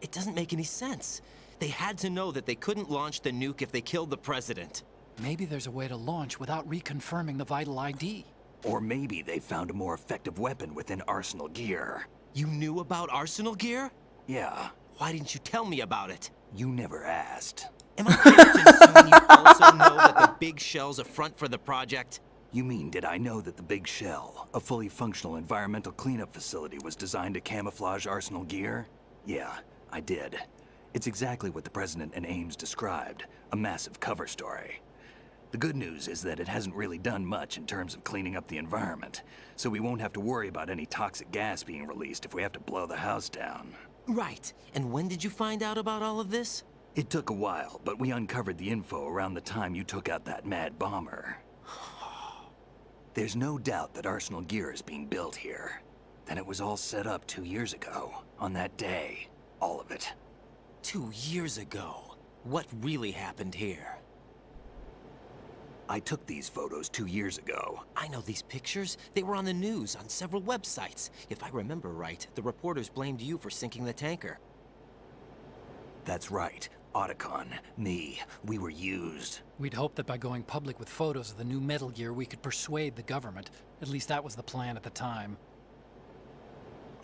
It doesn't make any sense. They had to know that they couldn't launch the nuke if they killed the President. Maybe there's a way to launch without reconfirming the vital ID. Or maybe they found a more effective weapon within Arsenal gear. You knew about Arsenal gear? Yeah. Why didn't you tell me about it? You never asked. Am I correct in assuming you also know that the big shell's a front for the project? You mean, did I know that the Big Shell, a fully functional environmental cleanup facility, was designed to camouflage Arsenal gear? Yeah, I did. It's exactly what the President and Ames described, a massive cover story. The good news is that it hasn't really done much in terms of cleaning up the environment, so we won't have to worry about any toxic gas being released if we have to blow the house down. Right. And when did you find out about all of this? It took a while, but we uncovered the info around the time you took out that mad bomber. There's no doubt that Arsenal gear is being built here. Then it was all set up 2 years ago, on that day. All of it. 2 years ago. What really happened here? I took these photos 2 years ago. I know these pictures. They were on the news, on several websites. If I remember right, the reporters blamed you for sinking the tanker. That's right. Otacon, me, we were used. We'd hoped that by going public with photos of the new Metal Gear, we could persuade the government. At least that was the plan at the time.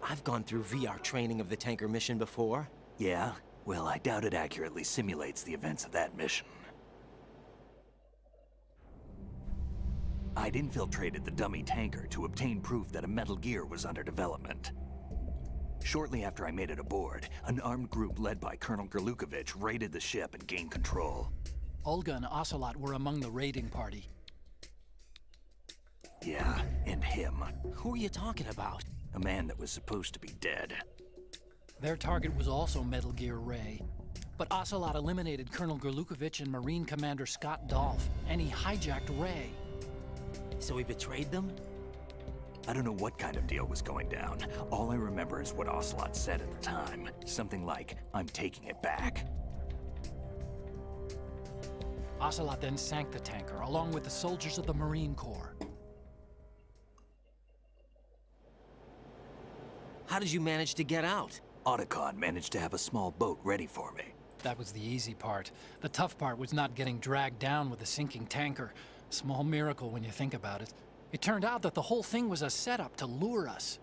I've gone through VR training of the tanker mission before. Yeah? Well, I doubt it accurately simulates the events of that mission. I'd infiltrated the dummy tanker to obtain proof that a Metal Gear was under development. Shortly after I made it aboard, an armed group led by Colonel Gerlukovich raided the ship and gained control. Olga and Ocelot were among the raiding party. Yeah, and him. Who are you talking about? A man that was supposed to be dead. Their target was also Metal Gear Ray. But Ocelot eliminated Colonel Gerlukovich and Marine Commander Scott Dolph, and he hijacked Ray. So he betrayed them? I don't know what kind of deal was going down. All I remember is what Ocelot said at the time. Something like, "I'm taking it back." Ocelot then sank the tanker, along with the soldiers of the Marine Corps. How did you manage to get out? Otacon managed to have a small boat ready for me. That was the easy part. The tough part was not getting dragged down with the sinking tanker. Small miracle when you think about it. It turned out that the whole thing was a setup to lure us.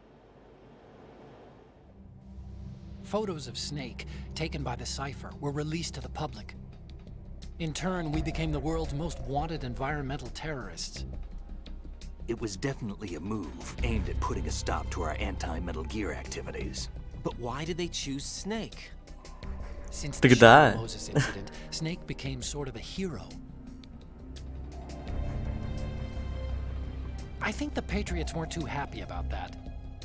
Photos of Snake, taken by the Cypher, were released to the public. In turn, we became the world's most wanted environmental terrorists. It was definitely a move aimed at putting a stop to our anti-Metal Gear activities. But why did they choose Snake? Since the Тогда... Moses incident, Snake became sort of a hero. I think the Patriots weren't too happy about that.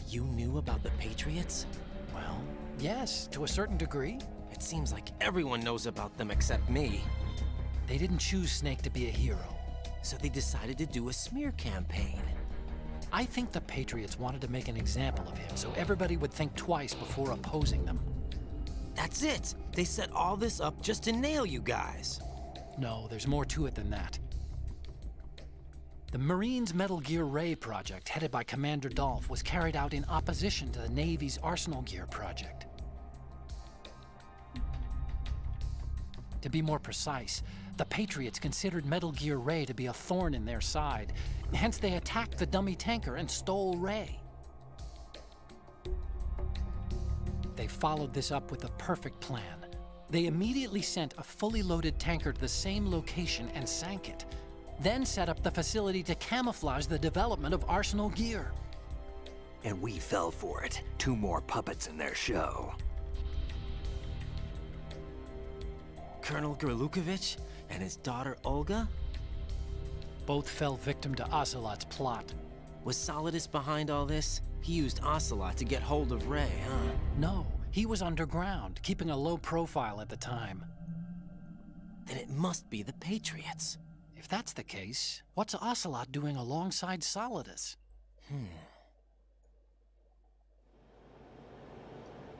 You knew about the Patriots? Well, yes, to a certain degree. It seems like everyone knows about them except me. They didn't choose Snake to be a hero. So they decided to do a smear campaign. I think the Patriots wanted to make an example of him so everybody would think twice before opposing them. That's it! They set all this up just to nail you guys. No, there's more to it than that. The Marines' Metal Gear Ray project, headed by Commander Dolph, was carried out in opposition to the Navy's Arsenal Gear project. To be more precise, The Patriots considered Metal Gear Ray to be a thorn in their side. Hence, they attacked the dummy tanker and stole Ray. They followed this up with a perfect plan. They immediately sent a fully loaded tanker to the same location and sank it. Then set up the facility to camouflage the development of Arsenal gear. And we fell for it. 2 more puppets in their show. Colonel Gerlukovich and his daughter Olga? Both fell victim to Ocelot's plot. Was Solidus behind all this? He used Ocelot to get hold of Ray, huh? No, he was underground, keeping a low profile at the time. Then it must be the Patriots. If that's the case, what's Ocelot doing alongside Solidus?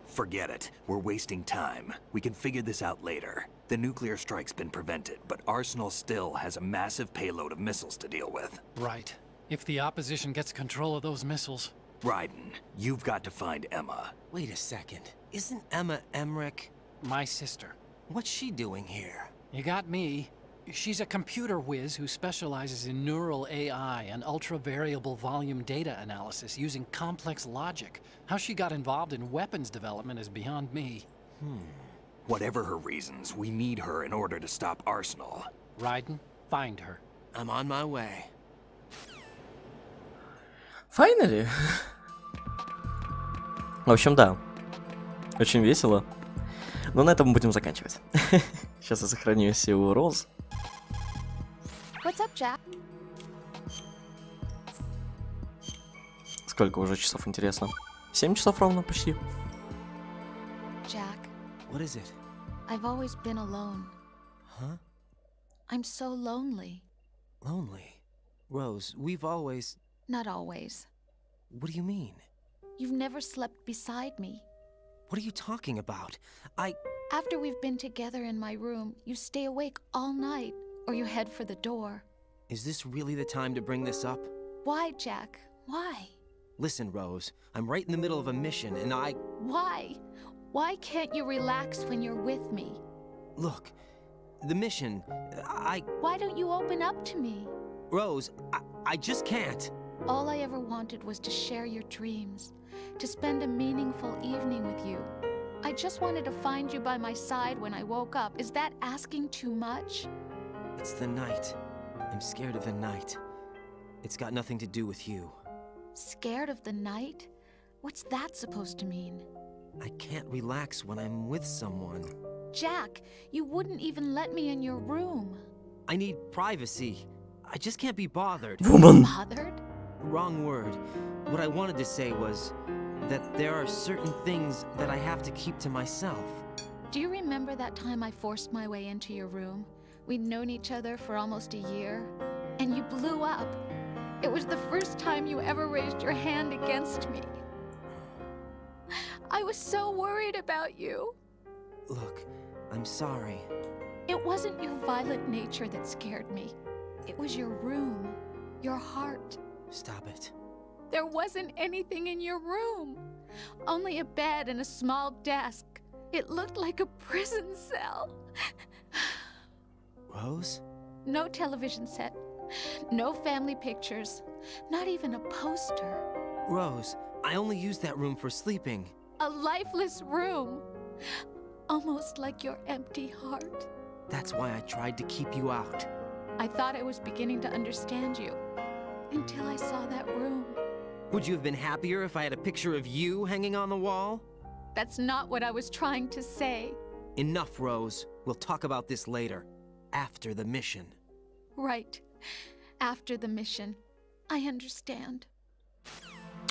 Forget it. We're wasting time. We can figure this out later. The nuclear strike's been prevented, but Arsenal still has a massive payload of missiles to deal with. Right. If the opposition gets control of those missiles... Raiden, you've got to find Emma. Wait a second. Isn't Emma Emmerich my sister? What's she doing here? You got me. She's a computer whiz who specializes in neural AI and ultra-variable volume data analysis using complex logic. How she got involved in weapons development is beyond me. Whatever her reasons, we need her in order to stop Arsenal. Raiden, find her. I'm on my way. Finally. В общем, да. Очень весело. Но на этом мы будем заканчивать. Сейчас я сохраню SEO Роз. What's up, Jack? Сколько уже часов, интересно? 7 часов ровно, почти. Jack. What is it? I've always been alone. Huh? I'm so lonely. Lonely? Rose, we've always... Not always. What do you mean? You've never slept beside me. What are you talking about? After we've been together in my room, you stay awake all night, or you head for the door. Is this really the time to bring this up? Why, Jack? Why? Listen, Rose, I'm right in the middle of a mission, and Why? Why can't you relax when you're with me? Look, the mission, Why don't you open up to me? Rose, I just can't. All I ever wanted was to share your dreams, to spend a meaningful evening with you. I just wanted to find you by my side when I woke up. Is that asking too much? It's the night. I'm scared of the night. It's got nothing to do with you. Scared of the night? What's that supposed to mean? I can't relax when I'm with someone. Jack, you wouldn't even let me in your room. I need privacy. I just can't be bothered. Woman. Bothered? Wrong word. What I wanted to say was that there are certain things that I have to keep to myself. Do you remember that time I forced my way into your room? We'd known each other for almost a year, and you blew up. It was the first time you ever raised your hand against me. I was so worried about you. Look, I'm sorry. It wasn't your violent nature that scared me. It was your room, your heart. Stop it. There wasn't anything in your room. Only a bed and a small desk. It looked like a prison cell. Rose? No television set. No family pictures. Not even a poster. Rose, I only use that room for sleeping. A lifeless room. Almost like your empty heart. That's why I tried to keep you out. I thought I was beginning to understand you. Until I saw that room. Would you have been happier if I had a picture of you hanging on the wall? That's not what I was trying to say. Enough, Rose. We'll talk about this later. After the mission. Right. After the mission. I understand.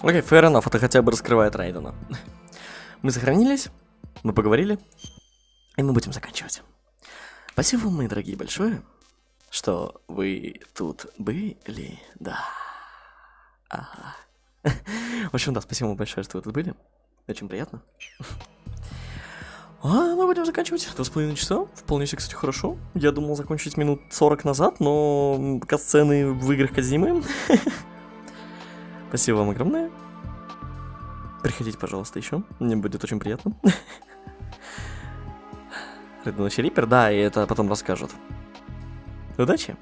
Окей, fair enough, это хотя бы раскрывает Райдена. Мы сохранились, мы поговорили, и мы будем заканчивать. Спасибо вам, мои дорогие, большое, что вы тут были, да. Ага. В общем, да, спасибо вам большое, что вы тут были. Очень приятно. А мы будем заканчивать 2,5 часа. Вполне себе, кстати, хорошо. Я думал закончить минут 40 назад, но катсцены в играх Кодзимы. Спасибо вам огромное. Приходите, пожалуйста, еще. Мне будет очень приятно. Рыднущий Риппер, да, и это потом расскажут. Удачи!